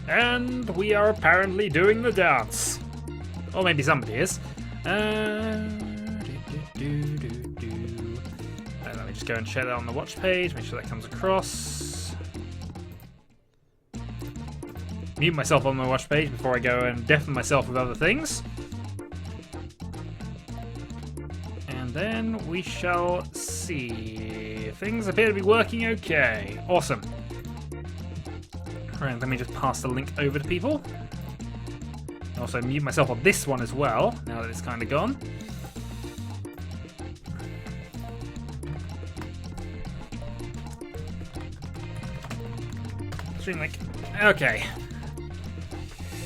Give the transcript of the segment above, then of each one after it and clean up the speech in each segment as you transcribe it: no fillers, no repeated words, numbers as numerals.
And we are apparently doing the dance. Or maybe somebody is. Let me just go and check that on the watch page, make sure that comes across. Mute myself on my watch page before I go and deafen myself with other things. And then we shall see. Things appear to be working okay. Awesome. Right, let me just pass the link over to people. Also mute myself on this one as well, now that it's kind of gone. Stream link. Okay.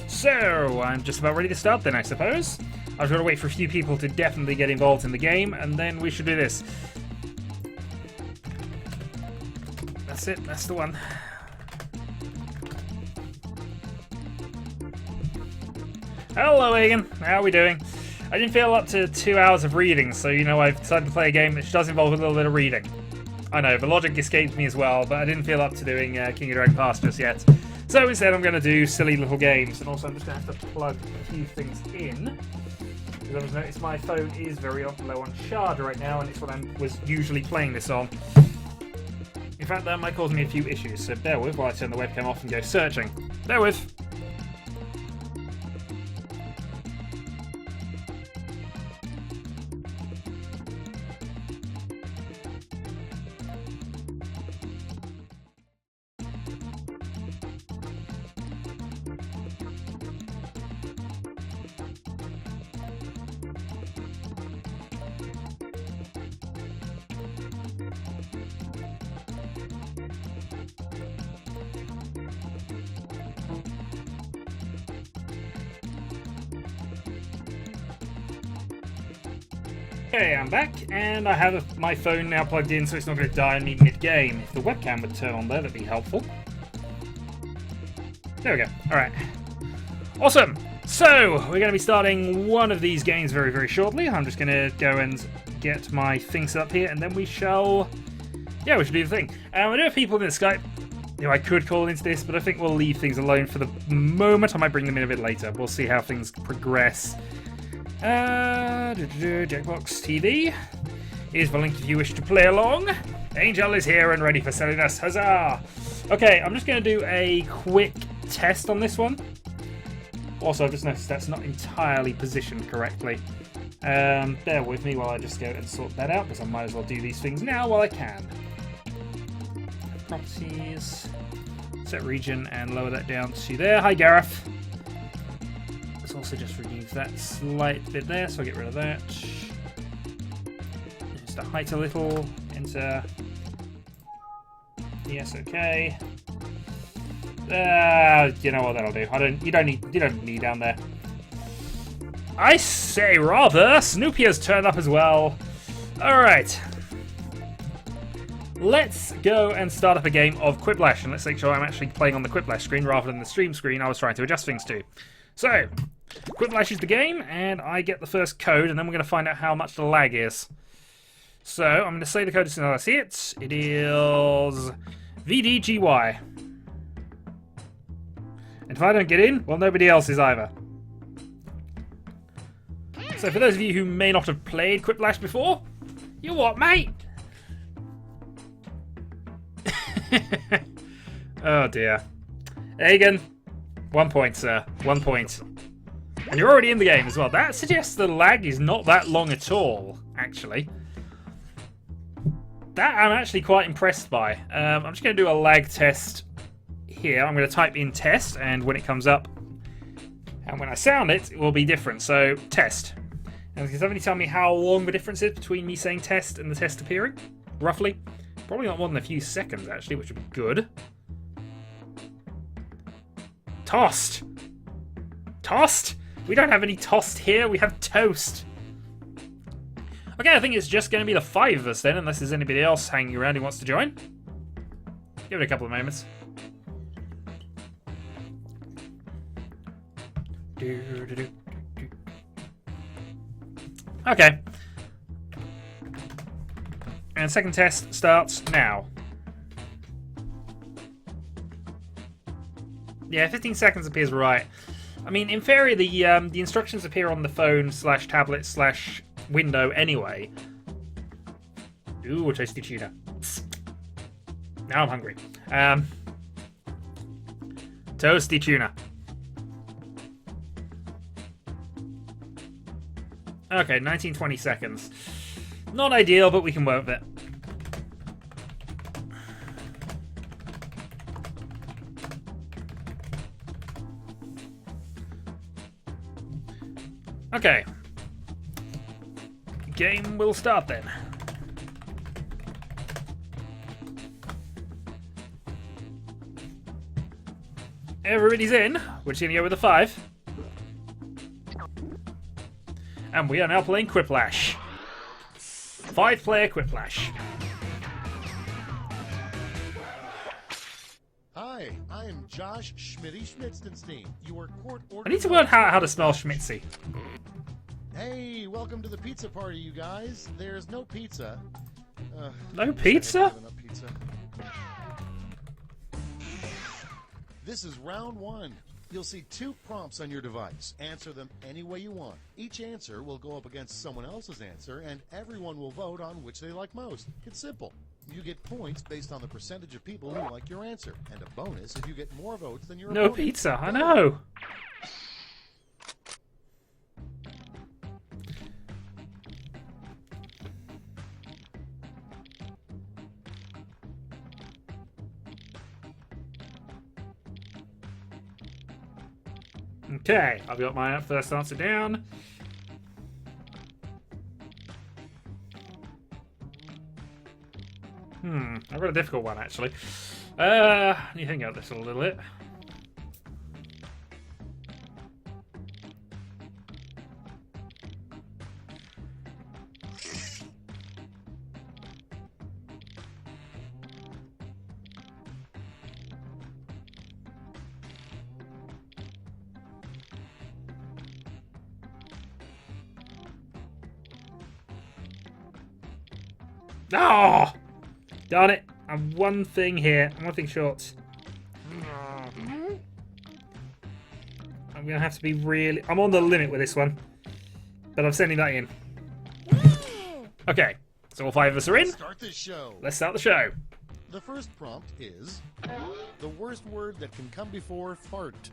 So, I'm just about ready to start then, I suppose. I've got to wait for a few people to definitely get involved in the game, and then we should do this. That's it, that's the one. Hello, Egan. How are we doing? I didn't feel up to 2 hours of reading, so I've decided to play a game which does involve a little bit of reading. I know, the logic escaped me as well, but I didn't feel up to doing King of Dragon Pass just yet. So instead I'm going to do silly little games, and also I'm just going to have to plug a few things in. Because I've noticed my phone is very low on charge right now, and it's what I was usually playing this on. In fact, that might cause me a few issues, so bear with while I turn the webcam off and go searching. Bear with. Okay, I'm back, and I have my phone now plugged in so it's not going to die on me mid-game. If the webcam would turn on there, that'd be helpful. There we go. Alright. Awesome! So, we're going to be starting one of these games very, very shortly. I'm just going to go and get my thing set up here, and then we shall... Yeah, we should do the thing. I do have people in the Skype who I could call into this, but I think we'll leave things alone for the moment. I might bring them in a bit later. We'll see how things progress. Jackbox TV. Here's the link if you wish to play along. Angel is here and ready for selling us. Huzzah! Okay, I'm just going to do a quick test on this one. Also, I've just noticed that's not entirely positioned correctly. Bear with me while I just go and sort that out, because I might as well do these things now while I can. Properties. Set region and lower that down to there. Hi, Gareth. Let's also just remove that slight bit there, so I'll get rid of that. Just the height a little. Enter. Yes, okay. You know what that'll do. You don't need me down there. I say rather. Snoopy has turned up as well. Alright. Let's go and start up a game of Quiplash, and let's make sure I'm actually playing on the Quiplash screen rather than the stream screen I was trying to adjust things to. So, Quiplash is the game, and I get the first code, and then we're going to find out how much the lag is. So, I'm going to say the code as soon as I see it. It is VDGY. And if I don't get in, well, nobody else is either. So, for those of you who may not have played Quiplash before, you what, mate? Oh dear. Egan, 1 point, sir. 1 point. And you're already in the game as well. That suggests the lag is not that long at all, actually. That I'm actually quite impressed by. I'm just going to do a lag test here. I'm going to type in test, and when it comes up, and when I sound it, it will be different. So, test. And can somebody tell me how long the difference is between me saying test and the test appearing? Roughly? Probably not more than a few seconds, actually, which would be good. Tossed! Tossed? We don't have any tossed here, we have toast. Okay, I think it's just going to be the 5 of us then, unless there's anybody else hanging around who wants to join. Give it a couple of moments. Okay. And second test starts now. Yeah, 15 seconds appears right. I mean, in theory, the instructions appear on the phone / tablet / window anyway. Ooh, tasty tuna. Now I'm hungry. Toasty tuna. Okay, 19-20 seconds. Not ideal, but we can work with it. Okay. Game will start then. Everybody's in. We're just going to go with a 5. And we are now playing Quiplash. 5-player Quiplash. Hi, I am Josh Schmitty Schmitzenstein. Your court order. I need to learn how to spell Schmitzy. Hey, welcome to the pizza party, you guys. There's no pizza. No pizza? This is round 1. You'll see 2 prompts on your device. Answer them any way you want. Each answer will go up against someone else's answer, and everyone will vote on which they like most. It's simple. You get points based on the percentage of people who like your answer, and a bonus if you get more votes than your opponent. No pizza, I know. Okay, I've got my first answer down. I've got a difficult one actually. You think about this a little bit. Oh! Darn it. I'm one thing here. I'm one thing short. I'm going to have to be really... I'm on the limit with this one. But I'm sending that in. Okay. So all 5 of us are in. Start this show. Let's start the show. The first prompt is the worst word that can come before fart.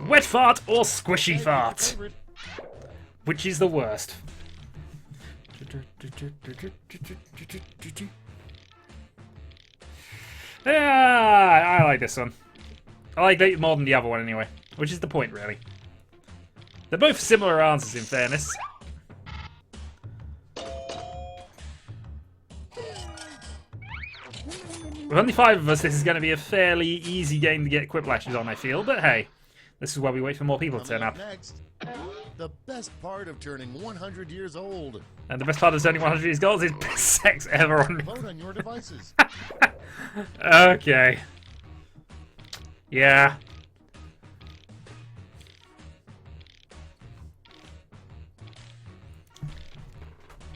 Wet fart or squishy fart? Which is the worst? Yeah, I like this one. I like that more than the other one anyway, which is the point really. They're both similar answers in fairness. With only 5 of us, this is going to be a fairly easy game to get Quiplashes on, I feel, but hey, this is why we wait for more people to turn up. Next, the best part of turning 100 years old. And the best part of turning 100 years old is best sex ever on. Vote on your devices. Okay. Yeah.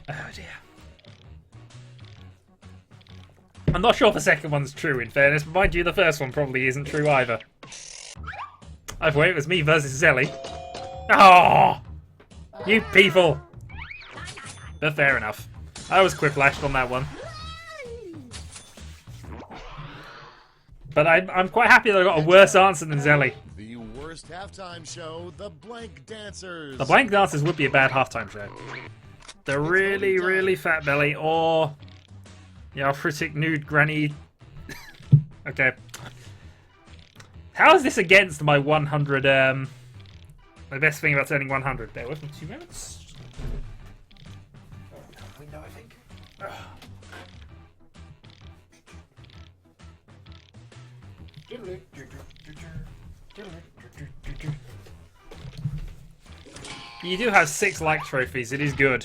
Oh dear. I'm not sure if the second one's true in fairness, but mind you, the first one probably isn't true either. Either way, it was me versus Zelly. Oh! You people! But fair enough. I was Quiplashed on that one. But I'm quite happy that I got a worse answer than Zelly. The worst halftime show, the Blank Dancers. The Blank Dancers would be a bad halftime show. The really, really fat belly, or... yeah, arthritic nude granny. Okay. How is this against my 100, the best thing about turning 100? Bear with me 2 minutes. Window, I think. You do have 6 like trophies, it is good.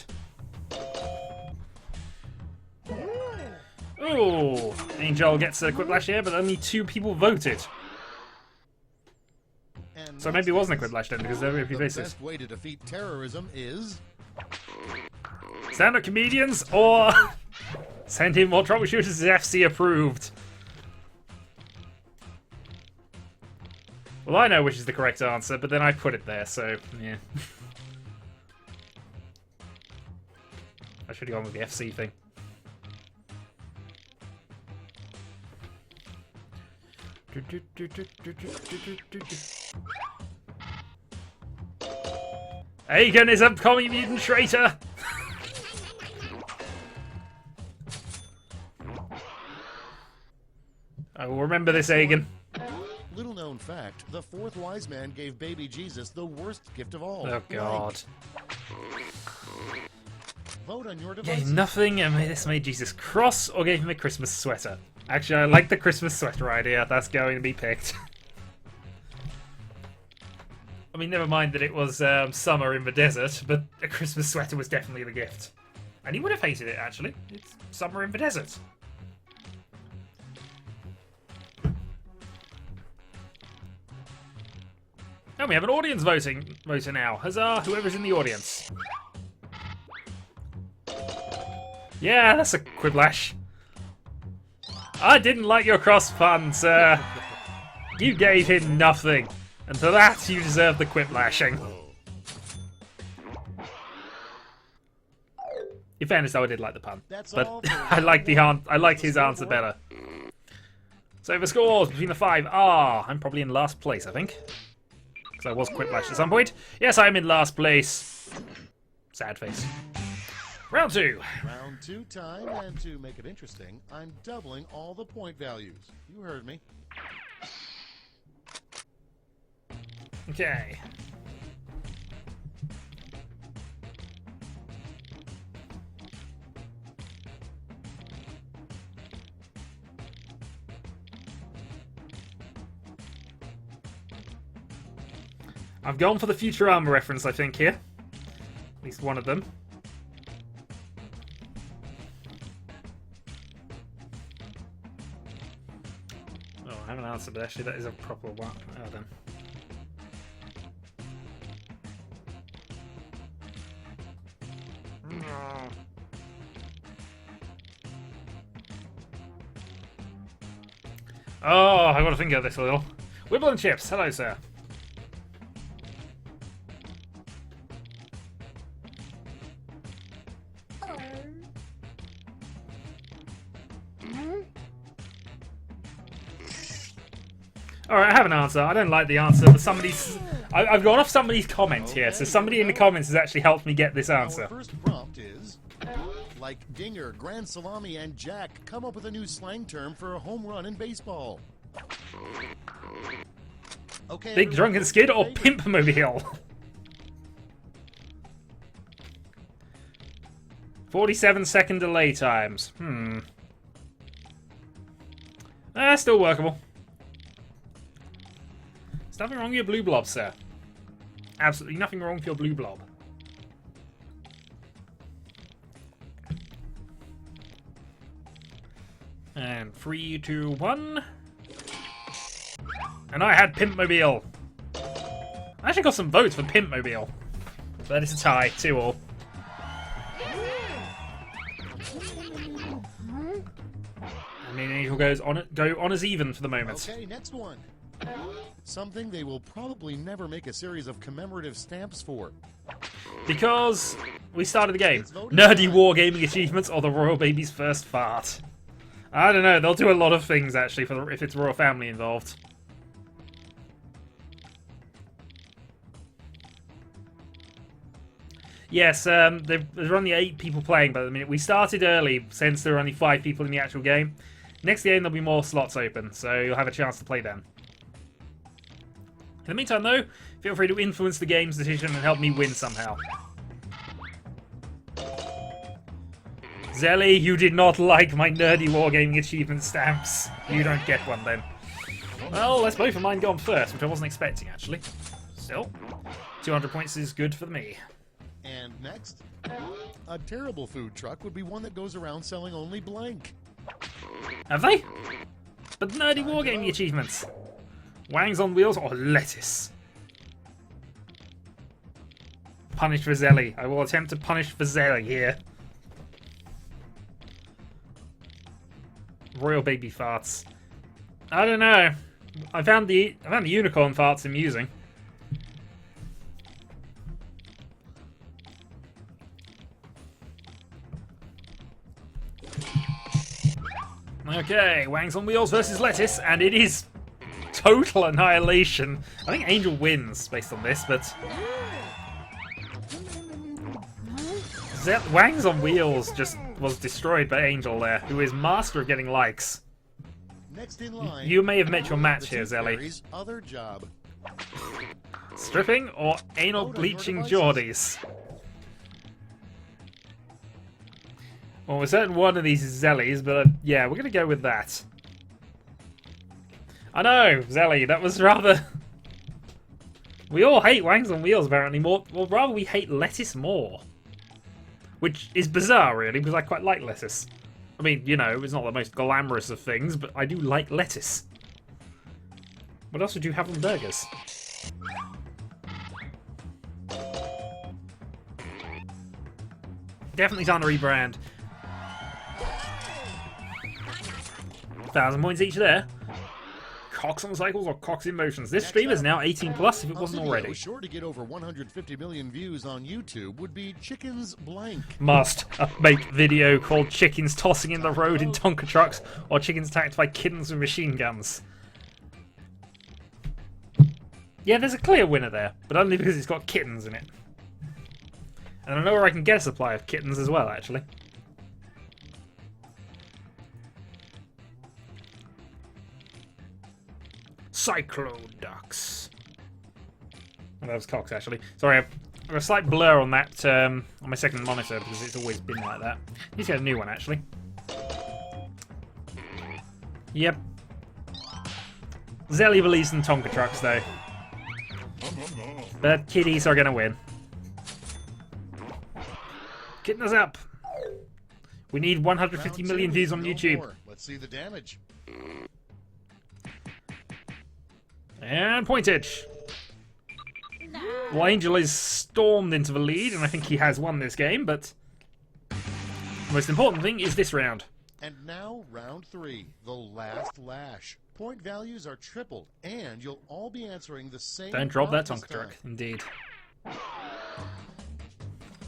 Ooh, Angel gets a Quiplash here, but only 2 people voted. And So maybe it wasn't a Quiplash then, because there were a few the bases. best way to defeat terrorism is Stand-up comedians or send in more troubleshooters is FC approved. Well, I know which is the correct answer, but then I put it there, so, yeah. I should have gone with the FC thing. Aegon is a commie mutant traitor! I will remember this, Aegon. Little known fact, the fourth wise man gave baby Jesus the worst gift of all. Oh, God. Vote on your Gave device. nothing and this made Jesus cross, or gave him a Christmas sweater. Actually, I like the Christmas sweater idea. That's going to be picked. I mean, never mind that it was summer in the desert, but a Christmas sweater was definitely the gift. And he would have hated it, actually. It's summer in the desert. Oh, we have an audience voter now. Huzzah, whoever's in the audience. Yeah, that's a Quiplash. I didn't like your cross pun, sir. You gave him nothing. And for that, you deserve the Quiplashing. In fairness, though, I did like the pun. But I liked his answer better. So the scores between the five are... I'm probably in last place, I think. Because I was Quiplash at some point. Yes, I'm in last place. Sad face. Round 2. Round 2 time, and to make it interesting, I'm doubling all the point values. You heard me. Okay. I've gone for the Futurama reference, I think, here. At least one of them. Oh, I haven't answered, but actually that is a proper one. Oh, then. Oh, I got to think of this a little. Wibble and Chips, hello, sir. Alright, I have an answer. I don't like the answer, but somebody's... I've gone off somebody's comment here, so somebody in the comments has actually helped me get this answer. Our first prompt is... Like Dinger, Grand Salami, and Jack, come up with a new slang term for a home run in baseball. Okay, Big Drunken Skid or Pimpmobile? 47-second delay times. Still workable. There's nothing wrong with your blue blob, sir. Absolutely nothing wrong with your blue blob. And 3, 2, 1. And I had Pimpmobile. I actually got some votes for Pimpmobile. But it's a tie, 2-all. And then Angel go on as even for the moment. Okay, next one. Something they will probably never make a series of commemorative stamps for. Because we started the game. Nerdy wargaming achievements or the royal baby's first fart. I don't know, they'll do a lot of things actually if it's royal family involved. Yes, there's only 8 people playing by the minute. We started early since there are only 5 people in the actual game. Next game there'll be more slots open, so you'll have a chance to play then. In the meantime though, feel free to influence the game's decision and help me win somehow. Zelly, you did not like my nerdy wargaming achievement stamps. You don't get one then. Well, let's both of mine go on first, which I wasn't expecting actually. Still, 200 points is good for me. And next, a terrible food truck would be one that goes around selling only blank. Have they? But nerdy wargaming achievements. Wangs on wheels or lettuce? Punish for Zelly. I will attempt to punish for Zelly here. Royal baby farts. I don't know. I found the unicorn parts amusing. Okay, Wangs on Wheels versus Lettuce, and it is total annihilation. I think Angel wins based on this, but Wangs on Wheels just was destroyed by Angel there, who is master of getting likes. Next in line, You may have met your match here, Zelly. Other job. Stripping or anal bleaching Geordies? Well, we're certain one of these is Zelly's, but yeah, we're going to go with that. I know, Zelly, that was rather... We all hate Wangs on Wheels, apparently, more. Well, rather we hate Lettuce more. Which is bizarre, really, because I quite like lettuce. I mean, you know, it's not the most glamorous of things, but I do like lettuce. What else would you have on burgers? Definitely time to rebrand. 1,000 points each there. Cocks on cycles or cocks in motions. This stream is now 18 plus if it wasn't already. Sure to get over 150 million views on YouTube would be Chickens Blank. Must make video called Chickens Tossing in the Road in Tonka Trucks or Chickens Attacked by Kittens with Machine Guns. Yeah, there's a clear winner there, but only because it's got kittens in it. And I know where I can get a supply of kittens as well, actually. Cycloducks. Oh, that was cocks, actually. Sorry, I've got a slight blur on that on my second monitor because it's always been like that. Need to get a new one, actually. Yep. Zelly believes in Tonka Trucks, though. But kitties are going to win. Kitten us up. We need 150 million views on YouTube. More. Let's see the damage. And pointage. Well, Angel is stormed into the lead, and I think he has won this game, but the most important thing is this round. And now, round 3, the last lash. Point values are tripled, and you'll all be answering the same. Don't drop that prompt Tonka this truck, time. indeed.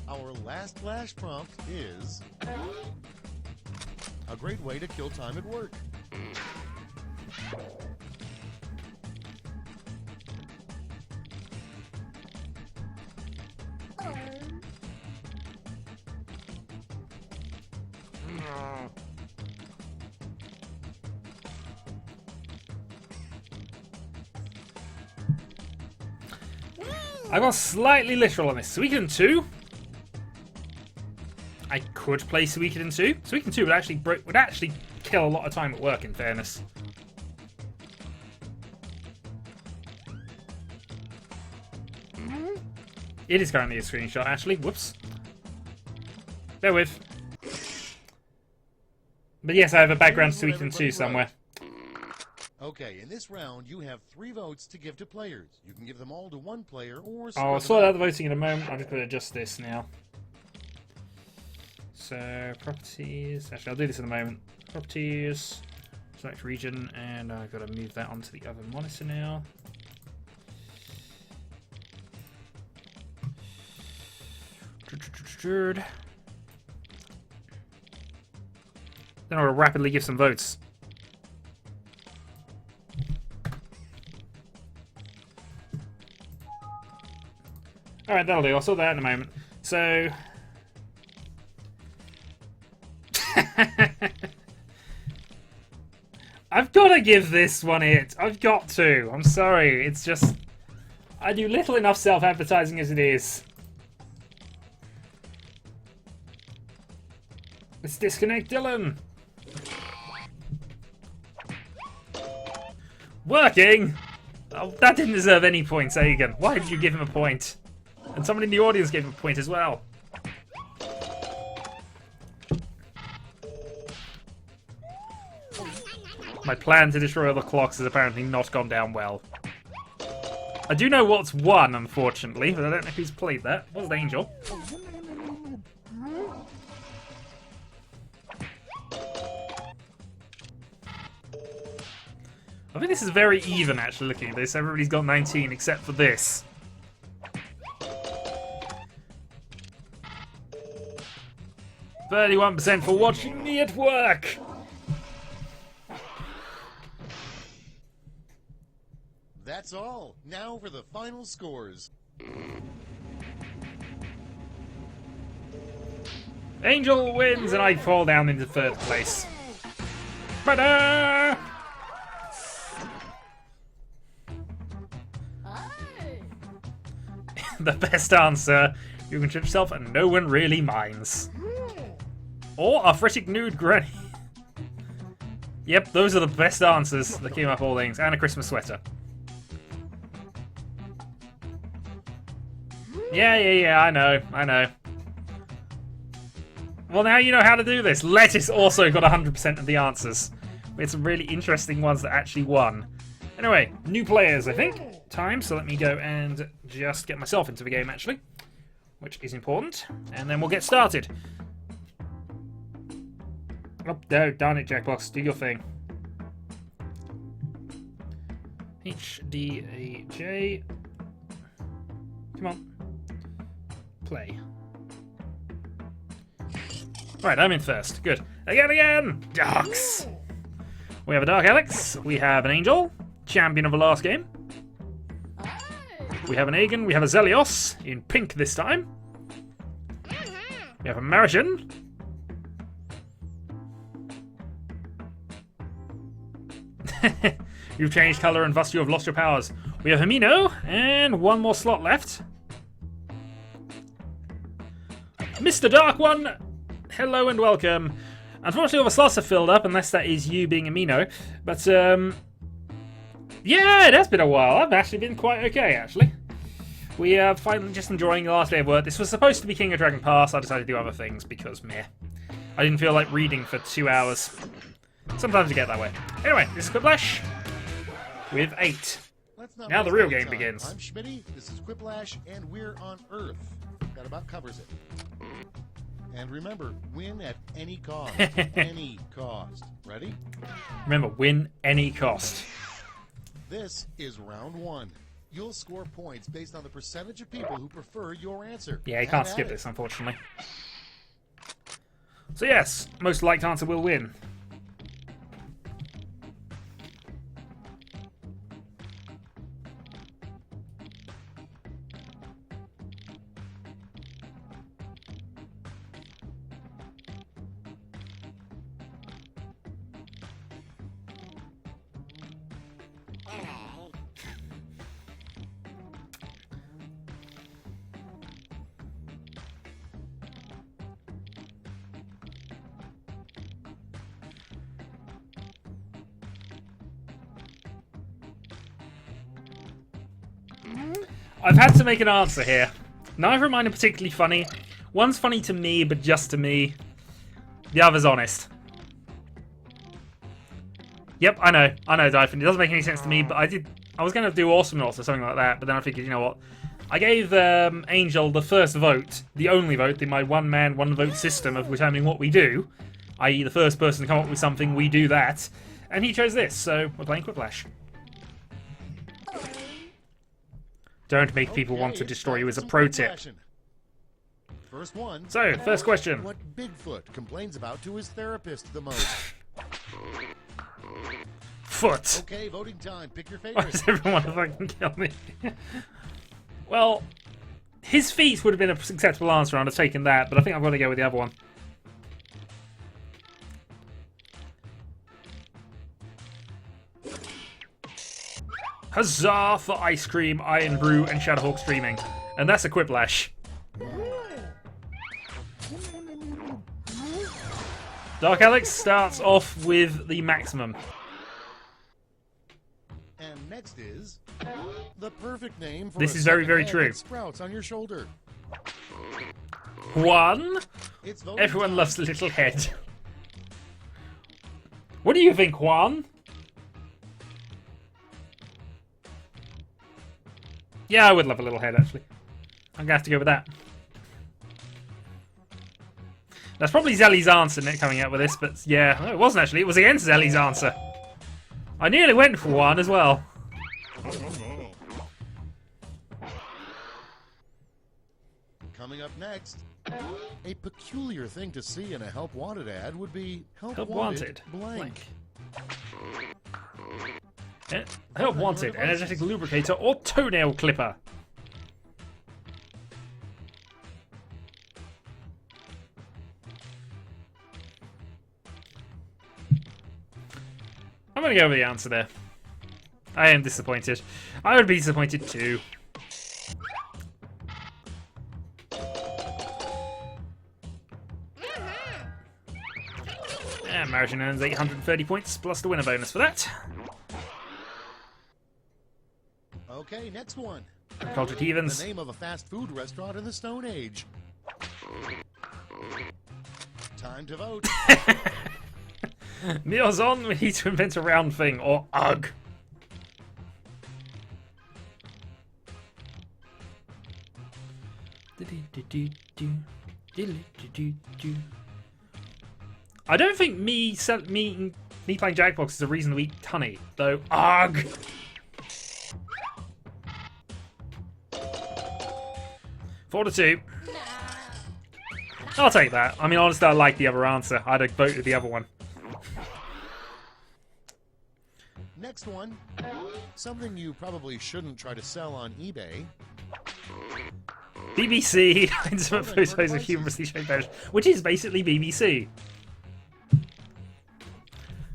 Our last lash prompt is a great way to kill time at work. I got slightly literal on this. Suikoden 2? I could play Suikoden 2. Suikoden 2 would actually kill a lot of time at work, in fairness. It is currently a screenshot, actually. Whoops. Bear with. But yes, I have a background to Suikoden 2 somewhere. Okay, in this round, you have 3 votes to give to players. You can give them all to one player or... I'll sort out the voting in a moment. I'm just going to adjust this now. So, properties. Actually, I'll do this in a moment. Properties. Select region. And I've got to move that onto the other monitor now. Then I'll rapidly give some votes. Alright, that'll do. I'll sort that out in a moment. So... I've got to give this one it. I've got to. I'm sorry. It's just... I do little enough self-advertising as it is. Let's disconnect Dylan. Working? Oh, that didn't deserve any points, Aegon. Why did you give him a point? And someone in the audience gave him a point as well. My plan to destroy all the clocks has apparently not gone down well. I do know what's won, unfortunately, but I don't know who's played that. Was it Angel? I think this is very even, actually, looking at this. Everybody's got 19 except for this. %, for watching me at work. That's all. Now for the final scores. Angel wins, and I fall down into 3rd place. Ta-da! The best answer. You can trip yourself and no one really minds. Or arthritic nude granny. Yep, those are the best answers that came up all things. And a Christmas sweater. Yeah, I know. Well, now you know how to do this. Lettuce also got 100% of the answers. We had some really interesting ones that actually won. Anyway, new players, I think. Time, so let me go and just get myself into the game, actually. Which is important. And then we'll get started. Oh, no, darn it, Jackbox. Do your thing. HDAJ. Come on. Play. Alright, I'm in first. Good. Again! Darks! We have a Dark Alex. We have an Angel. Champion of the last game. We have an Aegon. We have a Zelios. In pink this time. We have a Maritian. You've changed colour and thus you have lost your powers. We have Amino. And one more slot left. Mr. Dark One. Hello and welcome. Unfortunately, all the slots are filled up, unless that is you being Amino. But, yeah, it has been a while. I've actually been quite okay, actually. We are finally just enjoying the last day of work. This was supposed to be King of Dragon Pass. I decided to do other things because, meh. I didn't feel like reading for 2 hours. Sometimes you get that way. Anyway, this is Quiplash with 8. Now the real game begins. I'm Schmitty, this is Quiplash, and we're on Earth. That about covers it. And remember, win at any cost. Any cost. Ready? Remember, win any cost. This is round 1. You'll score points based on the percentage of people who prefer your answer. Yeah, you can't skip this, unfortunately. So yes, most liked answer will win. I've had to make an answer here. Neither of mine are particularly funny. One's funny to me, but just to me. The other's honest. Yep, I know, Dyphon. It doesn't make any sense to me, but I was going to do Awesome Notes or something like that, but then I figured, you know what? I gave Angel the first vote, the only vote in my one-man, one-vote system of determining what we do, i.e. the first person to come up with something, we do that, and he chose this, so we're playing Quiplash. Don't make people want to destroy you as a pro tip. First one. So, first question. What Bigfoot complains about to his therapist the most? Foot. Okay, voting time. Pick your Why favorite. does everyone fucking kill me? Well, his feet would have been an acceptable answer. I'd have taken that, but I think I've got to go with the other one. Huzzah for ice cream, Iron Brew, and Shadowhawk streaming. And that's a Quiplash. Dark Alex starts off with the maximum. And next is the perfect name for This a is very, second very head true. that sprouts on your shoulder. 1. It's voting Everyone time. loves the little head. What do you think, Juan? Yeah, I would love a little head, actually. I'm going to have to go with that. That's probably Zelly's answer, Nick, coming out with this, but yeah. No, it wasn't, actually. It was against Zelly's answer. I nearly went for one as well. Coming up next, a peculiar thing to see in a Help Wanted ad would be Help Wanted blank. Help Wanted, energetic lubricator or toenail clipper. I'm gonna go with the answer there. I am disappointed. I would be disappointed too. And Margin earns 830 points plus the winner bonus for that. Okay, next one. Cultured Heathens. The name of a fast food restaurant in the Stone Age. Time to vote. Meals on, we need to invent a round thing, or ugh. I don't think me playing Jackbox is a reason to eat honey, though. Ugh. Four to two. I'll take that. I mean, honestly, I like the other answer. I'd have voted the other one. Next one. Something you probably shouldn't try to sell on eBay. BBC, intimate photos of humorously shaped bears, which is basically BBC.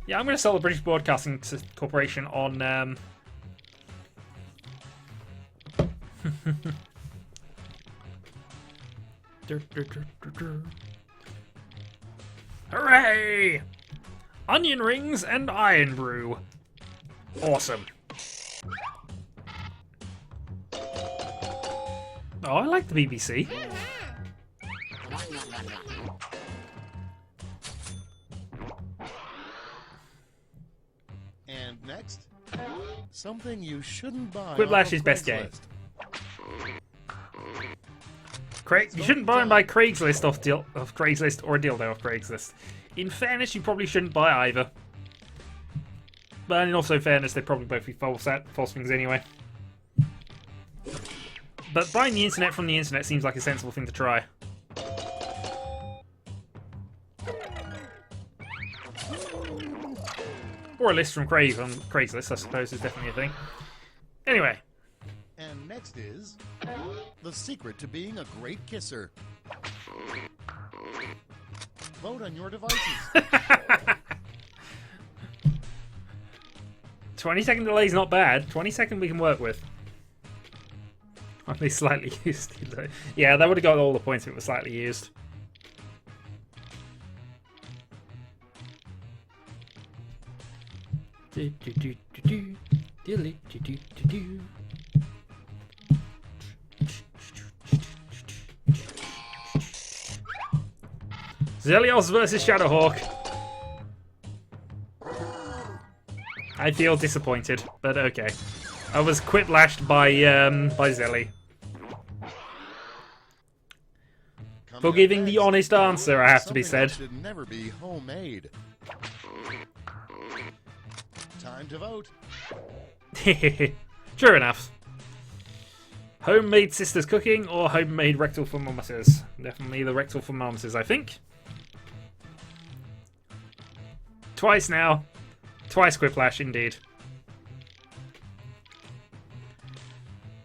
Yeah, I'm going to sell the British Broadcasting Corporation on... Hooray! Onion rings and iron brew. Awesome. Oh, I like the BBC. And next, something you shouldn't buy. Quiplash is best game. You shouldn't buy Craigslist off Craigslist or a dildo off Craigslist. In fairness, you probably shouldn't buy either. But in also fairness, they'd probably both be false things anyway. But buying the internet from the internet seems like a sensible thing to try. Or a list from Craigslist, I suppose, is definitely a thing. Anyway. And next is the secret to being a great kisser. Vote on your devices. 20-second delay is not bad. 20-second we can work with. Only slightly used. Yeah, that would have got all the points if it was slightly used. Zelios versus Shadowhawk. I feel disappointed, but okay. I was quiplashed by Zelly. For giving the honest answer, I have to be said. Should never be homemade. Time to vote. True enough. Homemade sisters cooking or homemade rectal thermometers? Definitely the rectal thermometers, I think. Twice now. Twice Quiplash, indeed.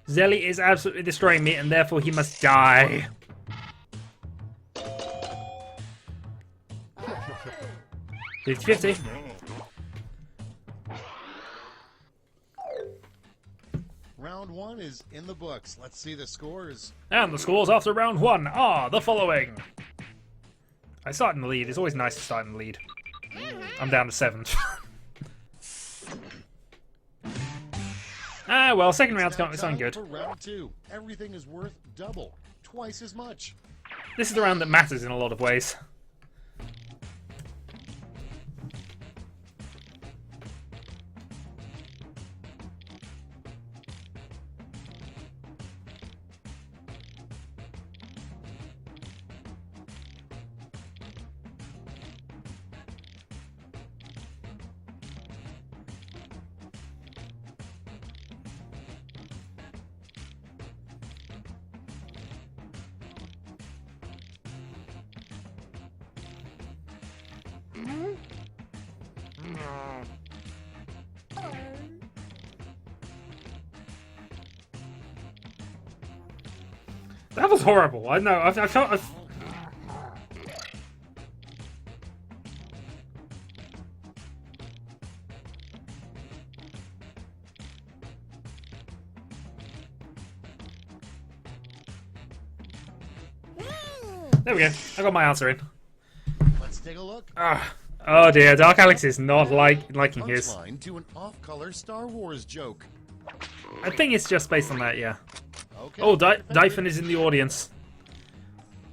Zelly is absolutely destroying me, and therefore he must die. 50-50. Round one is in the books. Let's see the scores. And the scores after round one are the following. I start in the lead. It's always nice to start in the lead. I'm down to 7th. Ah, well, second round's going good. For round two, everything is worth double, twice as much. This is the round that matters in a lot of ways. That was horrible. I know. I felt. There we go. I got my answer in. Let's take a look. Oh dear, Dark Alex is not liking his. Punchline to an off-color Star Wars joke. I think it's just based on that, yeah. Okay. Oh, Dyphon is in the audience.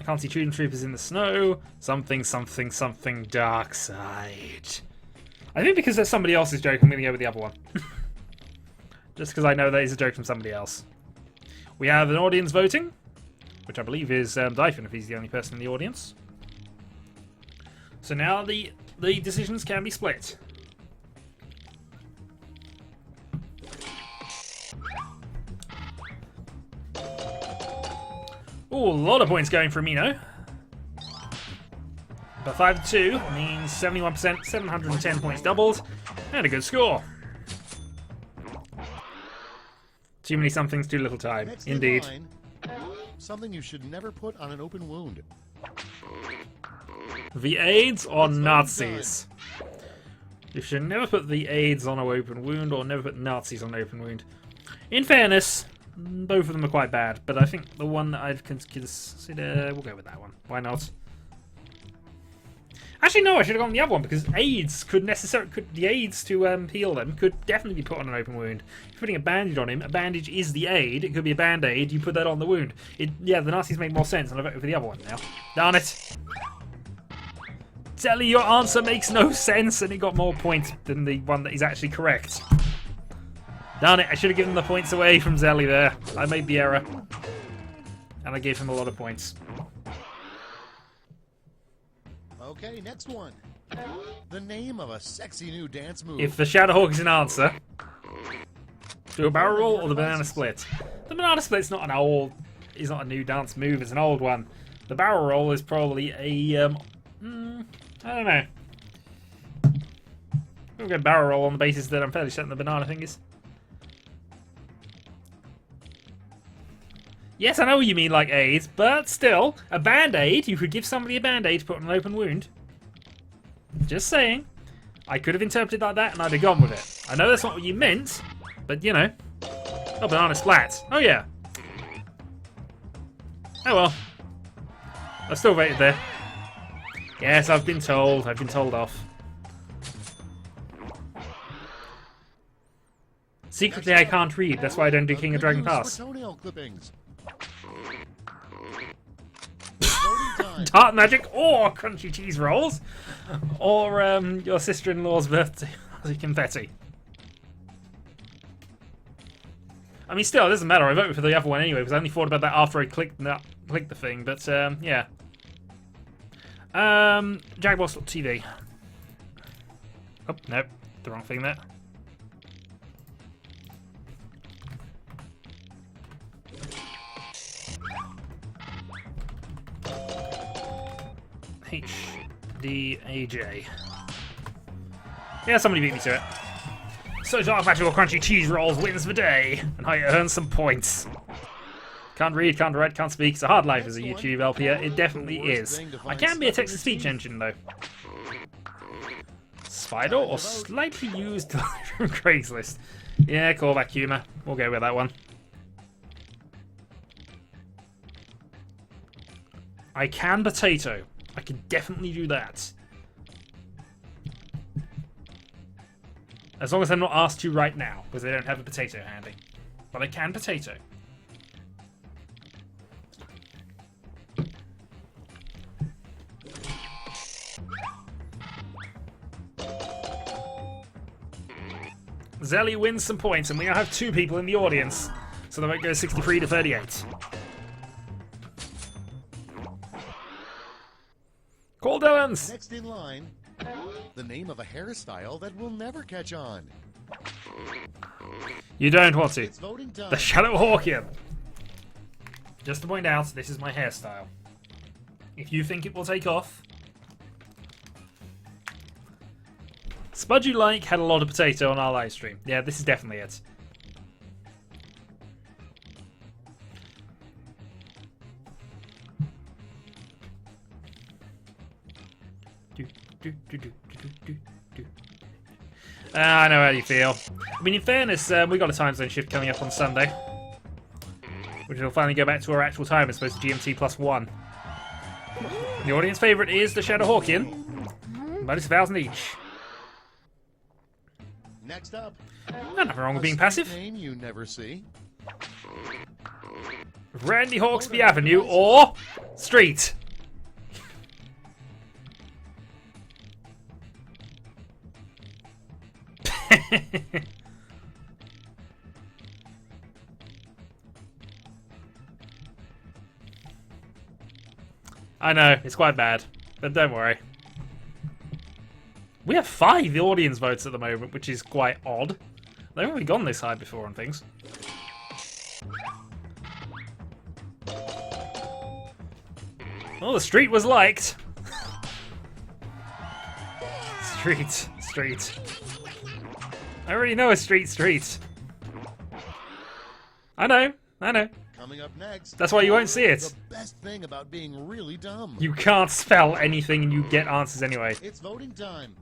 I can't see Tudor Troopers in the snow. Something, something, something, dark side. I think because there's somebody else's joke, I'm going to go with the other one. Just because I know that is a joke from somebody else. We have an audience voting, which I believe is Dyphon if he's the only person in the audience. So now the decisions can be split. Ooh, a lot of points going for Amino. But 5 to 2 means 71%, 710 points doubled, and a good score. Too many somethings, too little time. Next in Indeed. line, something you should never put on an open wound. The AIDS or Nazis? You should never put the AIDS on an open wound or never put Nazis on an open wound. In fairness, both of them are quite bad, but I think the one that I'd consider... We'll go with that one. Why not? Actually, no, I should have gone with the other one, because AIDS the AIDS to heal them could definitely be put on an open wound. If you're putting a bandage on him, a bandage is the aid. It could be a band-aid, you put that on the wound. Yeah, the Nazis make more sense, and I voted for the other one now. Darn it. Zelly, your answer makes no sense, and it got more points than the one that is actually correct. Darn it, I should have given the points away from Zelly there. I made the error. And I gave him a lot of points. Okay, next one. The name of a sexy new dance move. If the Shadowhawk is an answer, do a barrel roll or the banana split. The banana split's not is not a new dance move, it's an old one. The barrel roll is probably a, I don't know. We'll go barrel roll on the basis that I'm fairly certain the banana thing is. Yes, I know what you mean, like AIDS, but still, a band-aid, you could give somebody a band-aid to put on an open wound. Just saying. I could have interpreted like that and I'd have gone with it. I know that's not what you meant, but you know. Oh, banana splat. Oh yeah. Oh well. I still voted there. Yes, I've been told. I've been told off. Secretly, I can't read. That's why I don't do King of Dragon Pass. Toenail clippings. Tart magic or crunchy cheese rolls, or your sister-in-law's birthday confetti. I mean, still, it doesn't matter. I voted for the other one anyway because I only thought about that after I clicked the thing. But yeah. Jackbox.tv. Oh nope, the wrong thing there. HDAJ. Yeah, somebody beat me to it. So Dark Magical Crunchy Cheese Rolls wins the day, and I earn some points. Can't read, can't write, can't speak. It's a hard life as a YouTube LPer. It definitely is. I can be a text-to-speech engine, though. Spider or slightly used from Craigslist. Yeah, callback humour. We'll go with that one. I can potato. I can definitely do that. As long as I'm not asked to right now, because I don't have a potato handy. But I can potato. Zelly wins some points, and we now have 2 people in the audience. So the vote goes 63 to 38. Call Dillons! Next in line, the name of a hairstyle that will never catch on. You don't want to. It's voting time. The Shadowhawkian. Just to point out, this is my hairstyle. If you think it will take off. Spud You Like had a lot of potato on our live stream. Yeah, this is definitely it. I know how you feel. I mean, in fairness, we got a time zone shift coming up on Sunday, which will finally go back to our actual time as opposed to GMT +1. The audience favourite is the Shadowhawkian. Minus 1,000 each. Next up, Nothing wrong with being passive. Name you never see. Randy Hawksby Avenue or Street. I know, it's quite bad, but don't worry. We have 5 audience votes at the moment, which is quite odd. They've only gone this high before on things. Well, the street was liked. Street. I already know a street. I know. Coming up next. That's why you won't see it. The best thing about being really dumb. You can't spell anything and you get answers anyway. It's voting time.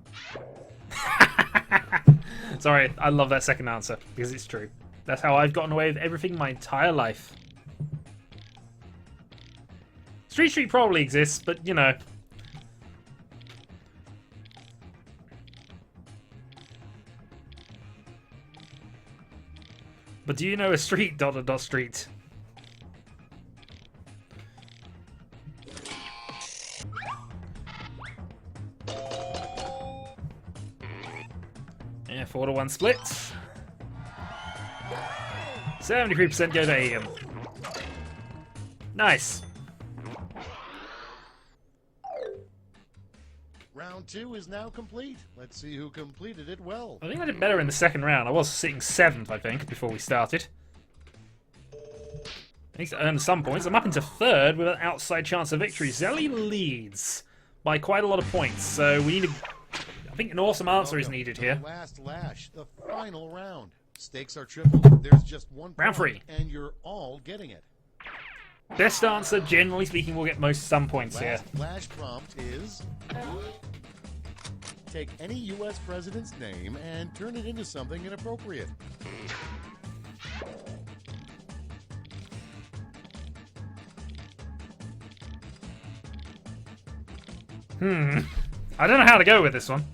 Sorry, I love that second answer because it's true. That's how I've gotten away with everything my entire life. Street probably exists, but you know. But do you know a street ... street? Yeah, 4-to-1 splits. 73% go to AM. Nice. Round 2 is now complete. Let's see who completed it well. I think I did better in the second round. I was sitting 7th, I think, before we started. At least I earned some points. I'm up into 3rd with an outside chance of victory. Zelly leads by quite a lot of points, so we need I think an awesome answer is needed here. The last lash, the final round. Stakes are triple. There's just one Round point, 3. and you're all getting it. Best answer, generally speaking, will get most some points here. Last flash prompt is: take any U.S. president's name and turn it into something inappropriate. I don't know how to go with this one.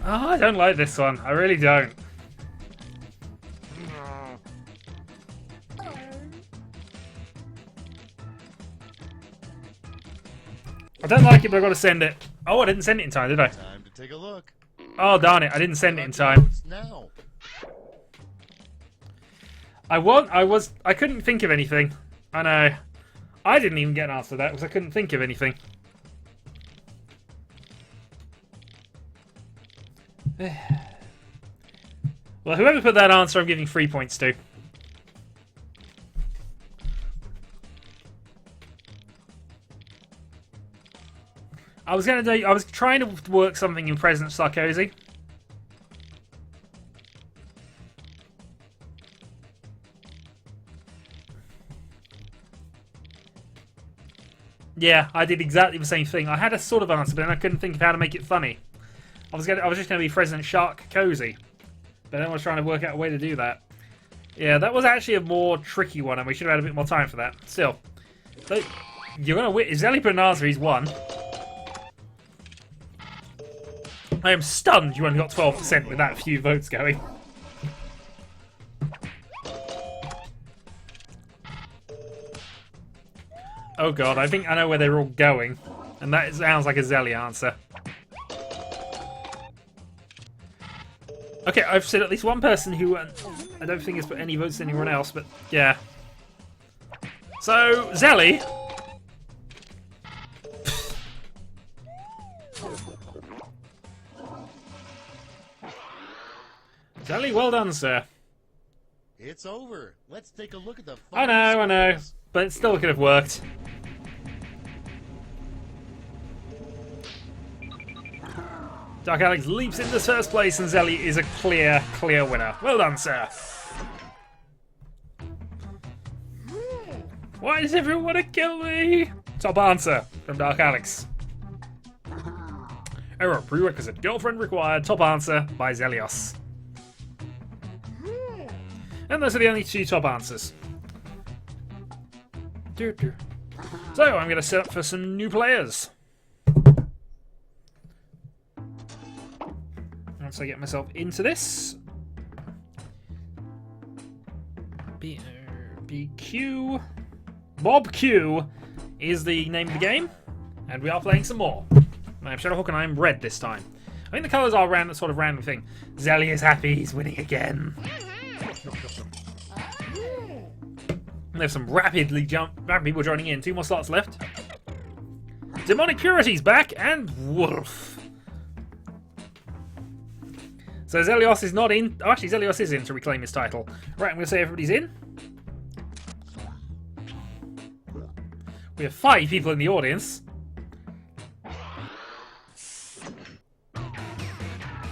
Oh, I don't like this one. I really don't. I don't like it, but I've got to send it. Oh, I didn't send it in time, did I? Time to take a look. Oh, darn it. I didn't send it in time. Now. I couldn't think of anything. I know. I didn't even get an answer to that because I couldn't think of anything. Well, whoever put that answer, I'm giving 3 points to. I was trying to work something in President Sarkozy. Yeah, I did exactly the same thing. I had a sort of answer, but then I couldn't think of how to make it funny. I was just going to be President Shark Cozy, but then I was trying to work out a way to do that. Yeah, that was actually a more tricky one, and we should have had a bit more time for that. Still, but you're going to win. If Zelly put an answer, he's won. I am stunned you only got 12% with that few votes going. Oh god, I think I know where they're all going. And that sounds like a Zelly answer. Okay, I've said at least one person who I don't think has put any votes to anyone else, but yeah. So, Zelly. Zelly, well done, sir. It's over. Let's take a look at the I know. scores. But it still could have worked. Dark Alex leaps into first place and Zelly is a clear winner. Well done, sir. Why does everyone want to kill me? Top answer from Dark Alex. Error prerequisite. Girlfriend required. Top answer by Zelios. And those are the only 2 top answers. So I'm going to set up for some new players. Once I get myself into this. BQ. Bob Q is the name of the game. And we are playing some more. I'm Shadowhawk and I'm red this time. I think the colours are a sort of random thing. Zelly is happy, he's winning again. There's some rapid people joining in. 2 more slots left. Demonic Purity's back and Wolf. So Zelios is not in. Oh, actually, Zelios is in to reclaim his title. Right, I'm going to say everybody's in. We have 5 people in the audience.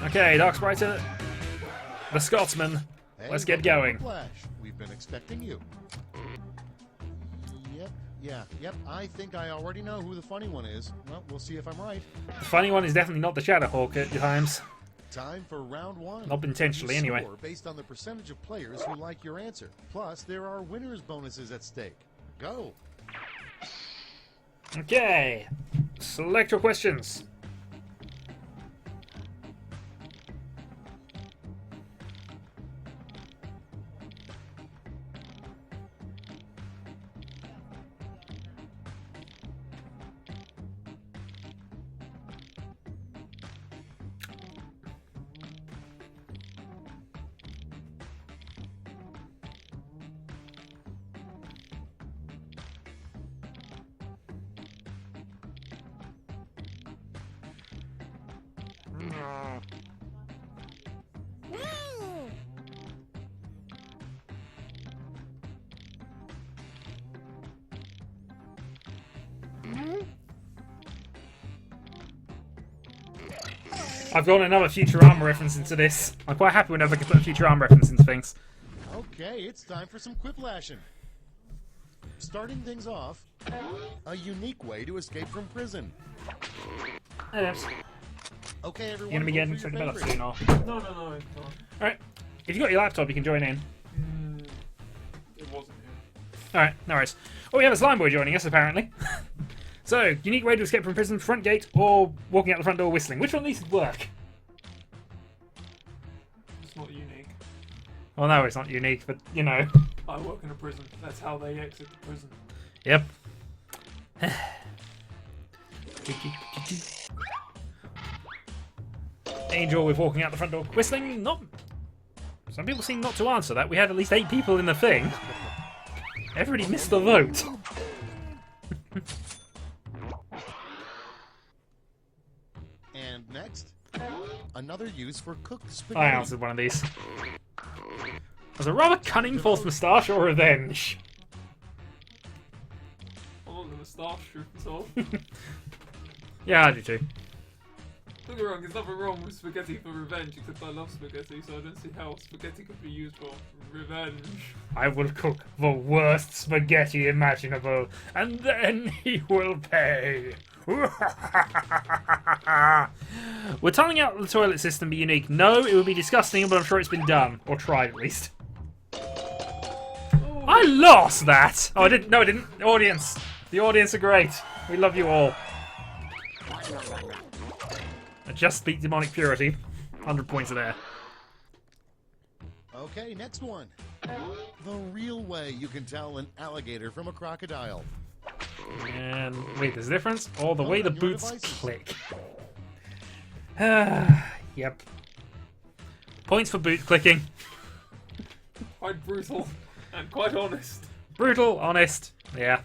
Okay, Dark Spriter, the Scotsman. Hey, Let's get going. Quiplash. We've been expecting you. Yep. I think I already know who the funny one is. Well, we'll see if I'm right. The funny one is definitely not the Shadowhawk at times. Time for round 1. Not intentionally, You anyway. score based on the percentage of players who like your answer. Plus, there are winners' bonuses at stake. Go. Okay. Select your questions. I've got another Futurama reference into this. I'm quite happy whenever I can put a Futurama reference into things. Okay, it's time for some quiplashing. Starting things off, a unique way to escape from prison. Yes. Okay, everyone. You're going to be getting vote for to your develop favorite. soon, or? No. Alright. If you've got your laptop, you can join in. It wasn't him. Alright, no worries. Oh, we have a slime boy joining us, apparently. So, unique way to escape from prison, front gate, or walking out the front door whistling. Which one of these would work? It's not unique. Well, no, it's not unique, but, you know. I work in a prison. That's how they exit the prison. Yep. Angel with walking out the front door whistling. Not. Some people seem not to answer that. We had at least 8 people in the thing. Everybody missed the vote. And next, another use for cooked I spaghetti. answered one of these. Was a rather cunning false moustache or revenge? I'm not gonna start truth be told. Yeah, I do too. Don't get me wrong, there's nothing wrong with spaghetti for revenge, except I love spaghetti, so I don't see how spaghetti could be used for revenge. I will cook the worst spaghetti imaginable, and then he will pay. Would tunneling out the toilet system be unique? No, it would be disgusting, but I'm sure it's been done. Or tried, at least. Oh, I lost that! Oh, I didn't. No, I didn't. The audience. The audience are great. We love you all. I just beat Demonic Purity. 100 points there. Okay, next one. The real way you can tell an alligator from a crocodile. And wait, there's a difference? Oh, the way the on your boots devices. click. Yep. Points for boot clicking. quite brutal and quite honest. Brutal, honest. Yeah.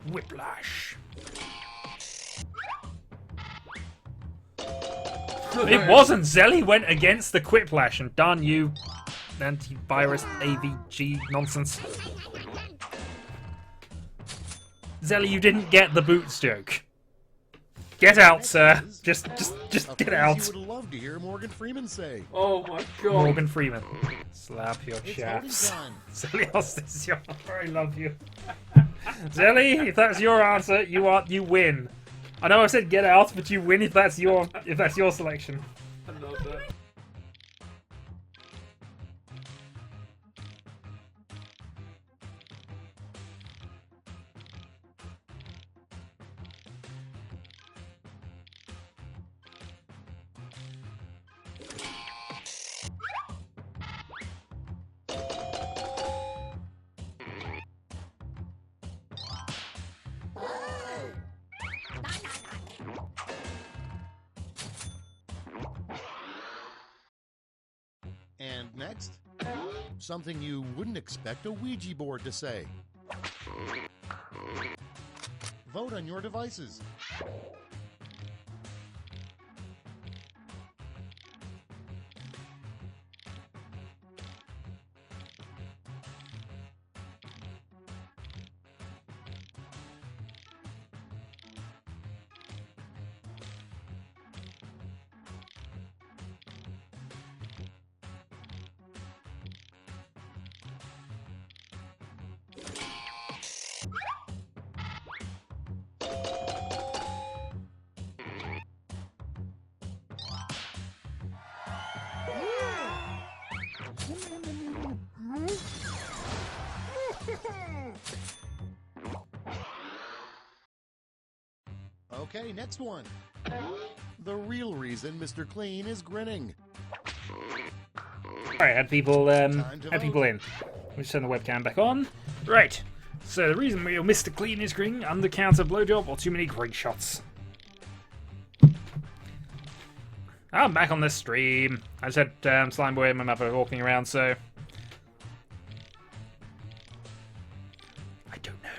Quiplash. It wasn't. Zelly went against the Quiplash, and darn you, antivirus AVG nonsense. Zelly, you didn't get the boots joke. Get out, sir. Just get out. You would love to hear Morgan Freeman say. Oh my god. Morgan Freeman. Slap your It's shafts. voting time. Zelly, I love you. Zelly, if that's your answer, you win. I know I said get out, but you win if that's your selection. I love that. And next, something you wouldn't expect a Ouija board to say. Vote on your devices. Okay, next one. The real reason Mr. Clean is grinning. Alright, had people in. vote. We'll turn the webcam back on. Right. So the reason we Mr. Clean is grinning, under-counter blowjob or too many great shots. I'm back on this stream. I just had Slimeboy and my mother walking around, so... I don't know.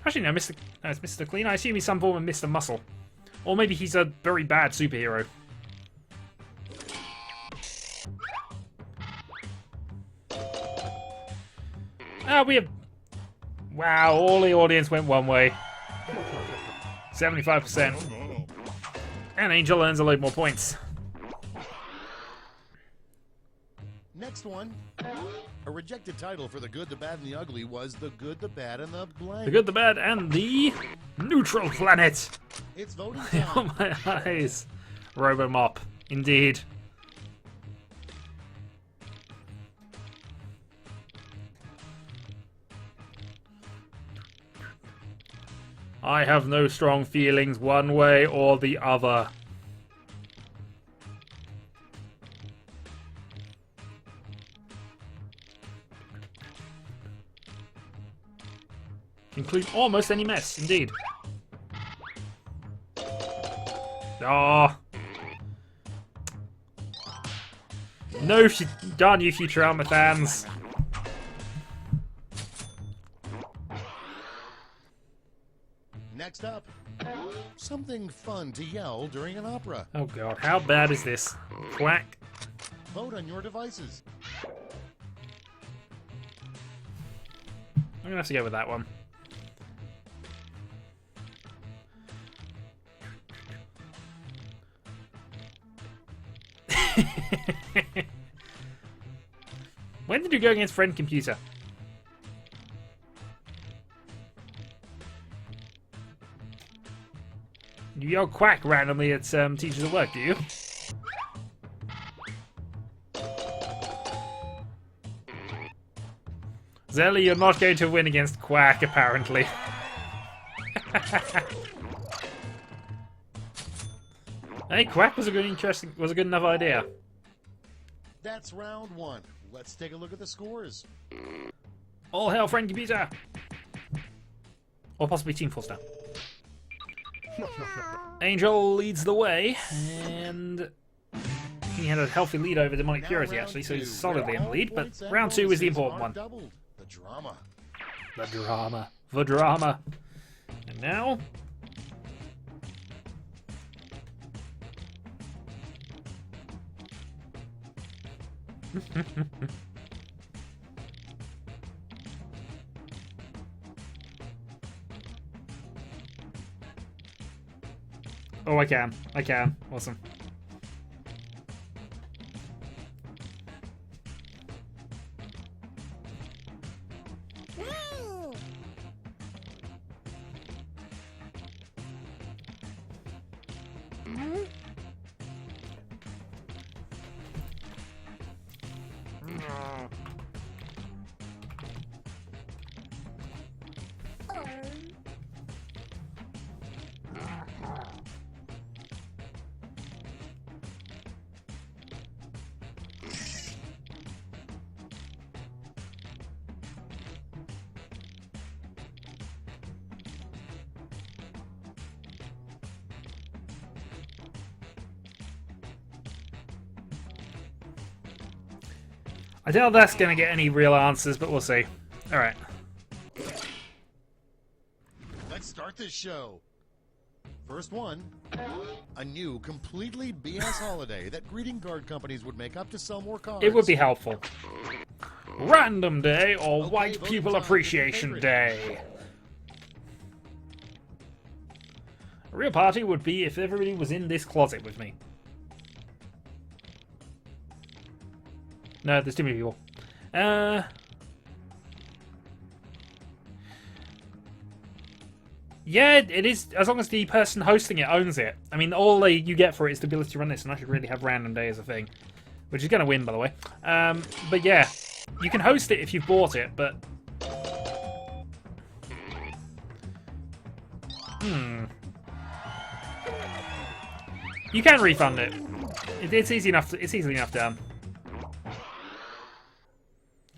Actually, no, it's Mr. Clean. I assume he's some form of Mr. Muscle. Or maybe he's a very bad superhero. We have... Wow, all the audience went one way. 75%. And Angel earns a load more points. Next one. A rejected title for The Good, the Bad, and the Ugly was The Good, the Bad, and the Blank. The Good, the Bad, and the Neutral Planet. It's voting Oh time. my eyes. Robomop, indeed. I have no strong feelings one way or the other. Include almost any mess, indeed. Ah. No, darn you, Futurama fans. Next up. Something fun to yell during an opera. Oh god, how bad is this? Quack. Vote on your devices. I'm gonna have to go with that one. When did you go against Friend Computer? You yell quack randomly at teachers at work, do you? Zelly, you're not going to win against Quack, apparently. Hey, Quack was a good enough idea. That's round one. Let's take a look at the scores. All hail Friend Computer! Or possibly Team Forster. Angel leads the way, and he had a healthy lead over Demonic Now Purity, round actually, so two, he's solidly in the where lead, all but points and round 2 is the bonuses important are one. doubled. The drama. The drama. The drama. And now. Oh, I can. I can. Awesome. I doubt that's going to get any real answers, but we'll see. Alright. Let's start this show. First one, a new, completely BS holiday that greeting card companies would make up to sell more cards. It would be helpful. Random Day or Okay, White voting People time. Appreciation Favorite. Day. A real party would be if everybody was in this closet with me. No, there's too many people. Yeah, it is, as long as the person hosting it owns it. I mean, all you get for it is the ability to run this, and I should really have Random Day as a thing. Which is going to win, by the way. But yeah, you can host it if you've bought it, but... You can refund it. It's easy enough. It's easily enough done.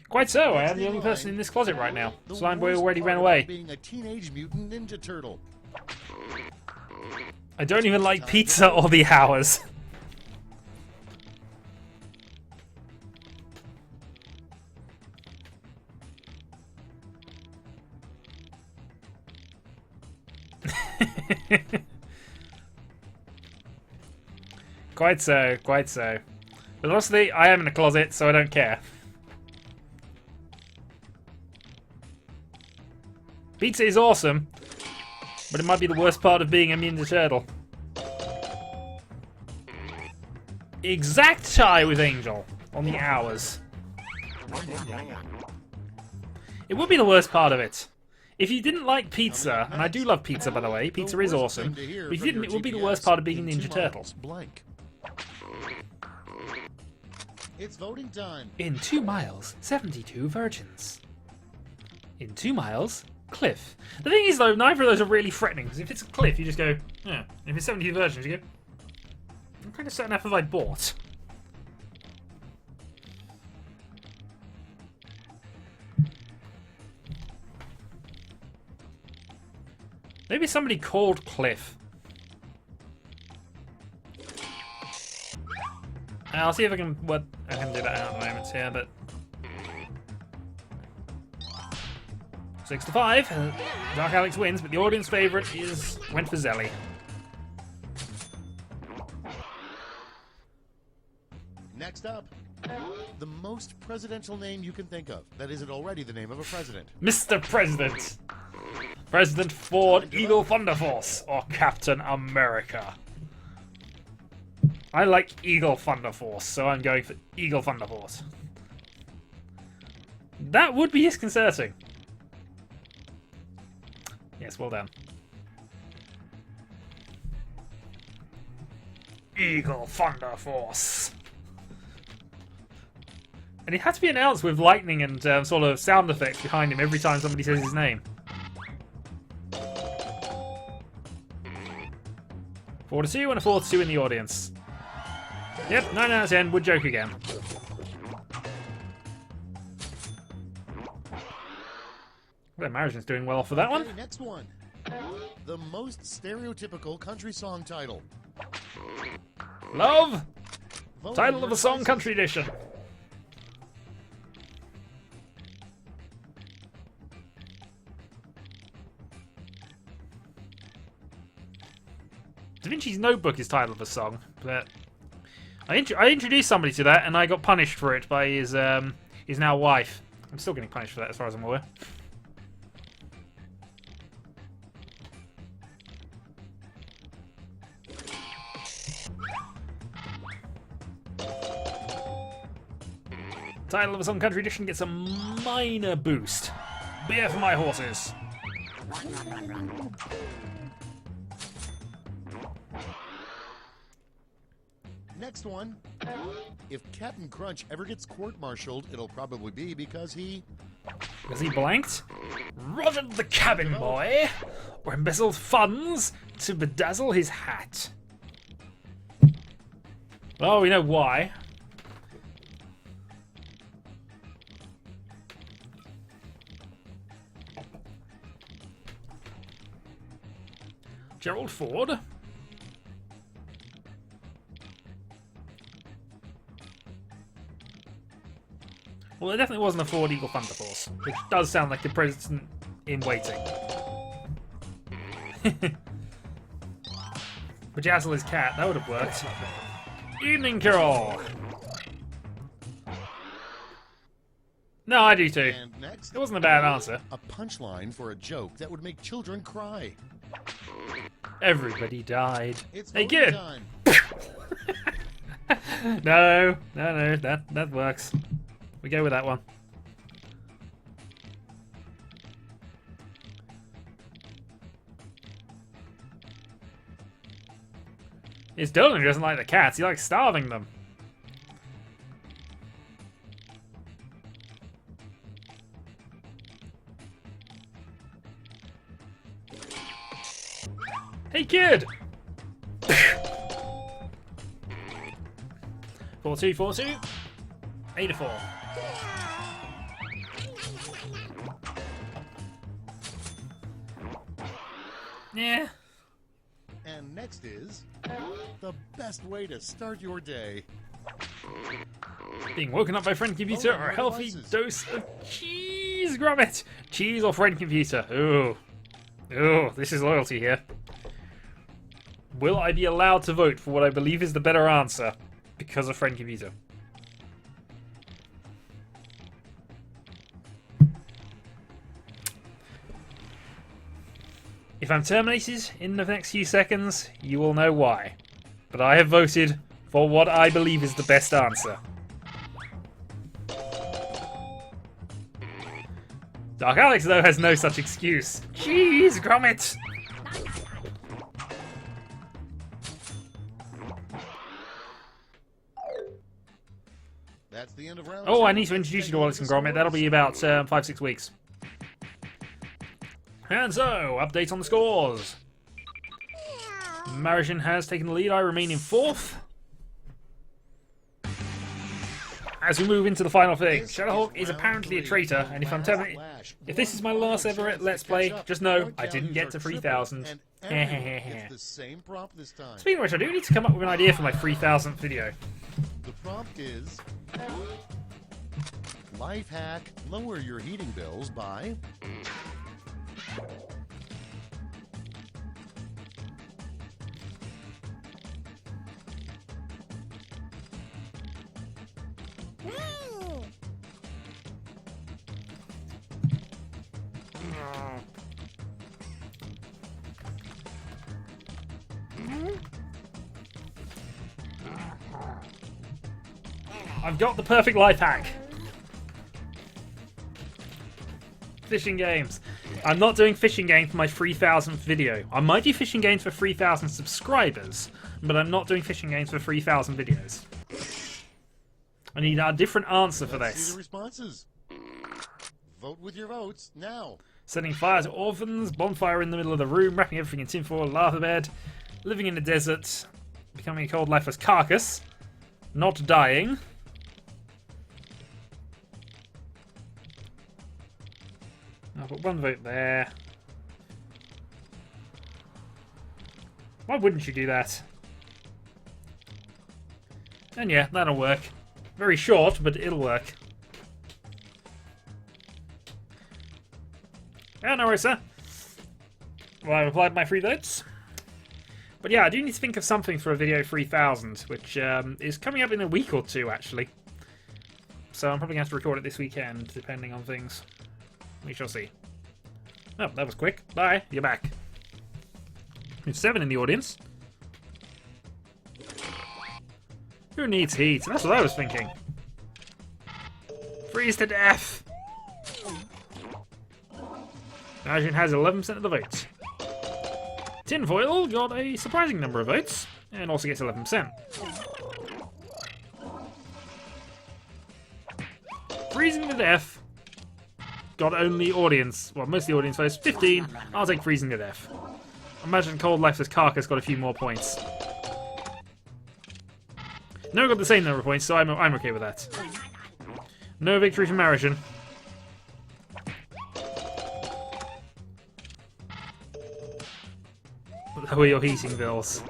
Quite so. I am the only person in this closet right now. The Slime Boy worst already part ran about away. Being a teenage mutant ninja turtle. I don't even like pizza or the hours. Quite so, quite so. But honestly, I am in a closet, so I don't care. Pizza is awesome, but it might be the worst part of being a Ninja Turtle. Exact tie with Angel on the hours. It would be the worst part of it. If you didn't like pizza, and I do love pizza by the way, pizza is awesome, but if you didn't, it would be the worst part of being a Ninja Turtle. Blank. It's voting time. In 2 miles, 72 virgins. In 2 miles, cliff. The thing is though, neither of those are really threatening, because if it's a cliff, you just go, yeah. If it's 72 virgins, you go, what kind of certain F have I bought? Maybe somebody called Cliff. I'll see if I can do that out at the moment here, but 6 to 5. Dark Alex wins, but the audience favourite went for Zelly. Next up, the most presidential name you can think of that isn't already the name of a president. Mr. President. President Ford Eagle Thunder Force or Captain America. I like Eagle Thunder Force, so I'm going for Eagle Thunder Force. That would be disconcerting. Yes, well done. Eagle Thunder Force. And it had to be announced with lightning and sort of sound effects behind him every time somebody says his name. 4 to 2 and a 4 to 2 in the audience. Yep, 9 out of 10 would joke again. Well, Marion's doing well for that one. Okay, next one. The most stereotypical country song title. Love! Vote Title on of your a song, choices. country edition. Da Vinci's Notebook is title of a song, but I introduced somebody to that and I got punished for it by his now wife. I'm still getting punished for that as far as I'm aware. Title of a song country edition gets a minor boost. Beer for my horses. Next one. If Captain Crunch ever gets court-martialed, it'll probably be because he... Was he blanked? Robbed the cabin boy, or embezzled funds to bedazzle his hat. Well, we know why. Gerald Ford. Well, there definitely wasn't a Ford Eagle Thunder Force, which does sound like the president in waiting. Bedazzle his cat, that would have worked. Evening Carol. No, I do too. And next, It wasn't a bad answer. a punchline for a joke that would make children cry. Everybody died. It's Hey, voting good. time. No, that works. We go with that one. It's Dylan who doesn't like the cats. He likes starving them. Hey, kid! 4-2, 4-2. 8-4. Yeah. And next is the best way to start your day. Being woken up by friend computer or a healthy dose of cheese grommet. Cheese or friend computer. Ooh. Ooh, this is loyalty here. Will I be allowed to vote for what I believe is the better answer because of friend computer? If I'm terminated in the next few seconds, you will know why. But I have voted for what I believe is the best answer. Dark Alex, though, has no such excuse. Jeez, Gromit! That's the end of round Oh, two. I need to introduce you to Wallace and Gromit. That'll be about 5-6 weeks. And so, update on the scores. Marishan has taken the lead. I remain in 4th. As we move into the final thing, Shadowhawk is apparently a traitor, and if this is my last ever Let's Play, just know I didn't get to 3,000. It's the same prompt this time. Speaking of which, I do need to come up with an idea for my 3,000th video. The prompt is life hack, lower your heating bills by I've got the perfect life hack. Fishing games. I'm not doing fishing games for my 3,000th video. I might do fishing games for 3,000 subscribers, but I'm not doing fishing games for 3,000 videos. I need a different answer for Let's see this. the responses. Vote with your votes now. Setting fire to orphans, bonfire in the middle of the room, wrapping everything in tinfoil, lava bed, living in the desert, becoming a cold lifeless carcass, not dying. I'll put one vote there. Why wouldn't you do that? And yeah, that'll work. Very short, but it'll work. Yeah, no worries, sir. Well, I've applied my 3 votes. But yeah, I do need to think of something for a video 3000, which is coming up in a week or two, actually. So I'm probably going to have to record it this weekend, depending on things. We shall see. Oh, that was quick. Bye, you're back. There's 7 in the audience. Who needs heat? That's what I was thinking. Freeze to death! Arjun has 11% of the votes. Tinfoil got a surprising number of votes, and also gets 11%. Freezing to death got only audience, well, most of the audience votes, 15. I'll take freezing to death. Imagine Cold Life's Carcass got a few more points. No, got the same number of points, so I'm okay with that. No victory for Maritian. Lower your heating bills.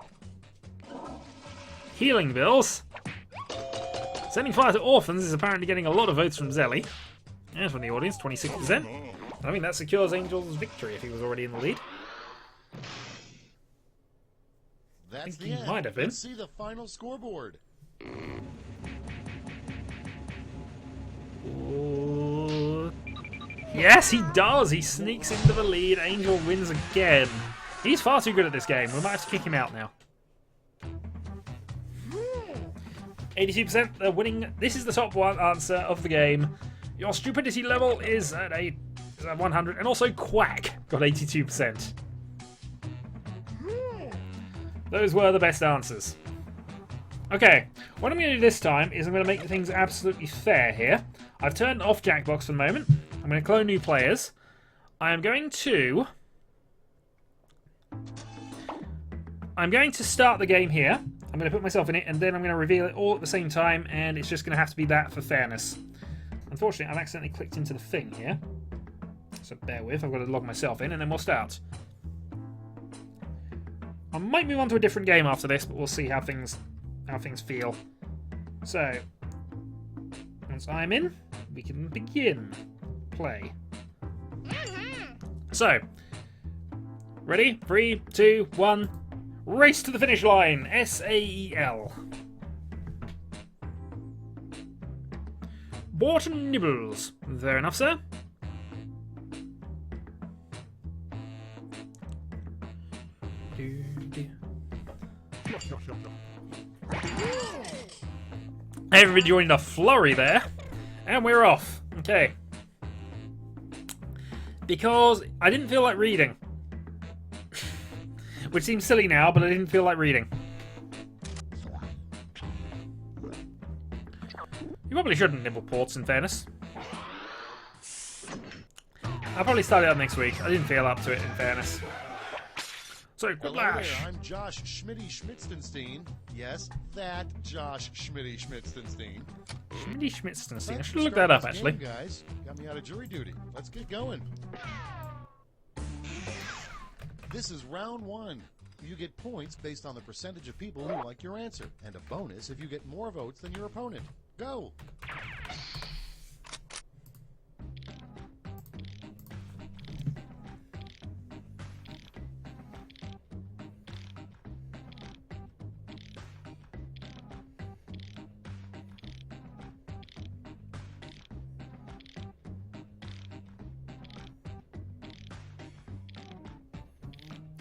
Healing bills? Sending fire to orphans is apparently getting a lot of votes from Zelly. And from the audience, 26%. I mean, that secures Angel's victory if he was already in the lead. That's I think the he end. might have been. Let's see the final scoreboard. Ooh. Yes, he does. He sneaks into the lead. Angel wins again. He's far too good at this game. We might have to kick him out now. 82%, they're winning. This is the top one answer of the game. Your stupidity level is at 100. And also Quack got 82%. Those were the best answers. Okay, what I'm going to do this time is I'm going to make things absolutely fair here. I've turned off Jackbox for the moment. I'm going to clone new players. I am going to... start the game here. I'm going to put myself in it, and then I'm going to reveal it all at the same time, and it's just going to have to be that for fairness. Unfortunately, I've accidentally clicked into the thing here. So bear with, I've got to log myself in, and then we'll start. I might move on to a different game after this, but we'll see how things feel. So, once I'm in, we can begin. Play. So, ready? 3, 2, 1. Race to the finish line. SAEL. Borton Nibbles. Fair enough, sir. Everybody joined a flurry there. And we're off. Okay. Because I didn't feel like reading. Which seems silly now, but I didn't feel like reading. You probably shouldn't nibble ports, in fairness. I'll probably start it up next week. I didn't feel up to it, in fairness. So, Hello there, Quiplash. I'm Josh Schmitty-Schmitzenstein. Yes, that Josh Schmitty-Schmitzenstein. Schmitzenstein. I should look that up, actually. Game, guys, got me out of jury duty. Let's get going. This is round 1. You get points based on the percentage of people who like your answer, and a bonus if you get more votes than your opponent. Go!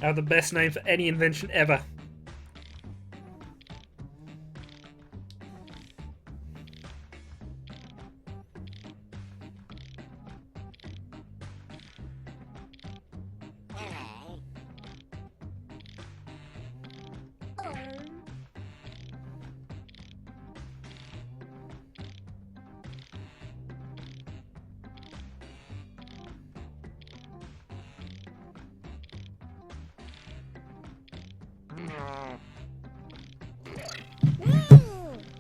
I have the best name for any invention ever.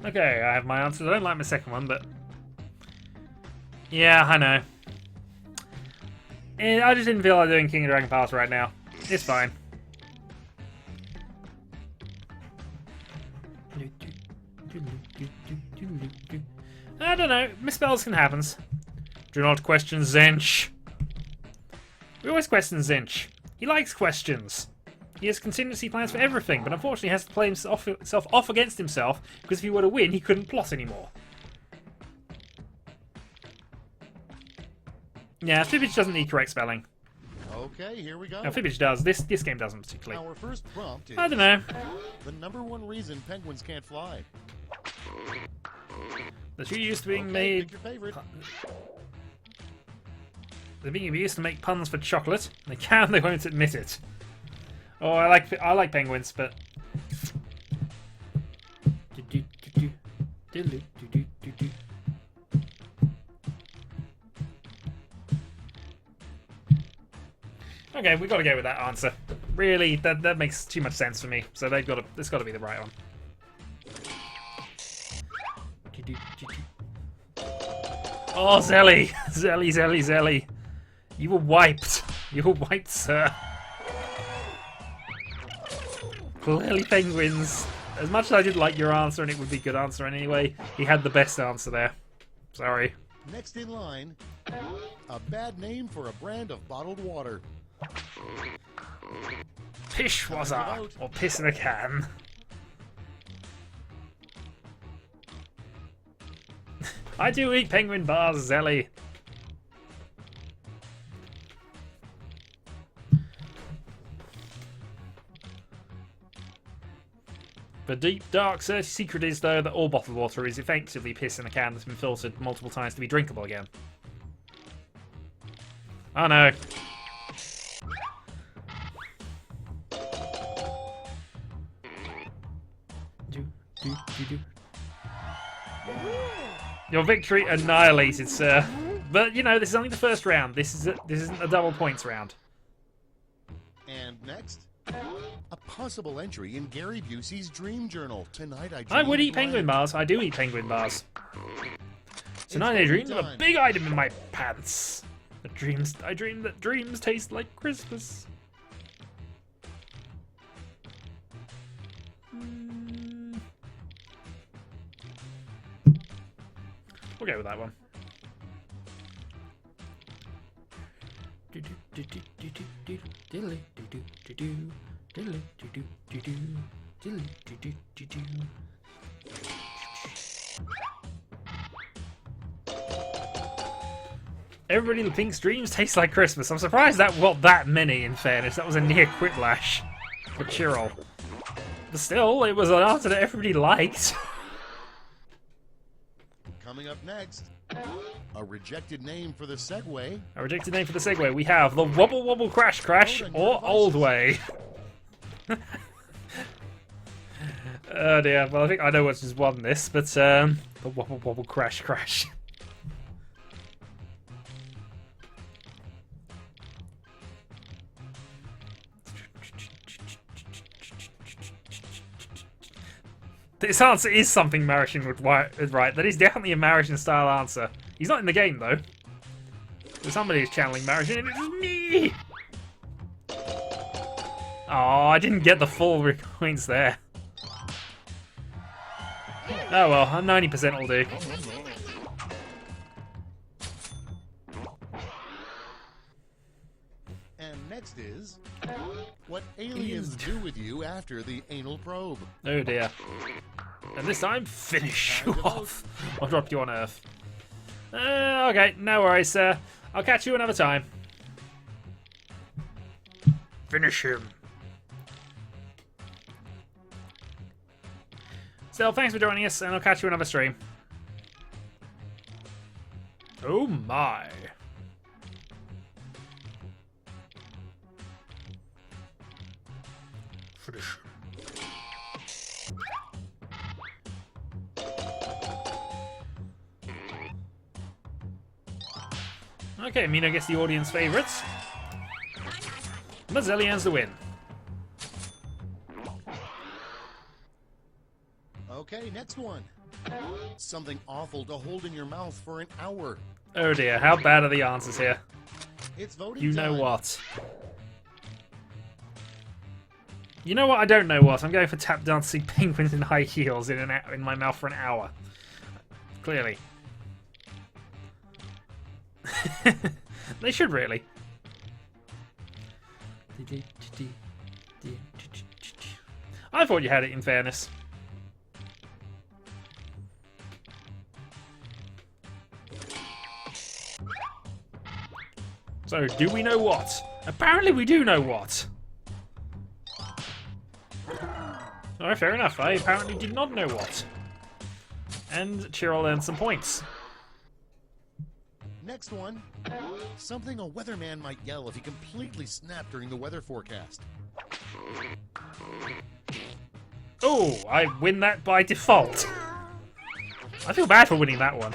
Okay, I have my answers. I don't like my second one, but... yeah, I know. I just didn't feel like doing King of Dragon Pass right now. It's fine. I don't know. Misspells can happen. Do not question Zench. We always question Zench. He likes questions. He has contingency plans for everything, but unfortunately has to play himself off against himself, because if he were to win, he couldn't plot anymore. Yeah, Fibbage doesn't need correct spelling. Okay, here we go. No, Fibbage does. This game doesn't particularly. Our first prompt is I don't know. the #1 reason penguins can't fly. The tree used to being Okay, made. pick your favorite. They're being used to make puns for chocolate. They won't admit it. Oh, I like penguins, but. Okay, we got to go with that answer. Really, that makes too much sense for me. So it's got to be the right one. Oh, Zelly, Zelly. You were wiped. You were wiped, sir. Clearly penguins. As much as I did like your answer, and it would be a good answer anyway, he had the best answer there. Sorry. Next in line, a bad name for a brand of bottled water. Pishwaza, or piss in a can. I do eat penguin bars, Zelly. The deep, dark, secret is, though, that all bottled water is effectively piss in a can that's been filtered multiple times to be drinkable again. Oh no. Your victory annihilated, sir. But you know, this is only the first round. This isn't a double points round. And next, a possible entry in Gary Busey's dream journal. Tonight I would eat penguin bars. I do eat penguin bars. Tonight I dreamed of a big item in my pants. I dreamed that dreams taste like Christmas. We'll go with that one. Everybody thinks dreams taste like Christmas. I'm surprised that got that many, in fairness. That was a near Quiplash for Chirrell. But still, it was an answer that everybody liked. Coming up next, a rejected name for the Segway. A rejected name for the Segway. We have the Wobble Wobble Crash Crash or Old Way. Oh dear. Well, I think I know what's just won this, but the Wobble Wobble Crash Crash. This answer is something Marishin would write. That is definitely a Marishin-style answer. He's not in the game, though. There's somebody who's channeling Marishin, and it's me! Oh, I didn't get the full points there. Oh well, 90% will do. And next is, what aliens do with you after the anal probe. Oh dear. And this time, finish you off. I'll drop you on Earth. Okay, no worries, sir. I'll catch you another time. Finish him. Still, thanks for joining us, and I'll catch you another stream. Oh my. Finish him. Okay, Mina gets the audience favourites. Mazellian's the win. Okay, next one. Something awful to hold in your mouth for an hour. Oh dear, how bad are the answers here? It's voting You know time. what? You know what? I don't know what. I'm going for tap dancing penguins in high heels in my mouth for an hour. Clearly. They should really. I thought you had it, in fairness. So, do we know what? Apparently we do know what. Alright, fair enough. I apparently did not know what. And Chirol earned some points. Next one. Something a weatherman might yell if he completely snapped during the weather forecast. Oh, I win that by default. I feel bad for winning that one.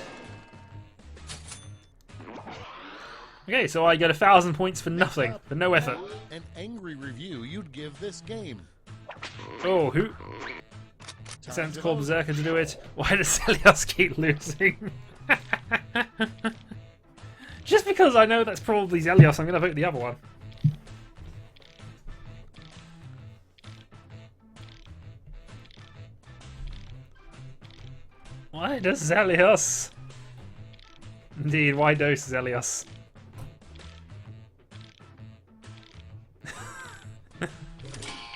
Okay, so I get 1,000 points for nothing, for no effort. An angry review you'd give this game. Oh, who? Sent to call Berserker to do it. Why does Celios keep losing? Just because I know that's probably Zelios, I'm going to vote the other one. Why does Zelios? Indeed, why does Zelios?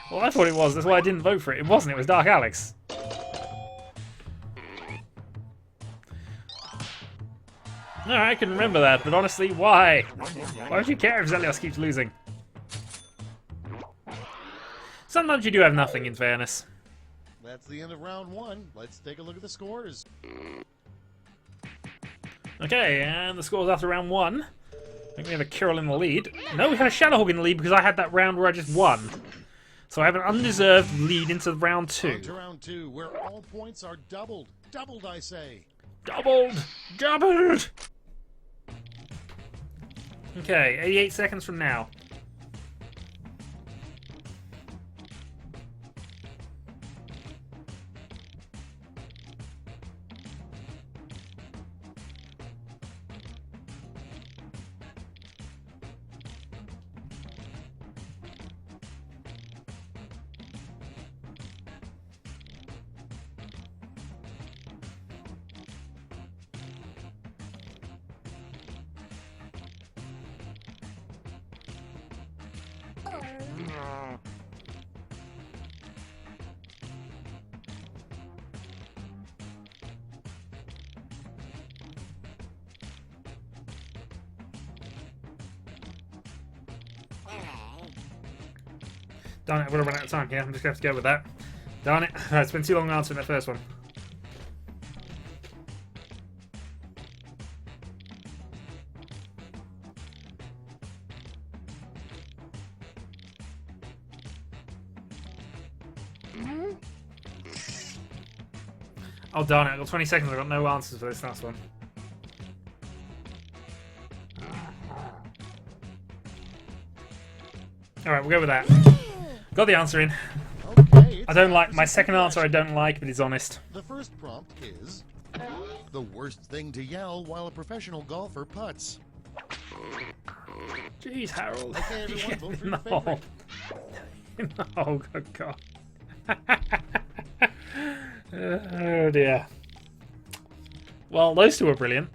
Well, I thought it was. That's why I didn't vote for it. It wasn't. It was Dark Alex. No, I can remember that, but honestly, why? Why would you care if Zelios keeps losing? Sometimes you do have nothing, in fairness. That's the end of round one. Let's take a look at the scores. Okay, and the scores after round one. I think we have a Kirill in the lead. No, we have a Shadowhawk in the lead because I had that round where I just won. So I have an undeserved lead into round two. On to round two, where all points are doubled. Doubled, I say. Doubled! Doubled! Okay, 88 seconds from now. Darn it, I would have run out of time. Yeah, I'm just going to have to go with that. Darn it. It's been too long answering that first one. Oh, darn it. I've got 20 seconds. I've got no answers for this last one. Alright, we'll go with that. Got the answer in. Okay, I don't like my second answer. I don't like, but it's honest. The first prompt is the worst thing to yell while a professional golfer putts. Jeez, Harold. Okay, everyone, vote for your No. favorite. No, good God. Oh dear. Well, those two are brilliant.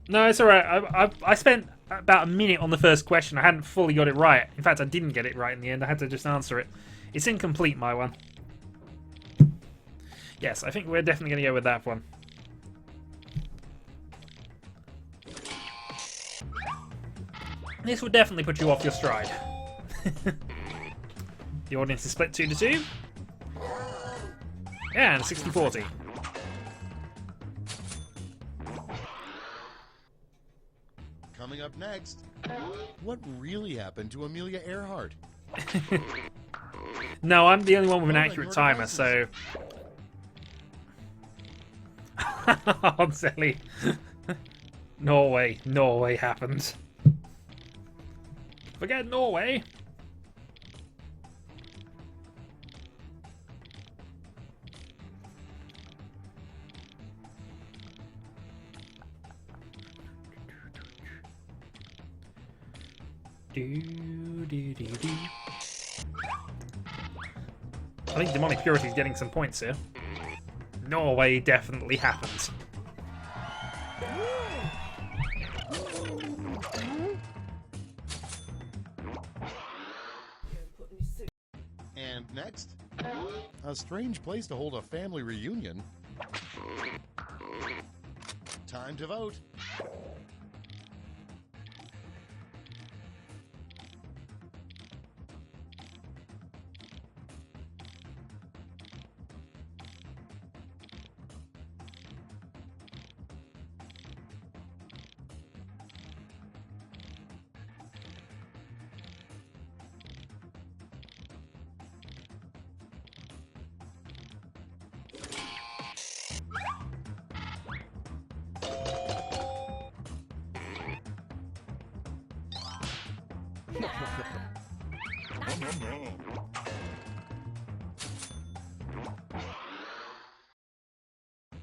No, it's alright. I spent about a minute on the first question. I hadn't fully got it right. In fact, I didn't get it right in the end. I had to just answer it. It's incomplete, my one. Yes, I think we're definitely going to go with that one. This will definitely put you off your stride. The audience is split 2-2. And 60-40. Coming up next, what really happened to Amelia Earhart? No, I'm the only one with an accurate timer, so... Oh, silly. Norway happened. Forget Norway. I think Demonic Purity is getting some points here. Norway definitely happened. And next, a strange place to hold a family reunion. Time to vote.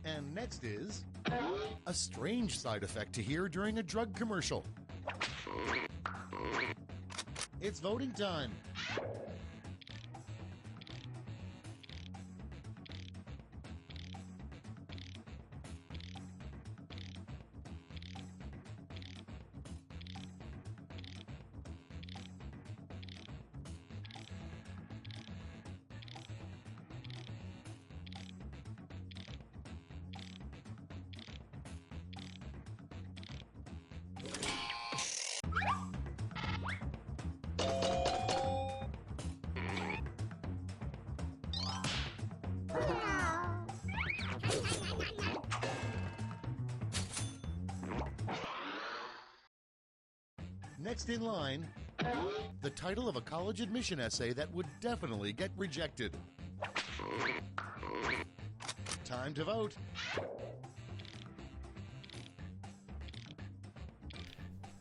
And next is a strange side effect to hear during a drug commercial. It's voting time. Next in line, the title of a college admission essay that would definitely get rejected. Time to vote.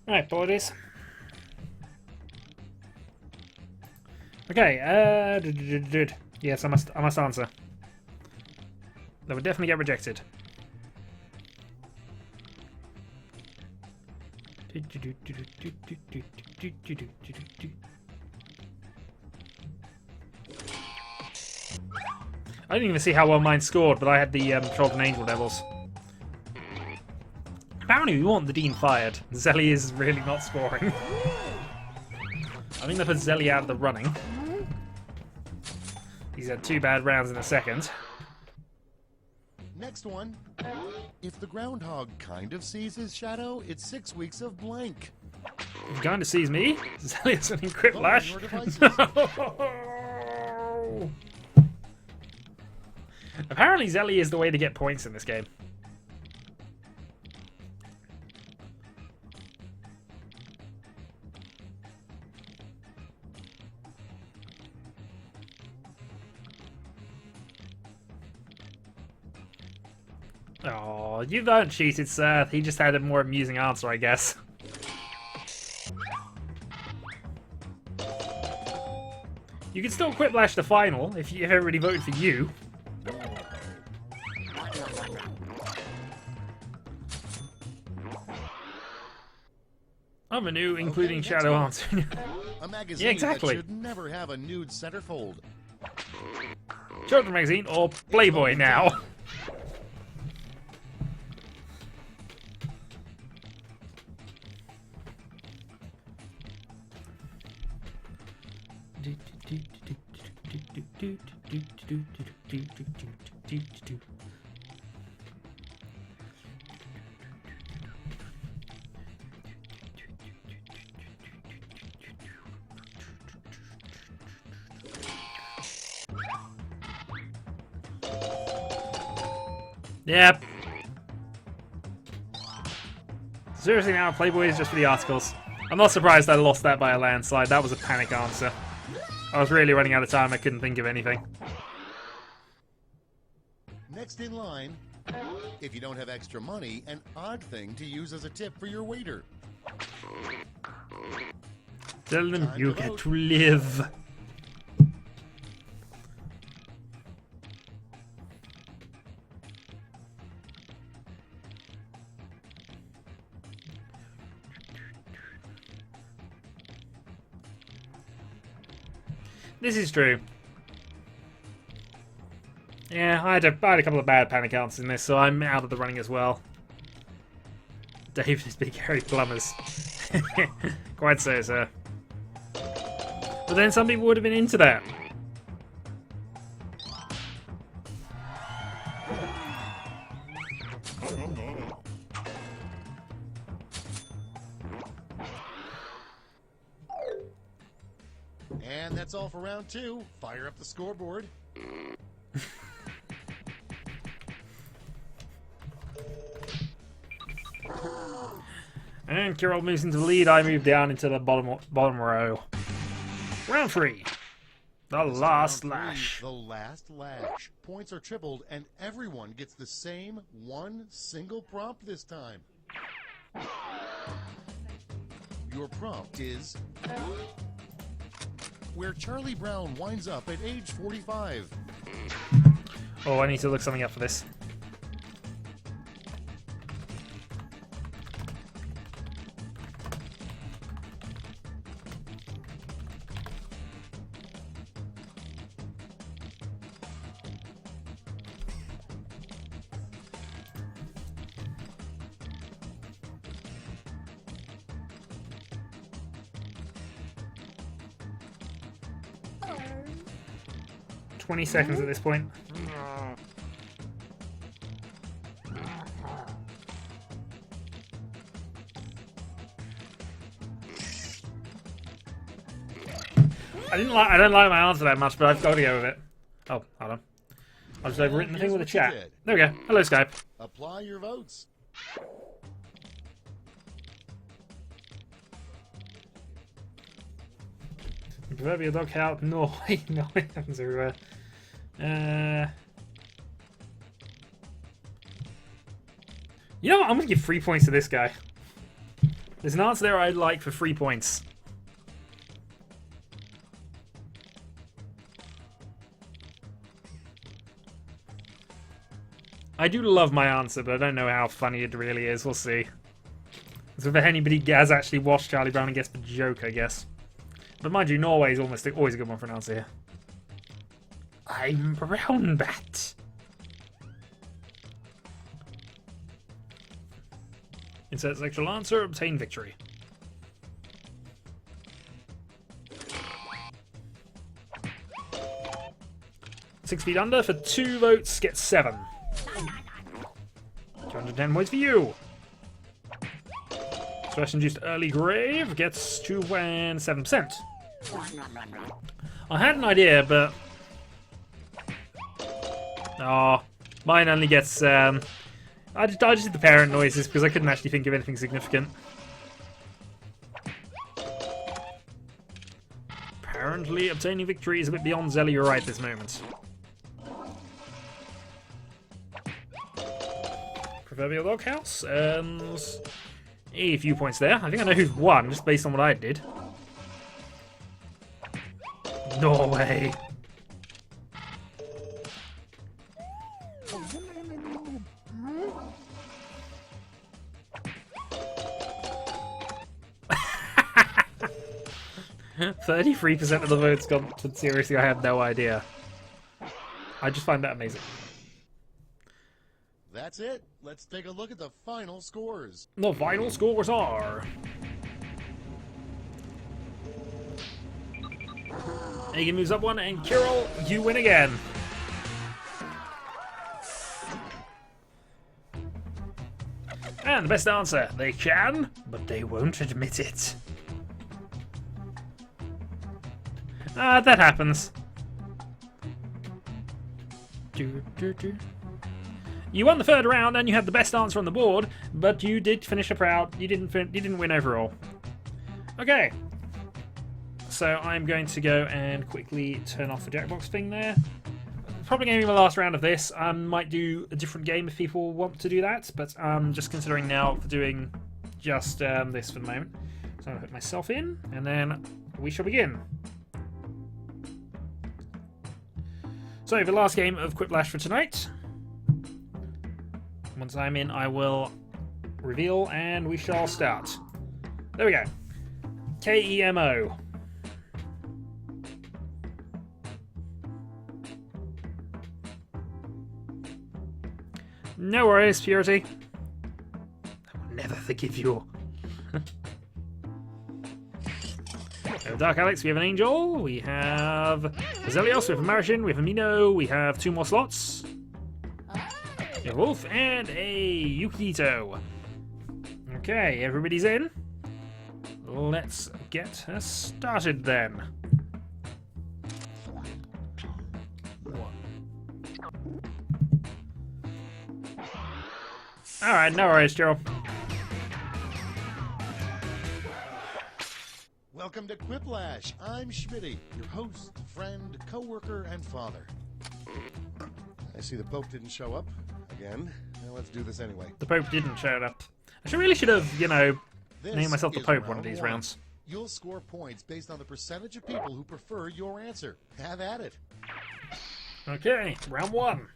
Right, boys. Okay, yes, I must answer. That would definitely get rejected. I didn't even see how well mine scored, but I had the Troll and Angel Devils. Apparently we want the Dean fired. Zelly is really not scoring. I think they put Zelly out of the running. He's had 2 bad rounds in a second. Next one. If the groundhog kind of sees his shadow, it's 6 weeks of blank. He kind of sees me. Zelly has an Quiplash. No! Apparently Zelly is the way to get points in this game. Oh, you weren't cheated, sir. He just had a more amusing answer, I guess. You can still Quiplash the final if everybody voted for you. I'm a new, including Shadow answer. A magazine Yeah, exactly. that should never have a nude centerfold. Children's magazine or Playboy now. Yep. Seriously now, Playboy is just for the articles. I'm not surprised I lost that by a landslide. That was a panic answer. I was really running out of time. I couldn't think of anything. Next in line, if you don't have extra money, an odd thing to use as a tip for your waiter. Tell them you get to live. This is true. Yeah, I had a couple of bad panic answers in this, so I'm out of the running as well. David is big hairy plumbers. Quite so, sir. But then some people would have been into that. And that's all for round 2. Fire up the scoreboard. And Kirill moves into the lead. I move down into the bottom row. Round 3. The This is last round 3, lash. The last lash. Points are tripled, and everyone gets the same one single prompt this time. Your prompt is where Charlie Brown winds up at age 45. Oh, I need to look something up for this. "20 seconds at this point. I don't like my answer that much, but I've got to go with it. Oh, hold on. I've just overwritten the thing with a chat. There we go. Hello, Skype. Apply your votes. Proverbial dog out. No, no, it happens everywhere. You know what? I'm going to give 3 points to this guy. There's an answer there I'd like for 3 points. I do love my answer, but I don't know how funny it really is. We'll see. So if anybody has actually watched Charlie Brown and gets the joke, I guess. But mind you, Norway is almost always a good one for an answer here. I'm Brown Bat. Insert sexual answer, obtain victory. 6 feet under for 2 votes, gets 7. 210 points for you. Stress-induced early grave gets 2.7%. I had an idea, but mine only gets. I just did the parent noises because I couldn't actually think of anything significant. Apparently, obtaining victory is a bit beyond Zelly or right this moment. Proverbial doghouse earns a few points there. I think I know who's won just based on what I did. Norway. "33% of the votes gone to seriously, I had no idea." I just find that amazing. That's it. Let's take a look at the final scores. The final scores are... Egan moves up 1, and Kirill, you win again. And the best answer, they can, but they won't admit it. That happens. You won the 3rd round, and you had the best answer on the board, but you did finish up out. You didn't win overall. Okay. So I'm going to go and quickly turn off the Jackbox thing there. Probably going to be my last round of this. I might do a different game if people want to do that, but I'm just considering now for doing just this for the moment. So I'm going to put myself in, and then we shall begin. So the last game of Quiplash for tonight. Once I'm in, I will reveal, and we shall start. There we go. KEMO. No worries, Purity. I will never forgive you. We have Dark Alex, we have an Angel, we have Azelios, we have a Marishin, we have a Mino, we have 2 more slots. We have a Wolf and a Yukito. Okay, everybody's in. Let's get us started then. Alright, no worries, Gerald. Welcome to Quiplash. I'm Schmitty, your host, friend, co-worker, and father. I see the Pope didn't show up again. Now let's do this anyway. The Pope didn't show up. I really should have, you know, This named myself the is Pope one round of these one. rounds. You'll score points based on the percentage of people who prefer your answer. Have at it. Okay, round 1.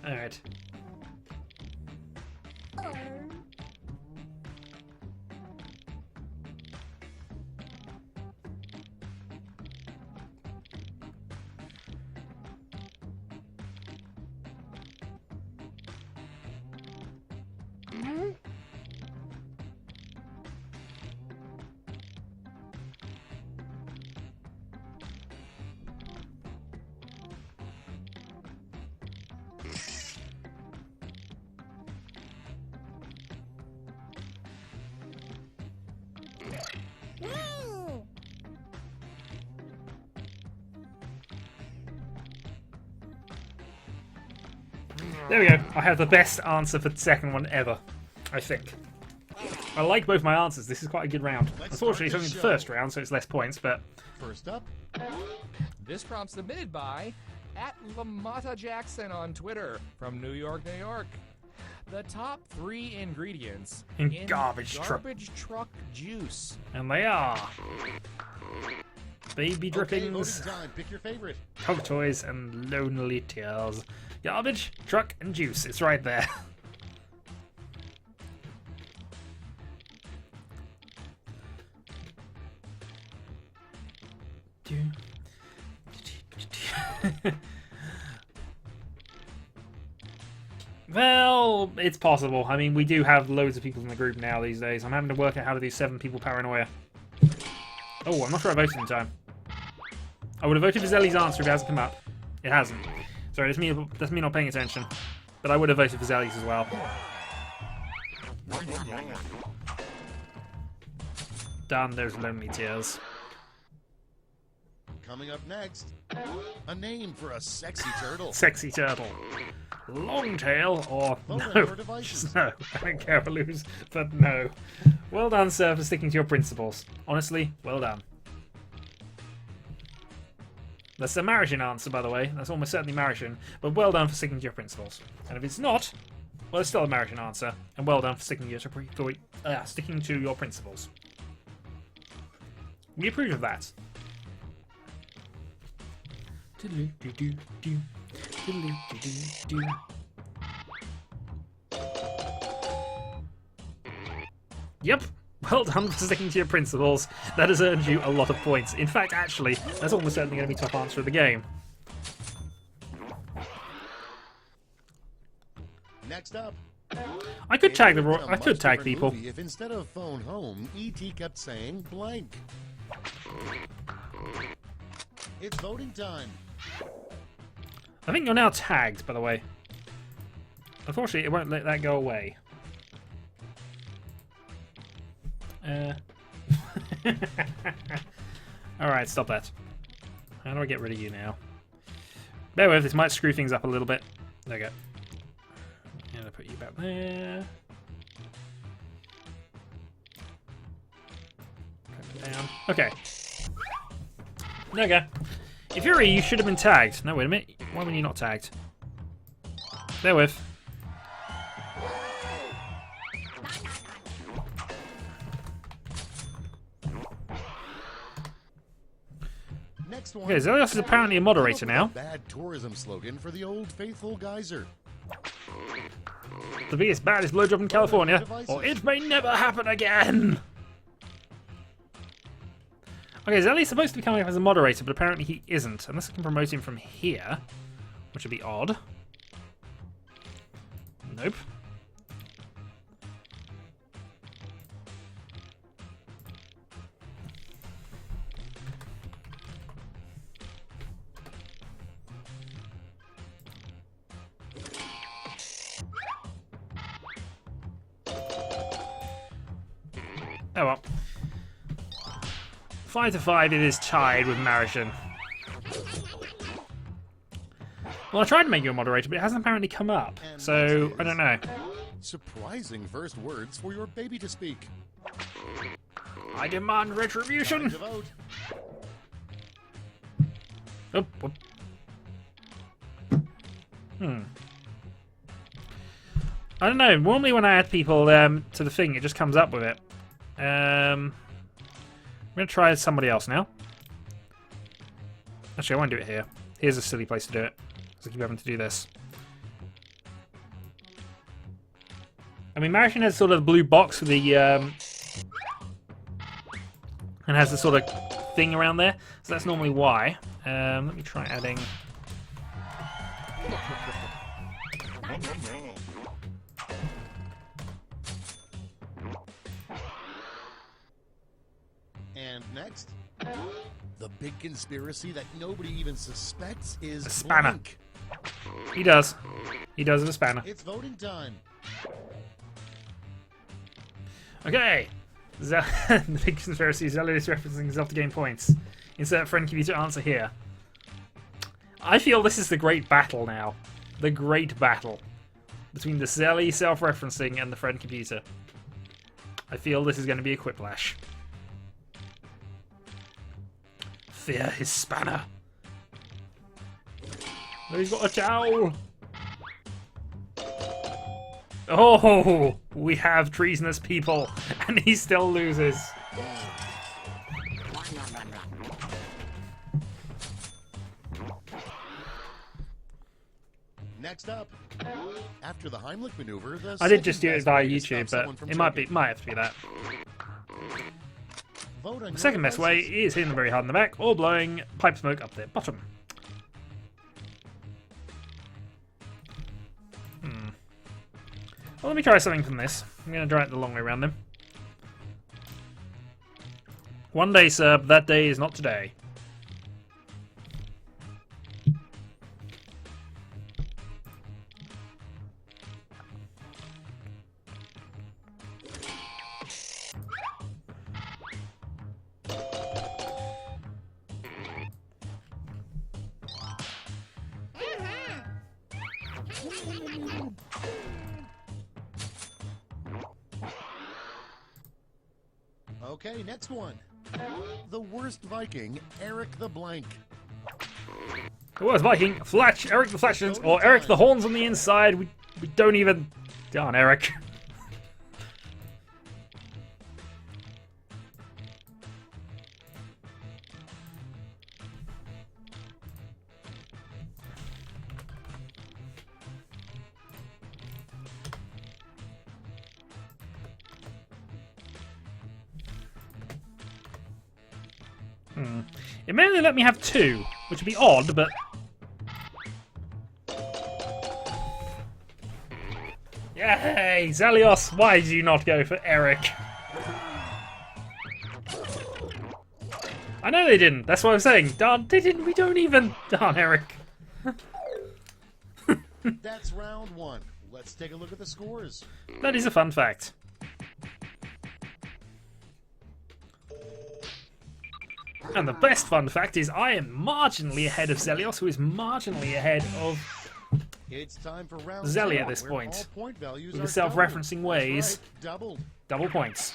Alright. There we go. I have the best answer for the second one ever, I think. I like both my answers. This is quite a good round. Unfortunately, it's only the first round, so it's less points, but... First up, This prompt submitted by @LaMata Jackson on Twitter from New York, New York. The top 3 ingredients In garbage truck. truck juice. And they are... Baby okay, drippings, voting time. Pick your favorite. Hug toys, and lonely tears. Garbage, truck, and juice. It's right there. Well, it's possible. I mean, we do have loads of people in the group now these days. I'm having to work out how to do 7 people paranoia. Oh, I'm not sure I voted in time. I would have voted for Zelly's answer if it hasn't come up. It hasn't. Sorry, that's me not paying attention. But I would have voted for Zelly's as well. Damn those lonely tears. Coming up next, a name for a sexy turtle. Sexy turtle. Longtail or Vote on no. your devices. Just no. I don't care if I lose, but no. Well done, sir, for sticking to your principles. Honestly, well done. That's a Marishan answer, by the way. That's almost certainly Marishan. But well done for sticking to your principles. And if it's not, well, it's still a Marishan answer. And well done for sticking to your principles. We approve of that. Yep. Well done for sticking to your principles. That has earned you a lot of points. In fact, actually, that's almost certainly going to be top answer of the game. Next up, I could tag the it would've been a I could much tag different people. movie if instead of phone home, E.T. kept saying blank. It's voting time. I think you're now tagged, by the way. Unfortunately, it won't let that go away. Alright, stop that. How do I get rid of you now? Bear with, this might screw things up a little bit. There we go. I'm gonna put you back there. Put it down. Okay. There we go. If you're you should have been tagged. No, wait a minute. Why were you not tagged? Bear with. Next one. Okay, Zelios is apparently a moderator now. Bad tourism slogan for the Old Faithful geyser. The biggest, baddest blowjob in California, or it may never happen again! Okay, Zelly's supposed to be coming up as a moderator, but apparently he isn't. Unless I can promote him from here, which would be odd. Nope. Oh well. 5 to 5, it is tied with Marishan. Well, I tried to make you a moderator, but it hasn't apparently come up. So, I don't know. Surprising first words for your baby to speak. I demand retribution! Time to vote. Oh, whoop. I don't know. Normally when I add people to the thing, it just comes up with it. I'm going to try somebody else now. Actually, I won't do it here. Here's a silly place to do it. Because I keep having to do this. I mean, Marishan has sort of the blue box with the... and has the sort of thing around there. So that's normally why. Let me try adding... And next, the big conspiracy that nobody even suspects is A spanner. blank. He does. He does with a spanner. It's voting time. Okay. The big conspiracy. Zelda is referencing Zelda game points. Insert friend computer answer here. I feel this is the great battle now. The great battle between the Zelly self-referencing and the friend computer. I feel this is going to be a quiplash. Fear his spanner. Oh, he's got a jowl. Oh, we have treasonous people, and he still loses. Next up, after the Heimlich maneuver, the I did just do second it best via way to stop YouTube, someone but from it might choking. have to be that. Vote on The your second best way devices. is hitting them very hard in the back or blowing pipe smoke up their bottom. Well, let me try something from this. I'm going to try it the long way around them. One day, sir, but that day is not today. Okay, next one. The worst Viking, Eric the Blank. It was Viking, Fletch, Eric the Fletchlands, or Eric the Horns on the inside. We don't even... Darn, Eric. It may only let me have two, which would be odd, but... Yay! Zelios, why did you not go for Eric? I know they didn't, that's what I was saying. Darn, they didn't, we don't even... Darn, Eric. That's round one. Let's take a look at the scores. That is a fun fact. And the best fun fact is I am marginally ahead of Zelios, who is marginally ahead of It's time for round Zelly two, at this where point. all point values With are the self-referencing doubled. That's ways. right, doubled. double points.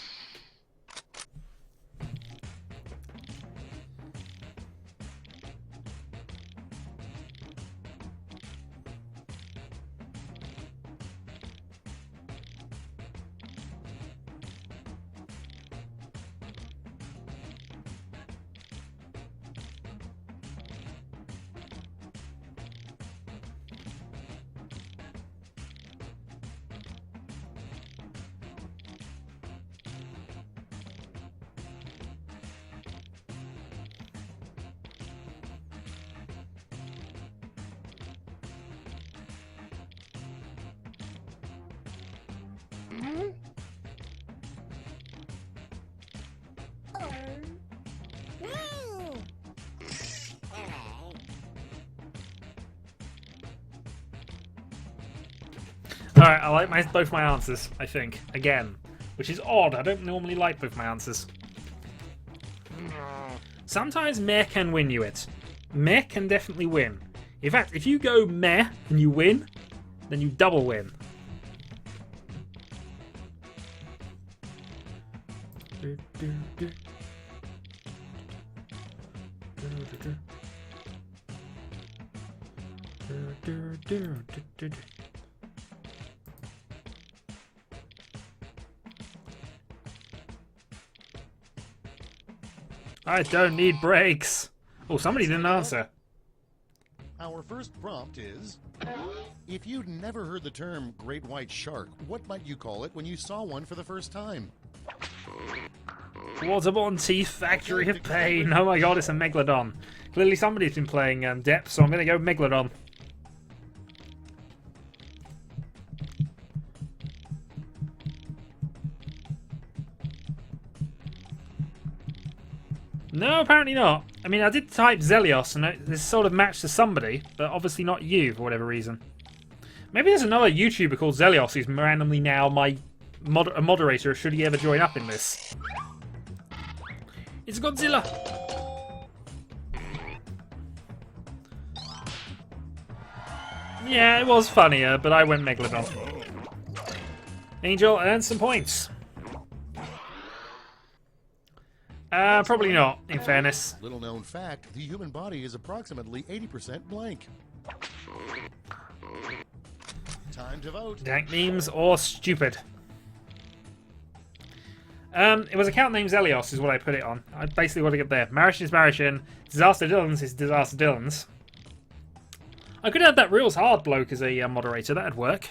Alright, I like both my answers, I think. Again. which is odd. I don't normally like both my answers. Sometimes meh can win you it. Meh can definitely win. In fact, if you go meh and you win, then you double win. I don't need brakes. Oh, somebody didn't answer. Our first prompt is, if you'd never heard the term great white shark, what might you call it when you saw one for the first time? Waterborne Teeth Factory of Pain. Oh my god, it's a Megalodon. Clearly somebody's been playing Depth, so I'm going to go Megalodon. No, apparently not. I mean, I did type Zelios, and this sort of matched to somebody, but obviously not you, for whatever reason. Maybe there's another YouTuber called Zelios who's randomly now a moderator, should he ever join up in this. It's Godzilla! Yeah, it was funnier, but I went Megalodon. Angel earns some points. Probably not, in fairness. Little known fact, the human body is approximately 80% blank. Time to vote. Dank memes or stupid. It was account name Zelios is what I put it on. I basically want to get there. Marish is Marishin. Disaster Dylan's is Disaster Dylan's. I could have that Reels Hard bloke as a moderator. That'd work.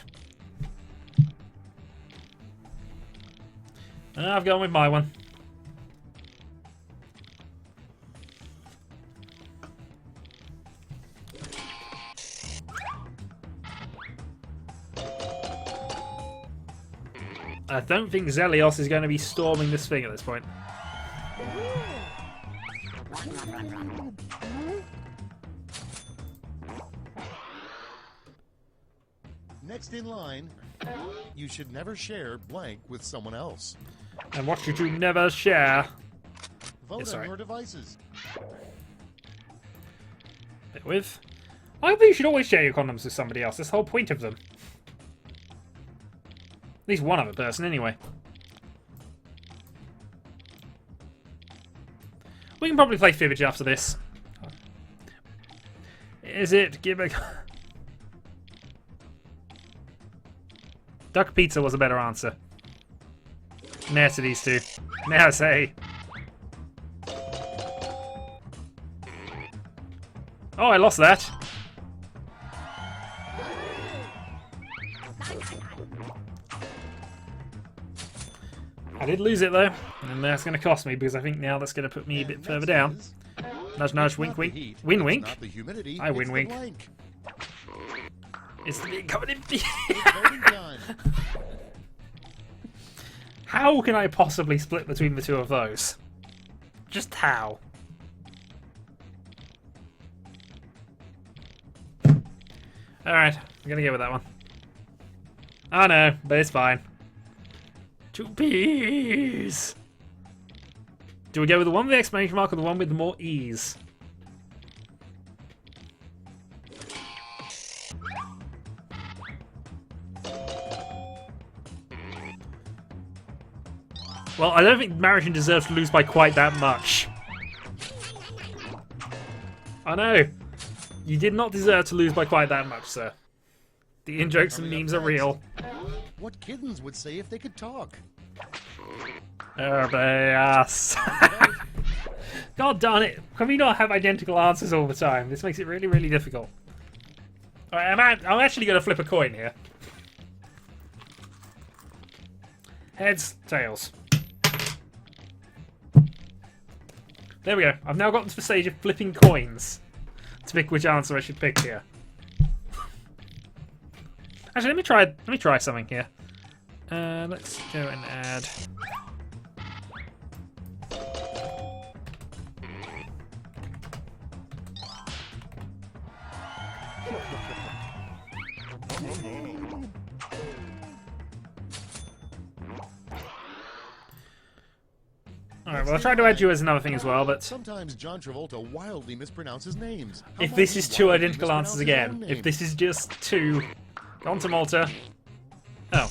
I've gone with my one. I don't think Zelios is going to be storming this thing at this point. Next in line, you should never share blank with someone else. And what should you never share? Vote on your devices. Bit with. I think you should always share your condoms with somebody else. That's the whole point of them. At least one other person, anyway. We can probably play Fibbage after this. Is it? Give a... Duck pizza was a better answer. Nah to these two. Nah, say. Oh, I lost that. I did lose it though, and that's going to cost me because I think now that's going to put me a bit further down. Nudge, nudge, wink, wink. Win, wink. I win, wink. It's the beat coming in. How can I possibly split between the two of those? Just how? Alright, I'm going to go with that one. Oh no, but it's fine. 2 P's. Do we go with the one with the exclamation mark or the one with the more E's? Well, I don't think Marishin deserves to lose by quite that much. I know. You did not deserve to lose by quite that much, sir. The in-jokes and memes are real. What kittens would say if they could talk? Yes. God darn it. Can we not have identical answers all the time? This makes it really, really difficult. Alright, I'm actually going to flip a coin here. Heads, tails. There we go. I've now gotten to the stage of flipping coins to pick which answer I should pick here. Actually, let me try something here. Let's go and add. Alright, well I tried to add you as another thing as well, but Sometimes John Travolta wildly mispronounces names. How if might this he is two wildly identical mispronounce answers his again, own if name? this is just two, on to Malta. Oh.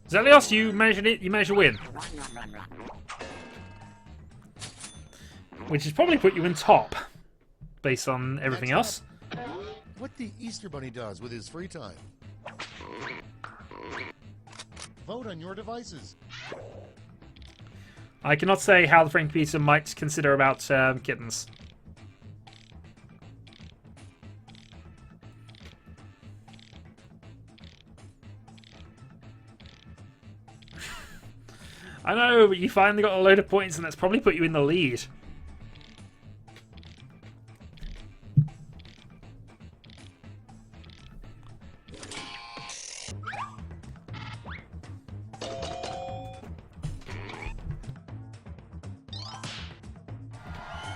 Zelios, you managed it, you managed to win. Which has probably put you in top, based on everything Next else. What the Easter Bunny does with his free time. Vote on your devices. I cannot say how the Frank Peter might consider about kittens. I know, but you finally got a load of points, and that's probably put you in the lead.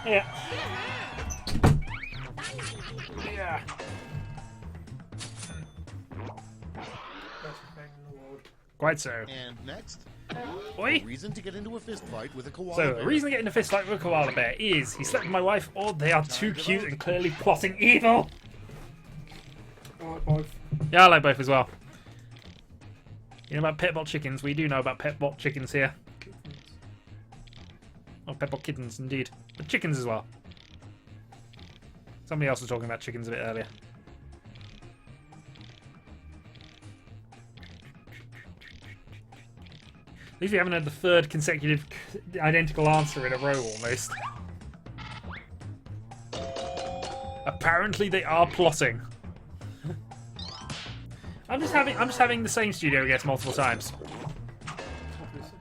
Yeah. Yeah. Quite so. And next, Oi! reason to get into a fist fight with a koala So, bear. the reason to get in a fist fight with a koala bear is he slept with my wife, or they are too cute and clearly plotting evil. I like both. Yeah, I like both as well. You know about pet bot chickens? We do know about pet bot chickens here. Oh, pet bot kittens, indeed. But chickens as well. Somebody else was talking about chickens a bit earlier. At least we haven't had the third consecutive identical answer in a row, almost. Apparently they are plotting. I'm just having the same studio guess multiple times.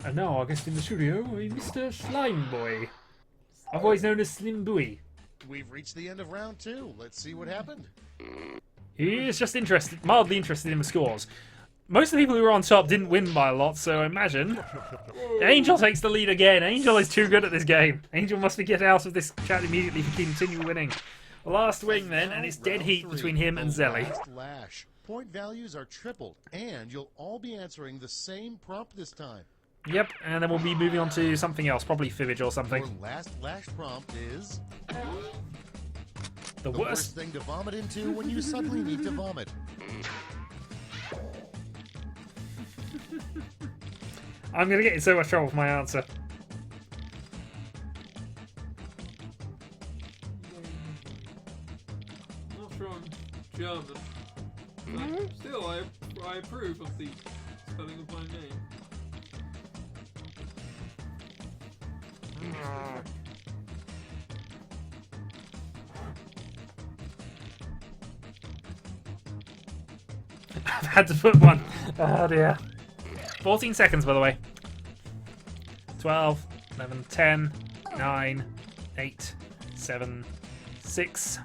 And now our guest in the studio, Mr. Slime Boy. Otherwise known as Slim Boy. We've reached the end of round 2. Let's see what happened. He is just interested, mildly interested in the scores. Most of the people who were on top didn't win by a lot, so I imagine Angel takes the lead again. Angel is too good at this game. Angel must be get out of this chat immediately to continue winning. Last wing then, and it's dead Round heat 3, between him and the Zelly. last lash. Point values are tripled, and you'll all be answering the same prompt this time. Yep, and then we'll be moving on to something else, probably Fibbage or Your something. last lash prompt is The the worst thing to vomit into when you suddenly need to vomit. I'm gonna get in so much trouble with my answer. Not sure I'm German. But still, I approve of the spelling of my name. I've had to put one. Oh dear. 14 seconds, by the way. 12, 11, 10, 9, 8, 7, 6,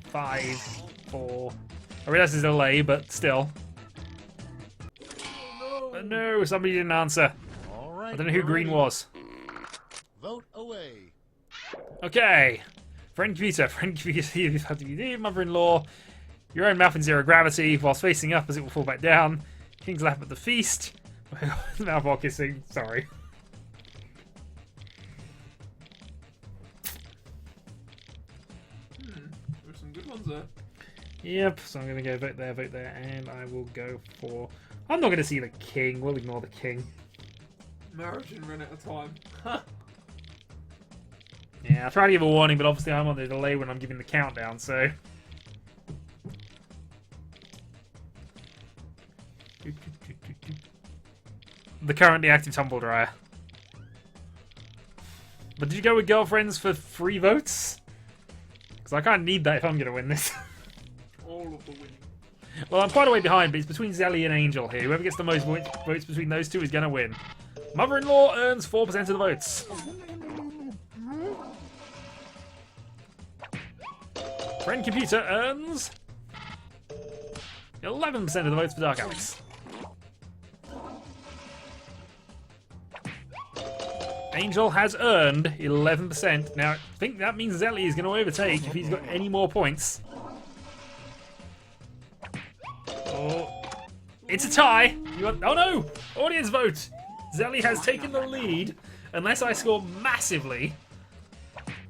5, 4. I realise there's a delay, but still. Oh, no, somebody didn't answer. All right. I don't know who we're green ready. was. Vote away. Okay. Friend computer, mother-in-law. Your own mouth in zero gravity, whilst facing up as it will fall back down. King's lap at the feast. Mouth while kissing. Sorry. There's some good ones there. Yep, so I'm going to go vote there, and I will go for... I'm not going to see the king. We'll ignore the king. Marriage and run out of time. Yeah, I'll try to give a warning, but obviously I'm on the delay when I'm giving the countdown, so... The currently active tumble dryer. But did you go with girlfriends for 3 votes? Because I kind of need that if I'm going to win this. All of the winning. Well, I'm quite a way behind, but it's between Zelly and Angel here. Whoever gets the most votes between those two is going to win. Mother-in-law earns 4% of the votes. Friend Computer earns 11% of the votes for Dark Alex. Angel has earned 11%. Now, I think that means Zelly is going to overtake if he's got any more points. Oh, it's a tie. Oh no! Audience vote. Zelly has taken the lead unless I score massively,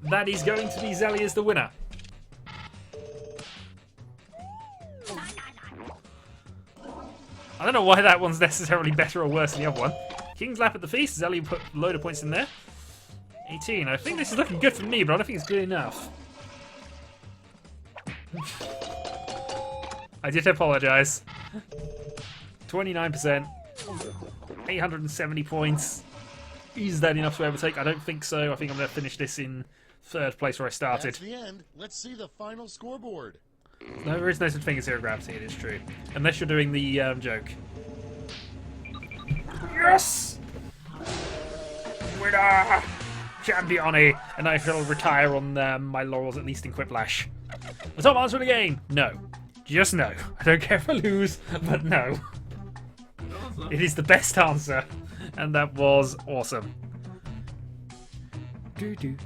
that is going to be Zelly as the winner. I don't know why that one's necessarily better or worse than the other one. King's Lap at the Feast. Zelly put a load of points in there. 18. I think this is looking good for me, but I don't think it's good enough. I did apologise. 29%. 870 points. Is that enough to overtake? I don't think so. I think I'm going to finish this in third place where I started. That's the end. Let's see the final scoreboard. No, there is no such thing as zero gravity, it is true. Unless you're doing the joke. Yes! Winner! Champione! And I shall retire on my laurels, at least in Quiplash. The top answer of the game? No. Just no. I don't care if I lose, but no. It is the best answer. And that was awesome. Doo-doo.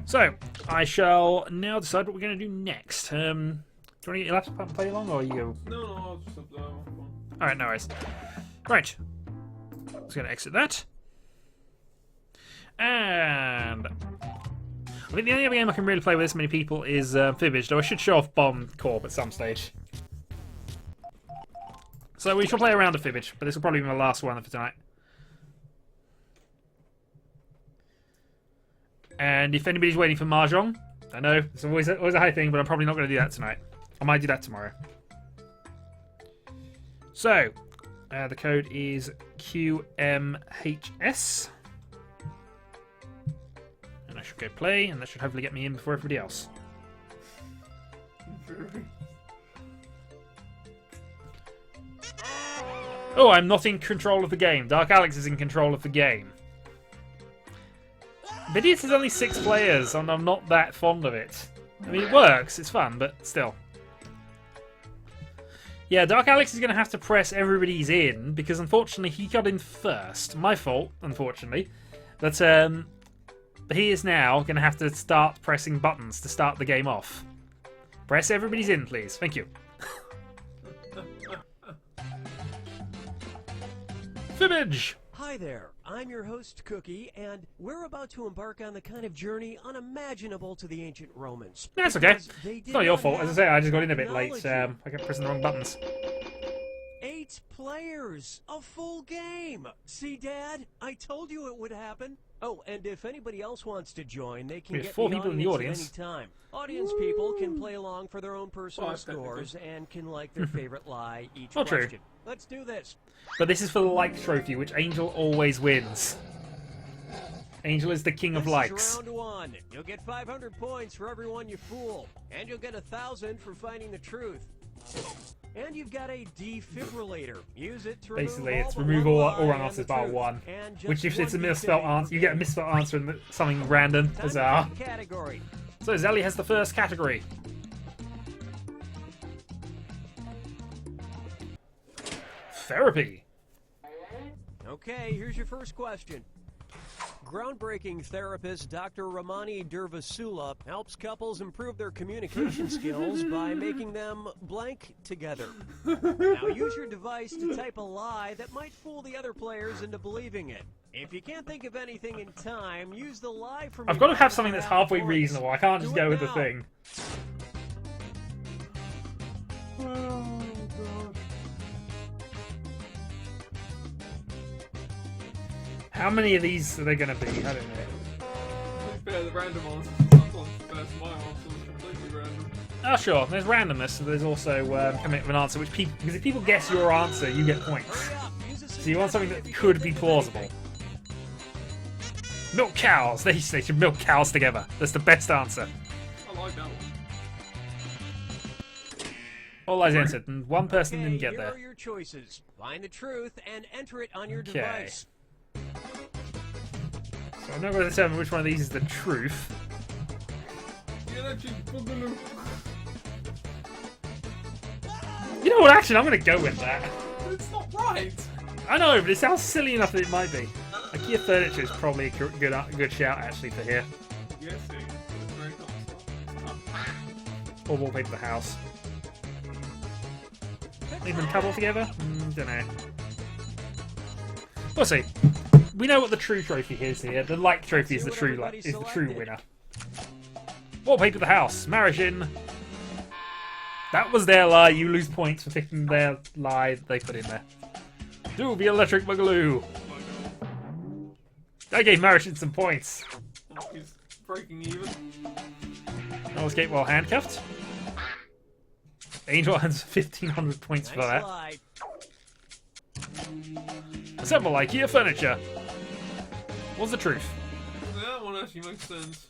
So, I shall now decide what we're going to do next. Do you want to get your laptop and play along, or are you... No, I'll just have that one. Alright, no worries. Right. I'm just going to exit that. And... I think the only other game I can really play with this many people is Fibbage, though I should show off Bomb Corp at some stage. So we shall play a round of Fibbage, but this will probably be my last one for tonight. And if anybody's waiting for Mahjong, I know it's always a high thing, but I'm probably not going to do that tonight. I might do that tomorrow. So, the code is QMHS. And I should go play, and that should hopefully get me in before everybody else. Oh, I'm not in control of the game. Dark Alex is in control of the game. But it is only 6 players, and I'm not that fond of it. I mean, it works, it's fun, but still. Yeah, Dark Alex is going to have to press everybody's in, because unfortunately he got in first. My fault, unfortunately. But he is now going to have to start pressing buttons to start the game off. Press everybody's in, please. Thank you. Fibbage! Hi there, I'm your host, Cookie, and we're about to embark on the kind of journey unimaginable to the ancient Romans. That's okay. Because they It's did not your not fault. As I have say, I just got in a bit late. technology. I kept pressing the wrong buttons. 8 players, a full game. See, Dad, I told you it would happen. Oh, and if anybody else wants to join, they can We have get 4 the people in the audience. at any time. Audience people can play along for their own personal Oh, technically. scores and can like their favorite lie each Not true. question. Let's do this. But this is for the like trophy, which Angel always wins. Angel is the king of This likes. is round 1. You'll get 500 points for everyone you fool, and you'll get 1,000 for finding the truth. And you've got a defibrillator. Use it to Basically, remove it's all remove but one all lie and answers the bar truth. 1. And just Which, if it's a one misspelled mistake. answer, you get a misspelled answer and something random. Time to Bizarre. pick a category. So Zelly has the first category. Therapy. Okay, here's your first question. Groundbreaking therapist Dr. Ramani Durvasula helps couples improve their communication skills by making them blank together. Now use your device to type a lie that might fool the other players into believing it. If you can't think of anything in time, use the lie from I've your got to have mind something that's around halfway points. reasonable. I can't just Do it go with the now. thing. How many of these are there going to be? I don't know. To be fair, the random answers sometimes compared to my answer was completely random. Oh, sure. There's randomness, so there's also commit of an answer, which people, because if people guess your answer, you get points. Hurry up, use a So you want something that suggestion could if be you can plausible. think Milk cows. They should milk cows together. That's the best answer. I like that one. All eyes answered, and one person Okay, didn't get here there. are your choices. Find the truth and enter it on your Okay. device. So I'm not going to determine which one of these is the truth. The electric boogaloo. You know what? Actually, I'm going to go with that. It's not right. I know, but it sounds silly enough that it might be. IKEA furniture is probably a good shout actually for here. Yes, it's very constant. Or wallpaper the house. Leave them couple together? Don't know. We'll see. we know what the true trophy is here. The like trophy is the what true everybody is the true selected. winner. Wallpaper of the house. Marriage in. That was their lie. You lose points for picking their lie they put in there. Do the electric boogaloo. Oh my I gave Marriage in some points. god. He's breaking even. No escape while handcuffed. Angel earns 1,500 points for Nice that. slide. Assemble IKEA furniture. What's the truth? That one actually makes sense.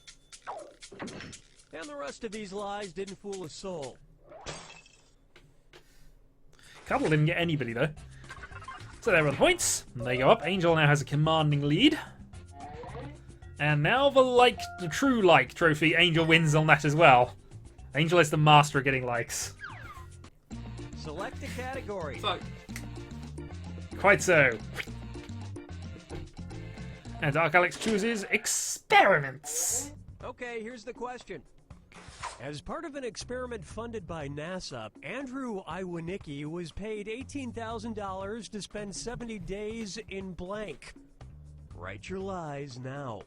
And the rest of these lies didn't fool a soul. Cuddle didn't get anybody though. So there are the points. And they go up. Angel now has a commanding lead. And now the true like trophy. Angel wins on that as well. Angel is the master of getting likes. Select a category. It's like, Quite so. And Dark Alex chooses experiments. Okay, here's the question. As part of an experiment funded by NASA, Andrew Iwanicki was paid $18,000 to spend 70 days in blank. Write your lies now.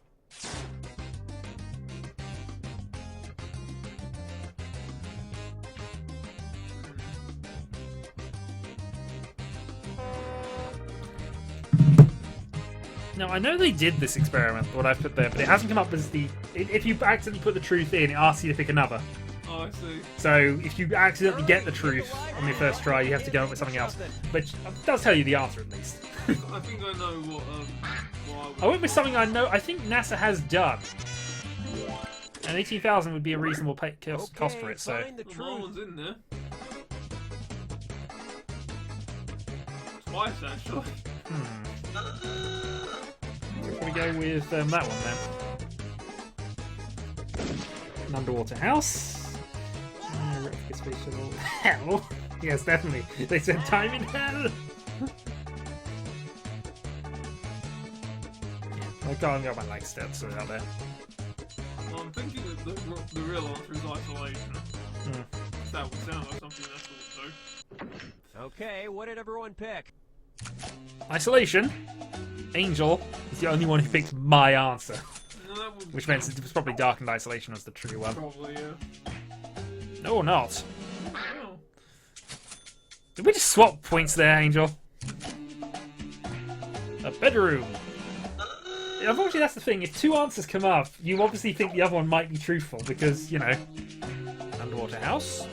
Now, I know they did this experiment, what I've put there, but it hasn't come up as the... If you accidentally put the truth in, it asks you to pick another. oh, I see. So, if you accidentally get the truth on your first try, you have to go up with something else. But it does tell you the answer, at least. I think I know what I went with something I know I think NASA has done. And 18,000 would be a reasonable cost for it, so... Find the my truth. one's in there. Twice, actually. Can we go with that one then? An underwater house. Replicate space shuttle. Hell! Yes, definitely. They said time in hell! I can't get my like stats out there. Well, I'm thinking that the real answer is isolation. That would sound like something that's also. Okay, what did everyone pick? Isolation. Angel is the only one who picked my answer. No, that would Which means it was probably Darkened Isolation was the true one. probably, yeah. No, not. Oh. Did we just swap points there, Angel? A bedroom. Yeah, unfortunately, that's the thing. If two answers come up, you obviously think the other one might be truthful because, you know, underwater house.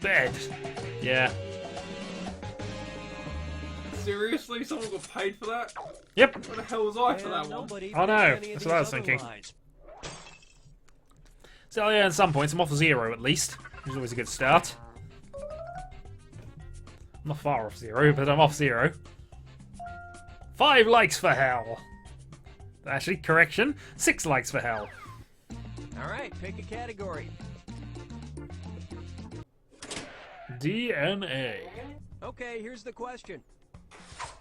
Bed. Yeah. Seriously? Someone got paid for that? Yep. Where the hell was I for And that one? nobody Oh, no, picked any of that's what I was these other thinking. lies. So I earned some points. I'm off 0 at least, which is always a good start. I'm not far off 0, but I'm off 0. 5 likes for hell. Actually, correction. 6 likes for hell. All right, pick a category. DNA. Okay, here's the question.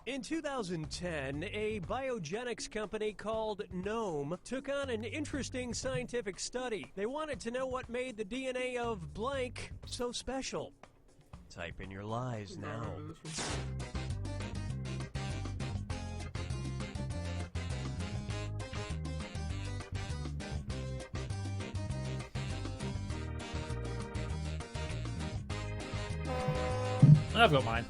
In 2010, a biogenics company called Gnome took on an interesting scientific study. They wanted to know what made the DNA of blank so special. Type in your lies I now. remember this one. I've got mine.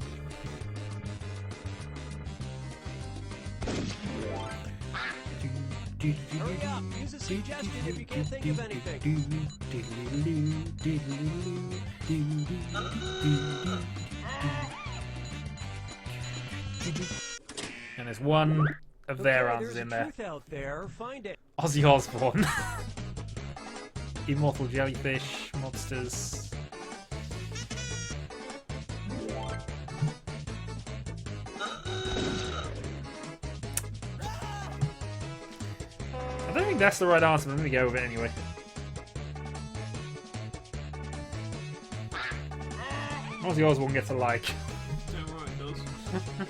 Hurry up, use a suggestion if you can't think of anything. And there's one of their Okay, answers there's in a there. truth out there. Find it. Ozzy Osbourne. Immortal jellyfish, monsters. I don't think that's the right answer, but I'm going to go with it anyway. Ozzy Osbourne gets a like. Damn right it does.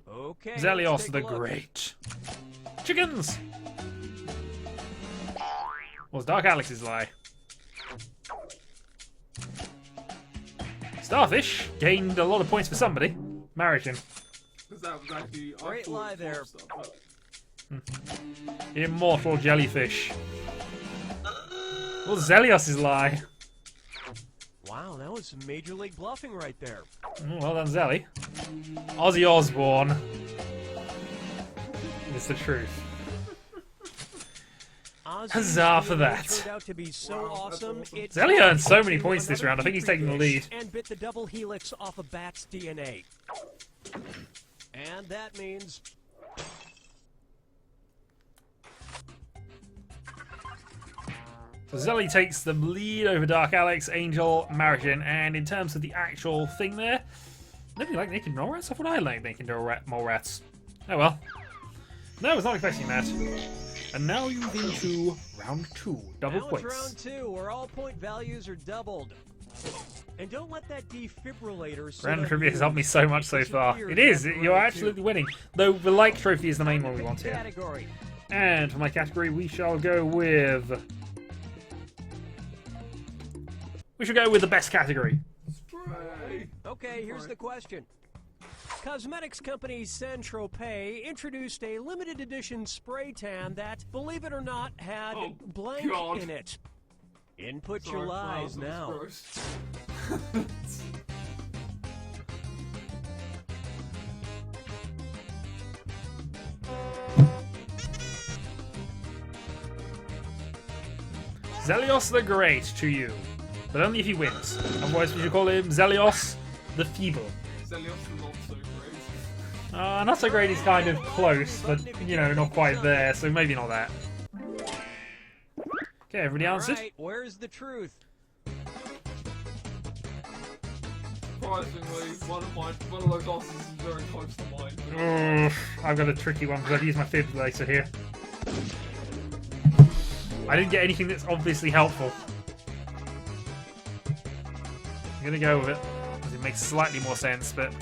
Okay. Zelios let's take the a look. Great. Chickens! Was Dark Alex's lie? Starfish gained a lot of points for somebody. Marigin. Because that was actually... Great lie there. Immortal jellyfish. Was Zelios' lie? Wow, that was some major league bluffing right there. Well done, Zelly. Ozzy Osbourne. It's the truth. Ozzy's Huzzah for DNA that. turned out to be so awesome, it Zelly earned so many points this round. I think he's taking the lead. and bit the double helix off a bat's DNA. And that means So Zelly takes the lead over Dark Alex, Angel, Marigin, and in terms of the actual thing there, nobody like naked mole rats? I thought I liked naked mole rats. Oh well. No, I was not expecting that. And now you move into round 2, double now points. it's round 2, where all point values are doubled. And don't let that defibrillator sit Random on trivia you. has helped me so much so It's far. your It is, category you're too. absolutely winning. Though the like trophy is the main one we want here. Category. And for my category, we shall go with... We should go with the best category. Spray! Okay, here's the question. Cosmetics company Saint-Tropez introduced a limited edition spray tan that, believe it or not, had Oh, blank God. in it. Input Sorry, your lies that was now. gross. Zelios the Great to you. But only if he wins. Otherwise we should call him Zelios the Feeble. Zelios is not so great. Not so great, he's kind of close, but, you know, not quite there, so maybe not that. Okay, everybody answered? Alright, where's the truth? Surprisingly, one of those answers is very close to mine. Oof, I've got a tricky one because I've used my fibrillator here. I didn't get anything that's obviously helpful. I'm gonna go with it, because it makes slightly more sense, but...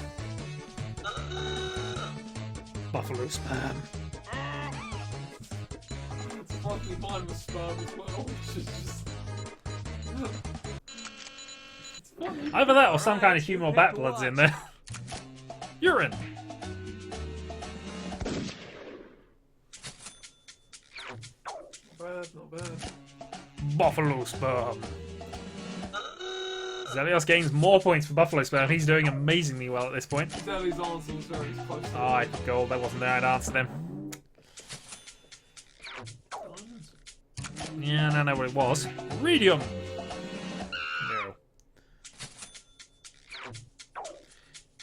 Buffalo sperm. Surprisingly, mine was sperm as well, which is just... Either that or some kind of human or bat blood's in there. Urine. Not bad. Buffalo sperm. Zelios gains more points for buffalo sperm. He's doing amazingly well at this point. Zelly's answer was very close to Oh, I took gold. That wasn't there. I'd answer them. Yeah, I don't know what it was. Radium. No.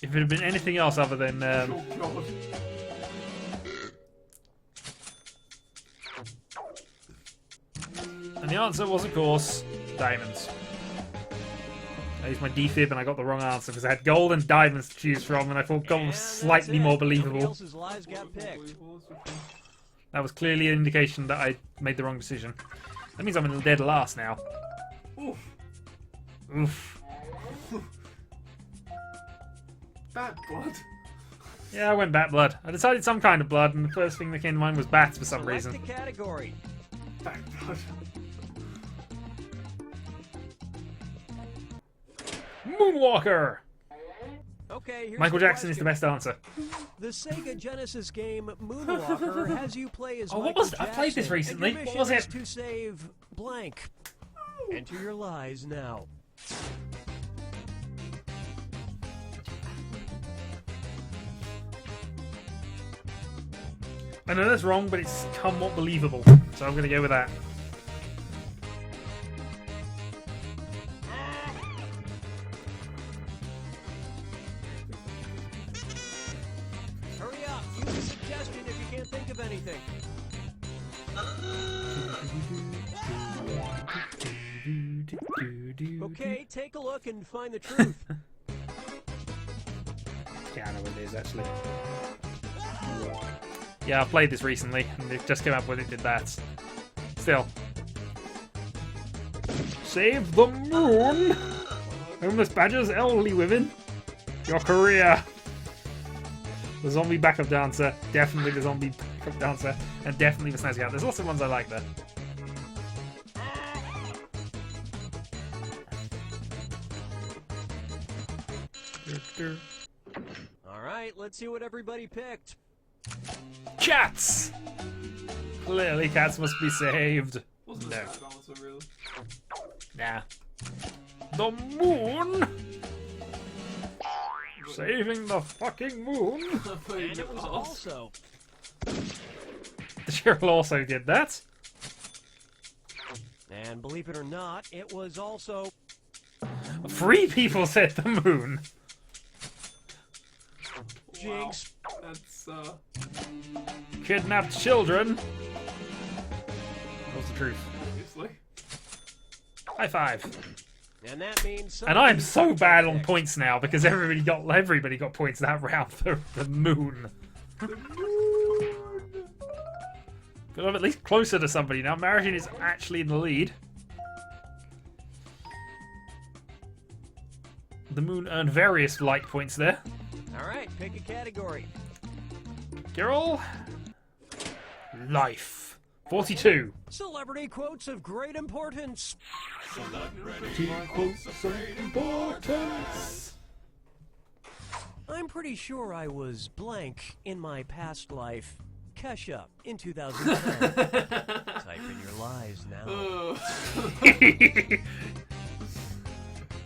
If it had been anything else other than Oh, God. and the answer was, of course, diamonds. I used my defib and I got the wrong answer because I had gold and diamonds to choose from, and I thought gold was slightly more Nobody believable. else's lies got picked. That was clearly an indication that I made the wrong decision. That means I'm in dead last now. Oof. Oof. Bad blood. Yeah, I went bat blood. I decided some kind of blood, and the first thing that came to mind was bats for some Select reason. a category. Bad blood. Moonwalker! Okay, here's Michael the Jackson is the question. best answer. The Sega Genesis game Moonwalker has you play as Oh, what Michael was it? I played this Jackson, recently. and your What was mission it? is to save blank. Enter your lies now. I know that's wrong, but it's somewhat believable. So I'm going to go with that. Hurry up. Use a suggestion if you can't think of anything. Okay, take a look and find the truth. Yeah, I know what it is, actually. Yeah, I played this recently, and it just came up when it did that. Still. Save the moon! Homeless badgers, elderly women. Your career! The zombie backup dancer. Definitely the zombie backup dancer. And definitely the snazzy hat. There's lots of ones I like there. All right, let's see what everybody picked. Cats! Clearly cats must be saved. Wasn't No. a bad answer, really. Nah. The moon? Saving the fucking moon? I played And it was past. also The Cheryl also did that. And believe it or not, it was also 3 people said the moon. Jinx. Wow. That's, Kidnapped children. What's the truth? obviously. High five. And that means And I'm somebody so bad on picked. points now because everybody got points that round for the moon. But I'm at least closer to somebody now. Marion is actually in the lead. The moon earned various like points there. All right, pick a category. Girl, life. 42. Celebrity quotes of great importance. I'm pretty sure I was blank in my past life. Kesha in 2010. Type in your lies now.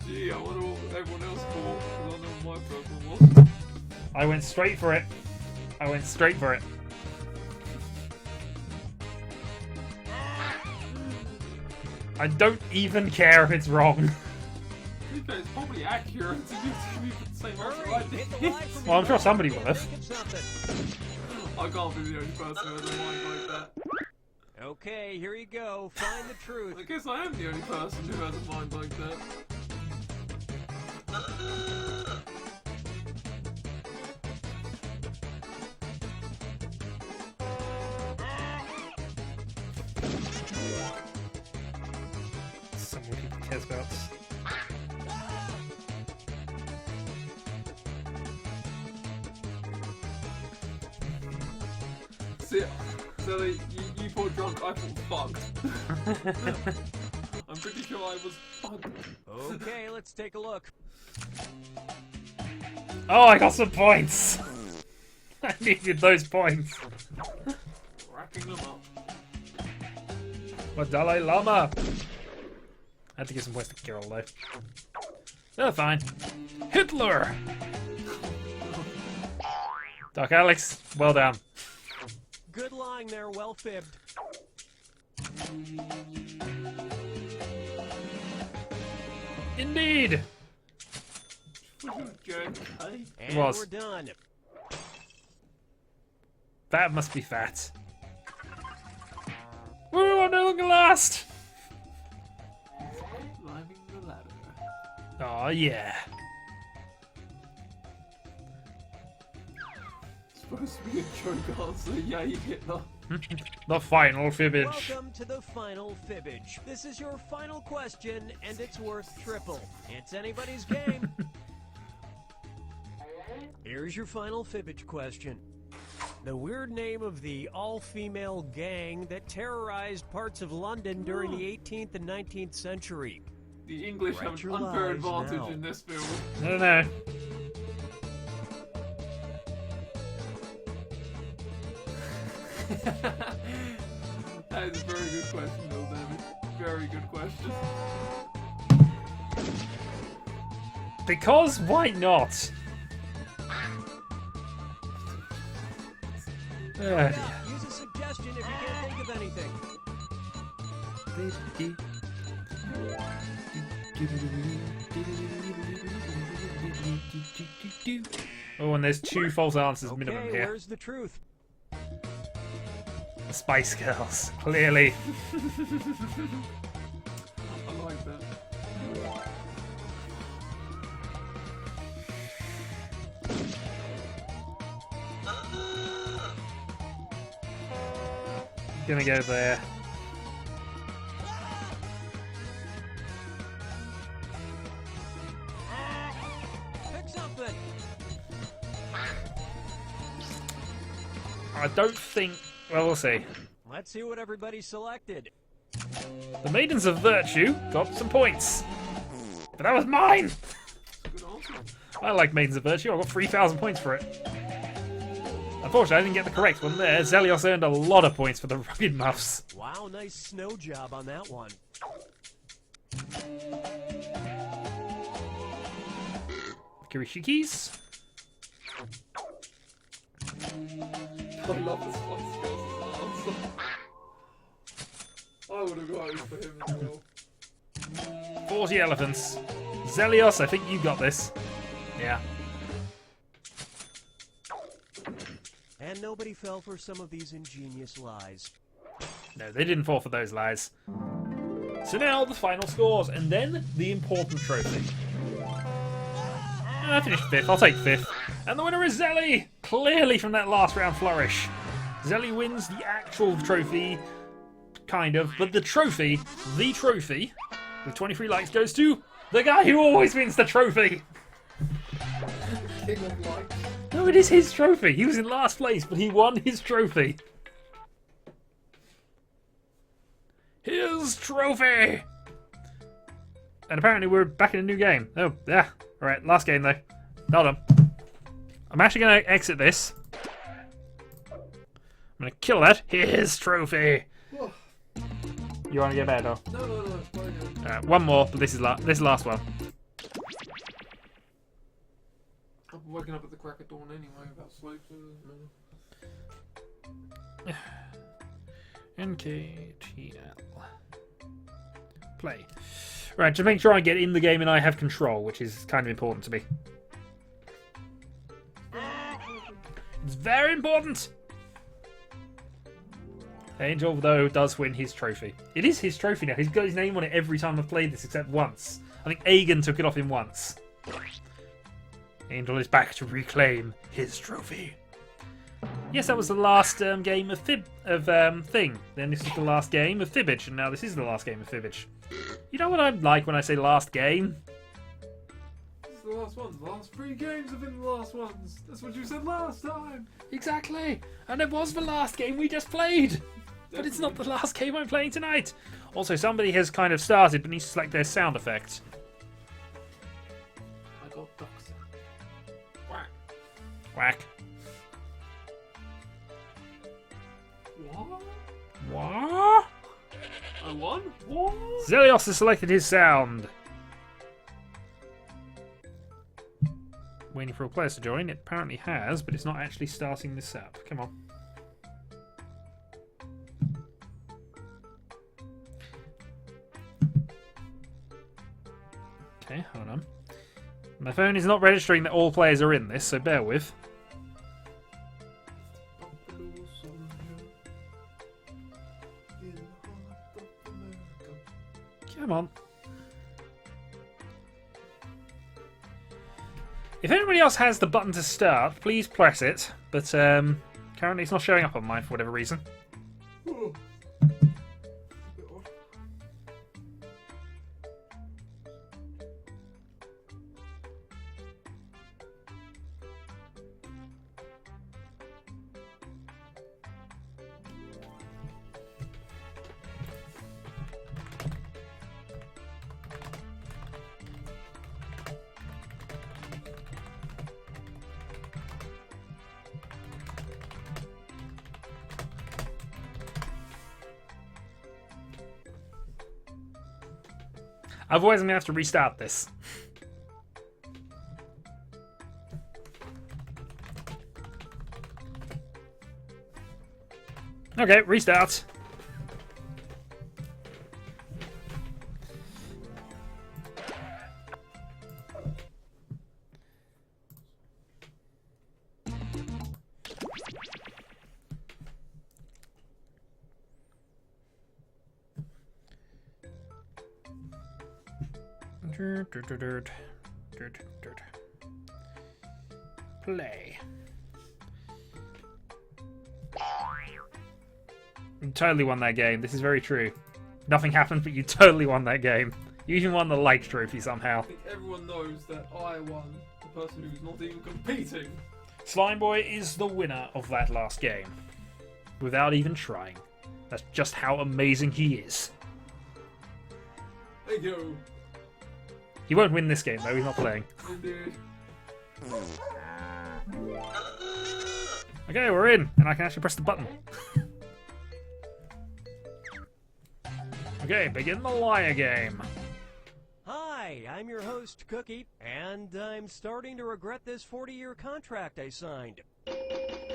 Gee, I wonder what everyone else thought, because I know what my first one was. I went straight for it. I don't even care if it's wrong. To be fair, it's probably accurate to be the same answer I Hurry, hit the did. line from Well, I'm your sure mouth. somebody You'll will have. think it's something. I can't be the only person who has a mind like that. Okay, here you go. Find the truth. I guess I am the only person who has a mind like that. Someone who cares about. So you thought drunk, I thought fucked. I'm pretty sure I was fucked. Okay, let's take a look. Oh, I got some points. I needed those points. Racking them up. What Dalai Lama? I had to give some points to Carol though. Oh, fine. Hitler. Doc Alex, well done. Good lying there, well fibbed. Indeed. Good. Hey. And was. we're done. That must be fat. Woo, I'm no longer last. Climbing the ladder. Oh yeah. Supposed to be a joke answer. Yeah, you get that. The final fibbage. Welcome to the final Fibbage. This is your final question, and it's worth triple. It's anybody's game. Here's your final Fibbage question. The weird name of the all-female gang that terrorized parts of London during the 18th and 19th century. The English Write have your an unfair lies advantage now. in this film. I don't know. That is a very good question, Lil Debbie. Very good question. Because why not? Yeah, use a suggestion if you can't think of anything. Oh, and there's 2 false answers minimum Okay, here. where's the truth? The Spice Girls, clearly. I like that. Gonna go there. Pick something. I don't think. Well, we'll see. Let's see what everybody selected. The Maidens of Virtue got some points. But that was mine! Good answer. I like Maidens of Virtue. I got 3,000 points for it. Unfortunately, I didn't get the correct one there. Zelios earned a lot of points for the rugged muffs. Wow, nice snow job on that one. Kirishikis. I love this one. I would have voted for him as well. 40 elephants. Zelios, I think you got this. Yeah. And nobody fell for some of these ingenious lies. No, they didn't fall for those lies. So now the final scores, and then the important trophy. I finished 5th, I'll take 5th. And the winner is Zelly! Clearly from that last round flourish. Zelly wins the actual trophy, kind of, but the trophy, with 23 likes goes to the guy who always wins the trophy! King of Light. No, it is his trophy. He was in last place, but he won his trophy. His trophy! And apparently we're back in a new game. Oh, yeah. Alright, last game though. Hold on. I'm actually going to exit this. I'm going to kill that. His trophy! Oh, You want to get better? no, it's fine. Alright, one more, but this is last one. I've been waking up at the crack of dawn anyway without sleep, so it doesn't matter. NKTL. Play. Right, to make sure I get in the game and I have control, which is kind of important to me. It's very important! Angel, though, does win his trophy. It is his trophy now. He's got his name on it every time I've played this, except once. I think Aegon took it off him once. Angel is back to reclaim his trophy. Yes, that was the last game of Thing. Then this is the last game of Fibbage, and now this is the last game of Fibbage. You know what I'm like when I say last game? This is the last one. The last 3 games have been the last ones. That's what you said last time. Exactly! And it was the last game we just played! But it's not the last game I'm playing tonight! Also, somebody has kind of started, but needs to select their sound effect. I got ducks. Whack. Whack. What? What? I won? What? Zelios has selected his sound. Waiting for all players to join. It apparently has, but it's not actually starting this up. Come on. Okay, hold on. My phone is not registering that all players are in this, so bear with. Buffalo soldier in the heart of America. Come on. If anybody else has the button to start, please press it. But currently it's not showing up on mine for whatever reason. Oh. Otherwise I'm going to have to restart this. Okay, restart. Play. You totally won that game. This is very true. Nothing happened, but you totally won that game. You even won the like trophy somehow. I think everyone knows that I won, the person who's not even competing. Slime Boy is the winner of that last game. Without even trying. That's just how amazing he is. Thank you. He won't win this game though, he's not playing. Indeed. Okay, we're in, and I can actually press the button. Okay, begin the liar game. Hi, I'm your host, Cookie, and I'm starting to regret this 40-year contract I signed.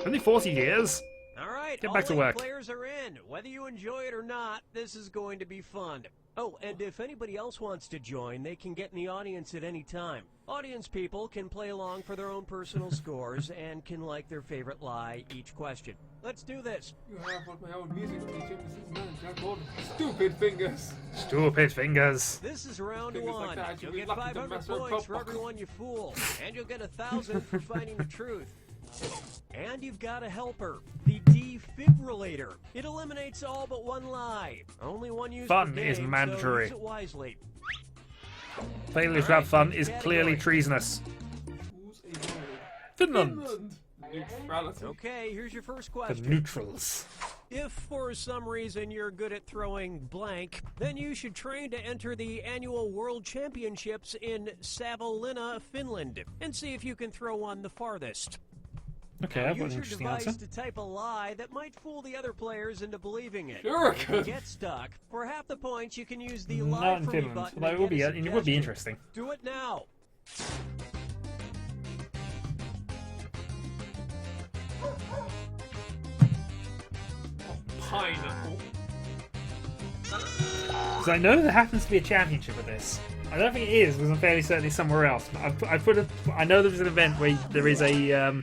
Only 40 years? All right, Get back to work. All players are in. Whether you enjoy it or not, this is going to be fun. Oh, and if anybody else wants to join, they can get in the audience at any time. Audience people can play along for their own personal scores and can like their favorite lie each question. Let's do this. You have what my old music teacher, Mrs. Man, Jack called stupid fingers. Stupid fingers. This is round Fingers like one. that, You'll you'll be get lucky to 500 mess with points for Pop. everyone you fool, and you'll get 1,000 for finding the truth. And you've got a helper, the defibrillator. It eliminates all but one lie. Only one use Fun per is game, mandatory. So use it wisely. Failure to have fun is clearly treasonous. Who's a word? Finland. Neutrality. Okay, here's your first The question. neutrals. If for some reason you're good at throwing blank, then you should train to enter the annual World Championships in Savonlinna, Finland, and see if you can throw one the farthest. Okay, I've got an Use your interesting device answer. to type a lie that might fool the other players into believing it. Sure, If you good. get stuck, for half the points you can use the Not lie in for me Finland, button although to it would get be, a it would be suggestion. interesting. Do it now. Pineapple. So I know there happens to be a championship of this. I don't think it is, because I'm fairly certain it's somewhere else. But I know there's an event where there is a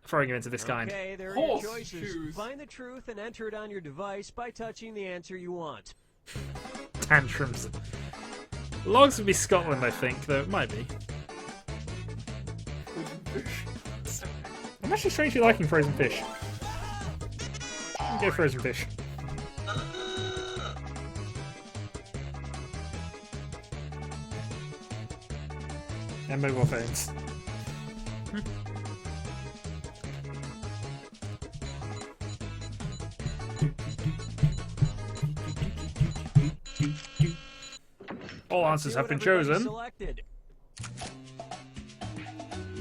throwing event of this kind. Okay, there are Horse your choices. shoes. Find the truth and enter it on your device by touching the answer you want. Tantrums. Logs would be Scotland, I think, though it might be. I'm actually strangely liking frozen fish. I'll go frozen fish. And mobile phones. All answers See have what been everybody chosen. Selected.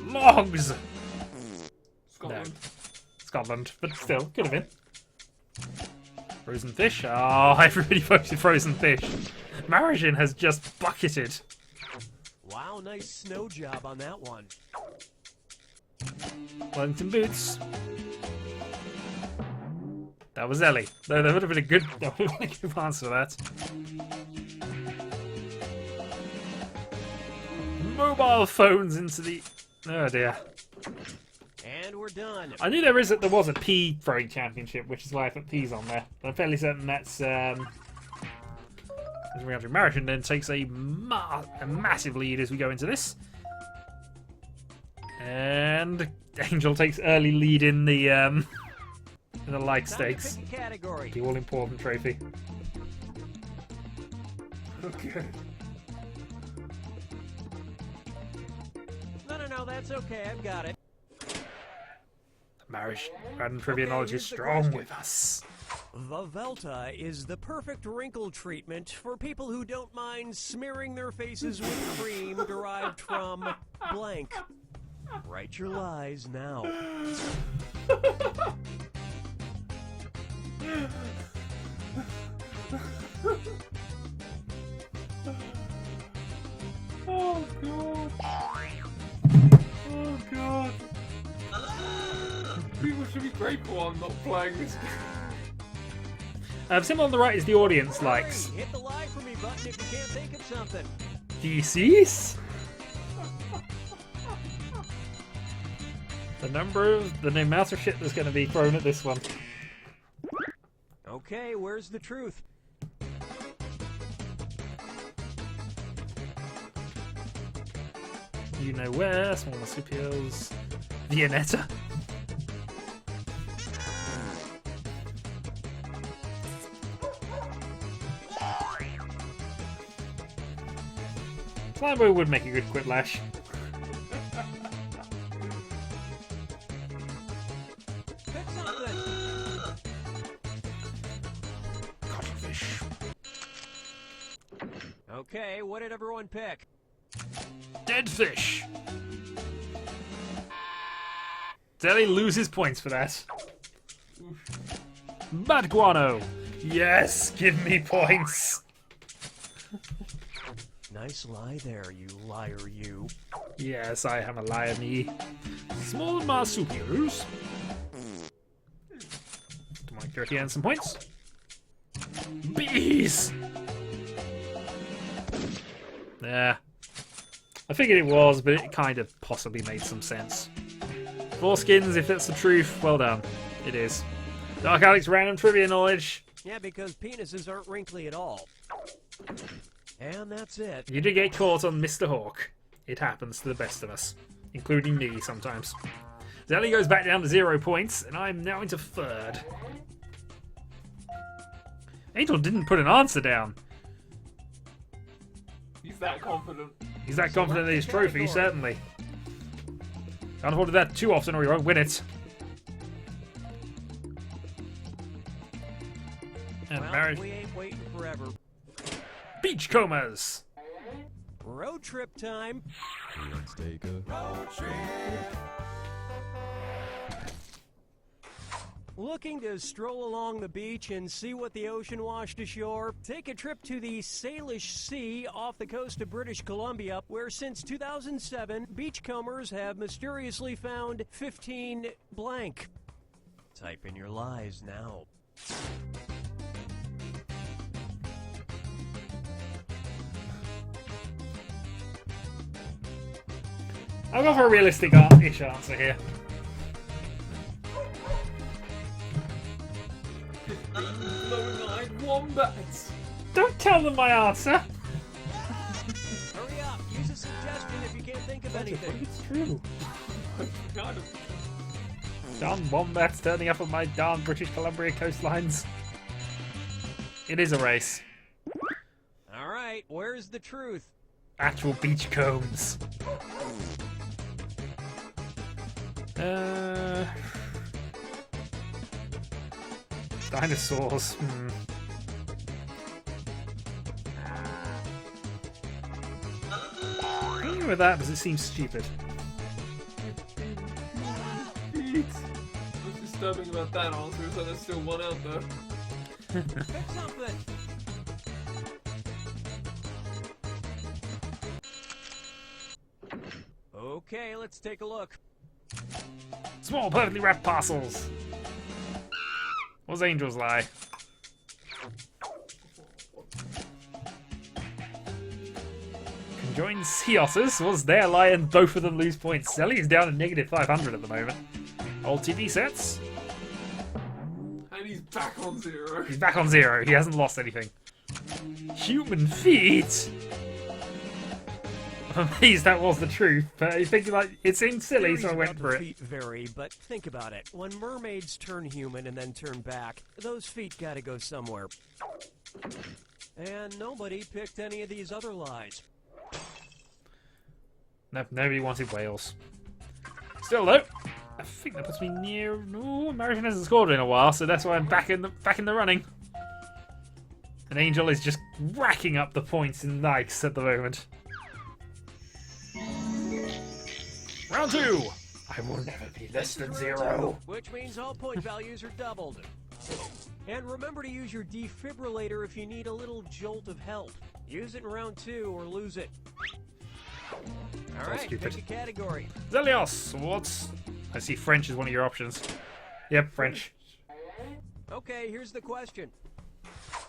Logs! Scotland. Scotland, but still, could have been. Frozen fish? Oh, I really voted frozen fish. Marigin has just bucketed. Wow, nice snow job on that one. Wellington boots. That was Ellie. That would have been a good, answer to that. Mobile phones into the... Oh dear. And we're done. I knew there was a pea throwing championship, which is why I put peas on there. But I'm fairly certain that's as we go through Marigin then takes a massive lead as we go into this. And Angel takes early lead in the like Time to stakes. pick a category. The all important trophy. Okay. No, that's okay. I've got it. Marriage and trivia Okay, knowledge is here's the strong question. with us. Vavelta is the perfect wrinkle treatment for people who don't mind smearing their faces with cream derived from blank. Write your lies now. Oh god. Oh god. People should be grateful I'm not playing this game. The symbol on the right is the audience likes. Hurry, hit the lie for me button if you can't think of something. Do you see? The amount of shit that's going to be thrown at this one. Okay, where's the truth? You know where? Small marsupials. Viennetta. Climbo would make a good Quiplash. Pick something. Cuttlefish. Okay, what did everyone pick? Dead fish. Zelly loses points for that. Bad guano. Yes, give me points. Nice lie there, you liar, you. Yes, I am a liar, me. Small marsupials. Come on, Gertie, and some points. Bees! Yeah. I figured it was, but it kind of possibly made some sense. Foreskins, if that's the truth, well done. It is. Dark Alex, random trivia knowledge. Yeah, because penises aren't wrinkly at all. And that's it. You did get caught on Mr. Hawk. It happens to the best of us, including me sometimes. Zelly goes back down to 0 points, and I'm now into third. Angel didn't put an answer down. He's that confident. He's that confident in his trophy, certainly. Can't afford that too often or he won't win it. And Well, marriage. we ain't waiting forever. Beachcombers. Road trip time. Let's take a road trip. Looking to stroll along the beach and see what the ocean washed ashore? Take a trip to the Salish Sea off the coast of British Columbia, where since 2007, beachcombers have mysteriously found 15 blank. Type in your lies now. I'll go for a realistic-ish answer here. Glowing-eyed wombats. Don't tell them my answer. Hurry up, use a suggestion if you can't think of anything. It's true. Kind of. Darn wombats turning up on my darn British Columbia coastlines. It is a race. All right, where's the truth? Actual beachcombs. Dinosaurs. I'm going with that because it seems stupid. What's disturbing about that answer is that there's still one out there. Pick something. Okay, let's take a look. Small, perfectly wrapped parcels. What's Angel's lie? Conjoined sea otters was their lie, and both of them lose points. Zelly is down to negative 500 at the moment. Old TV sets. And he's back on 0. He's back on 0. He hasn't lost anything. Human feet. I'm amazed that was the truth, but I think like it seemed silly, so I went for it. Feet vary, but think about it. When mermaids turn human and then turn back, those feet gotta go somewhere. And nobody picked any of these other lies. Nope, nobody wanted whales. Still though, I think that puts me near. No, American hasn't scored in a while, so that's why I'm back in the running. And Angel is just racking up the points in likes at the moment. Round 2! I will never be less than 0. Which means all point values are doubled. And remember to use your defibrillator if you need a little jolt of help. Use it in round 2 or lose it. Alright, stupid. pick a category. Zelios, what's... I see French is one of your options. Yep, French. Okay, here's the question.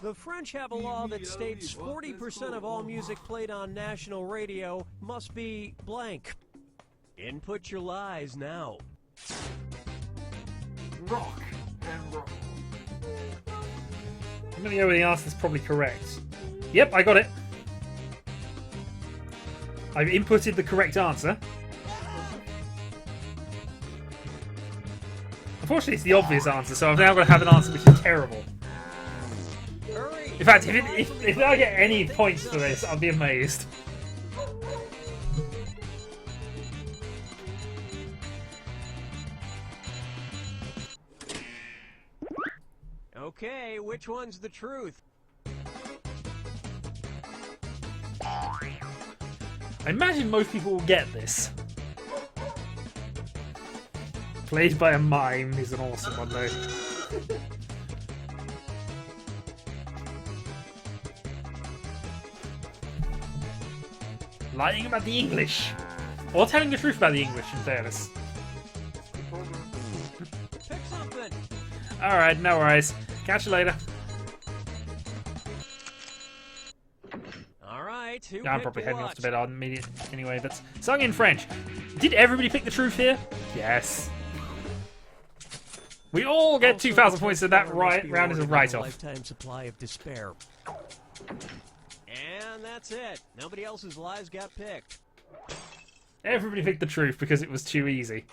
The French have a law that states 40% of all music played on national radio must be blank. Input your lies now. Rock and roll. I'm gonna go with the answer that's probably correct. Yep, I got it. I've inputted the correct answer. Unfortunately, it's the obvious answer, so I've now got to have an answer which is terrible. Hurry! In fact, if I get any points for this, I'll be amazed. Okay, which one's the truth? I imagine most people will get this. Played by a mime is an awesome one though. Lying about the English. Or telling the truth about the English, in fairness. Pick something. Alright, no worries. Catch you later. All right. Who I'm picked probably heading off to what? bed on immediate anyway, but sung in French. Did everybody pick the truth here? Yes. We all get Also, 2,000 points, so that must be round is a awarded write-off. Lifetime supply of despair. And that's it. Nobody else's lies got picked. Everybody picked the truth because it was too easy.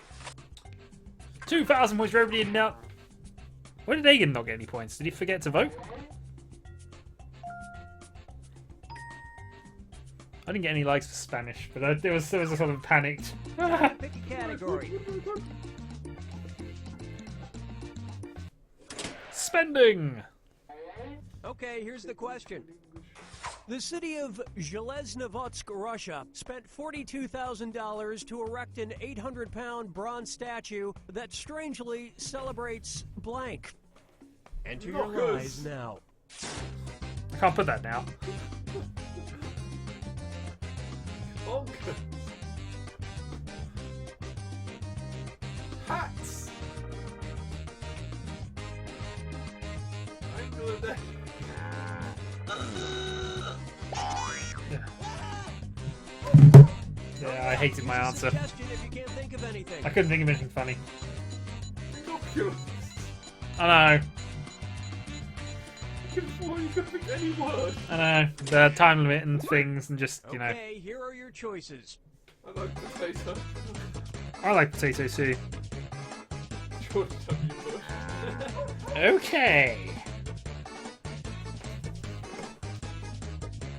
2,000 points for everybody in now. Why did Egan not get any points? Did he forget to vote? I didn't get any likes for Spanish, but there was a sort of panicked. Pick a category. Spending! Okay, here's the question. The city of Zheleznovodsk, Russia, spent $42,000 to erect an 800-pound bronze statue that strangely celebrates blank. Enter your lies now. I can't put that now. Bonkers. Hats. Bangladesh. Yeah, I hated my answer. Suggestion if you can't think of anything. I couldn't think of anything funny. Binoculars. I know. You could pick any word. I know. The time limit and things and just, you know. Okay, here are your choices. I like potato. I like potato too. George W. Bush. Okay.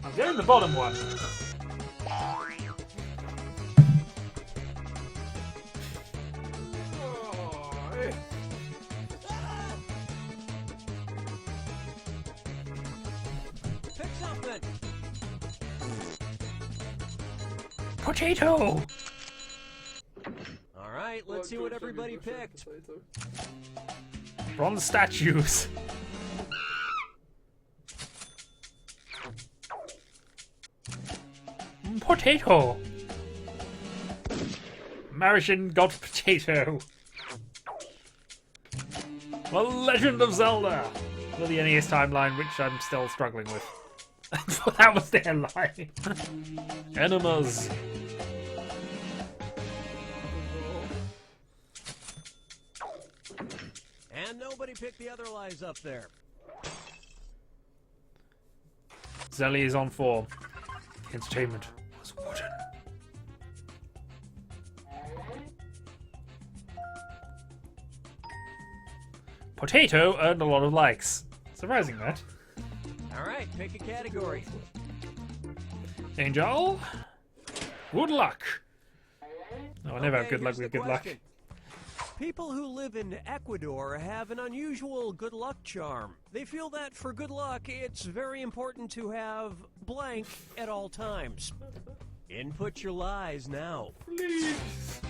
I'm getting the bottom one. Oh, eh. Pick something. Potato! All right, let's see what everybody picked. Bronze statues. Potato. Martian got potato. The Legend of Zelda. For the NES timeline, which I'm still struggling with. That was their line. Enemas. And nobody picked the other lies up there. Zelly is on form. The entertainment was wooden. Potato earned a lot of likes. Surprising that. All right, pick a category. Angel. Good luck. Oh, I never have Okay, good luck here's with the good luck. question. People who live in Ecuador have an unusual good luck charm. They feel that for good luck, it's very important to have blank at all times. Input your lies now. Please.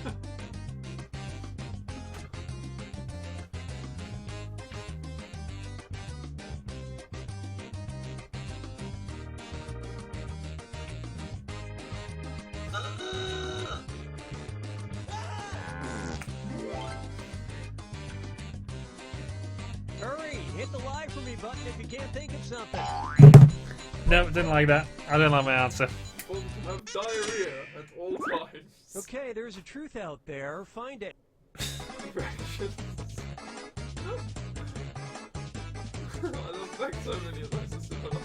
Hurry, hit the lie for me button if you can't think of something. No, didn't like that. I didn't like my answer. People have diarrhea at all times. Okay, there's a truth out there. Find it. Erections. I don't think so many of those are similar.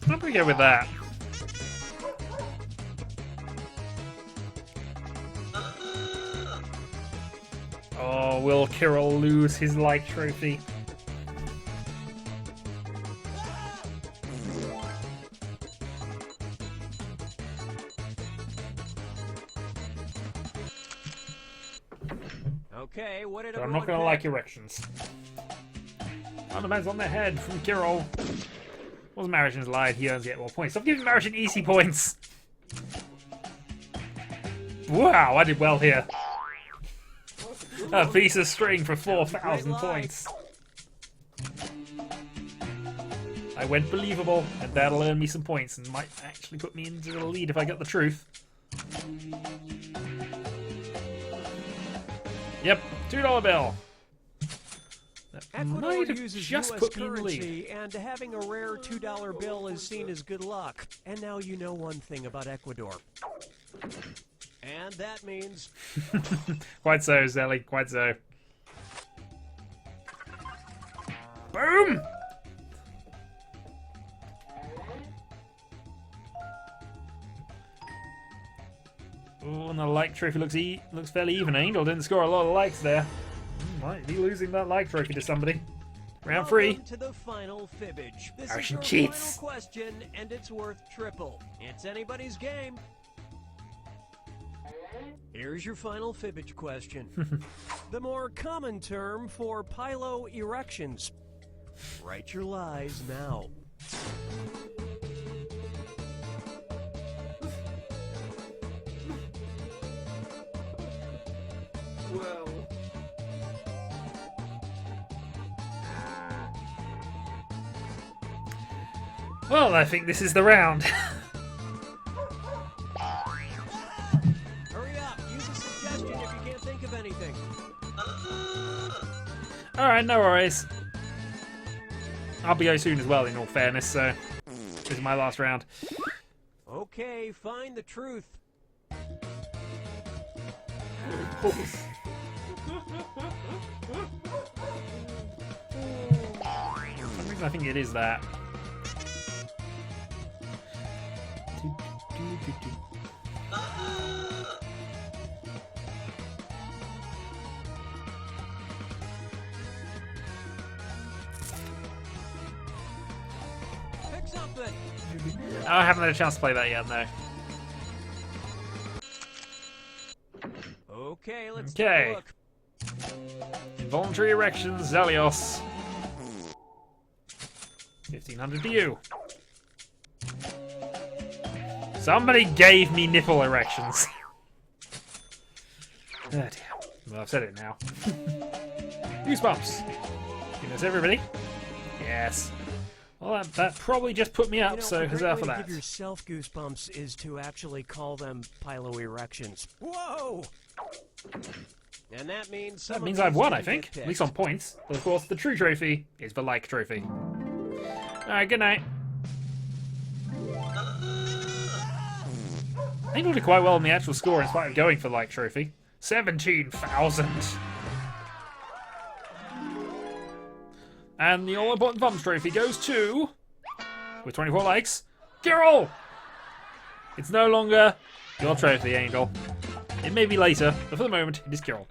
I'm gonna go with that. Oh, will Kirill lose his like trophy? Okay, what did But I'm everyone not gonna pick? like erections. Ornaments on the head from Kirill. Once Maritian's lied, he earns yet more points. Stop giving Maritian easy points! Wow, I did well here. A piece of string for 4,000 points. I went believable, and that'll earn me some points and might actually put me into the lead if I get the truth. Yep, $2 bill. That Ecuador might have uses just U.S. put me in the lead. currency, and having a rare $2 bill is seen as good luck. And now you know one thing about Ecuador. And that means... Quite so, Zelly, quite so. Boom! Oh, and the like trophy looks fairly even. Angel didn't score a lot of likes there. Might be losing that like trophy to somebody. Round 3. Welcome to the final Fibbage. This Martian is your cheats. final question, and it's worth triple. It's anybody's game. Here's your final Fibbage question. The more common term for piloerections. Write your lies now. Well. Well, I think this is the round. Hurry up, use a suggestion if you can't think of anything. Alright, no worries. I'll be going soon as well, in all fairness, so this is my last round. Okay, find the truth. For some reason I think it is that. Pick something. I haven't had a chance to play that yet, no. Okay, let's Okay. take a look. Involuntary erections, Zelios. 1,500 to you. Somebody gave me nipple erections. Oh dear. Well, I've said it now. Goosebumps. Goodness, everybody. Yes. Well, that probably just put me up, You know, so a great huzzah way for to that. give yourself goosebumps is to actually call them piloerections. Whoa! And that means That means I've won, I think. At least on points. But of course, the true trophy is the like trophy. Alright, good night. I think I did quite well in the actual score in spite of going for like trophy. 17,000. And the all-important thumbs trophy goes to, with 24 likes, Kirill! It's no longer your trophy, Angel. It may be later, but for the moment, it is Kirill.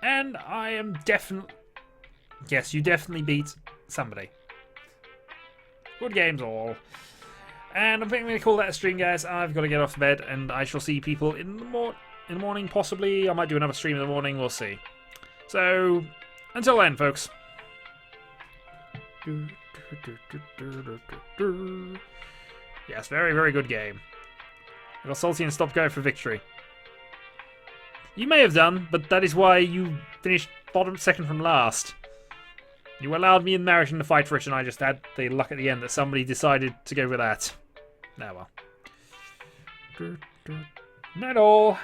And I am definitely... Yes, you definitely beat somebody. Good games all. And I think I'm going to call that a stream, guys. I've got to get off to bed, and I shall see people in the morning, possibly. I might do another stream in the morning, we'll see. So, until then, folks. Yes, very, very good game. I got salty and stopped going for victory. You may have done, but that is why you finished second from last. You allowed me and Maritian to fight for it, and I just had the luck at the end that somebody decided to go with that. Oh well. Not all.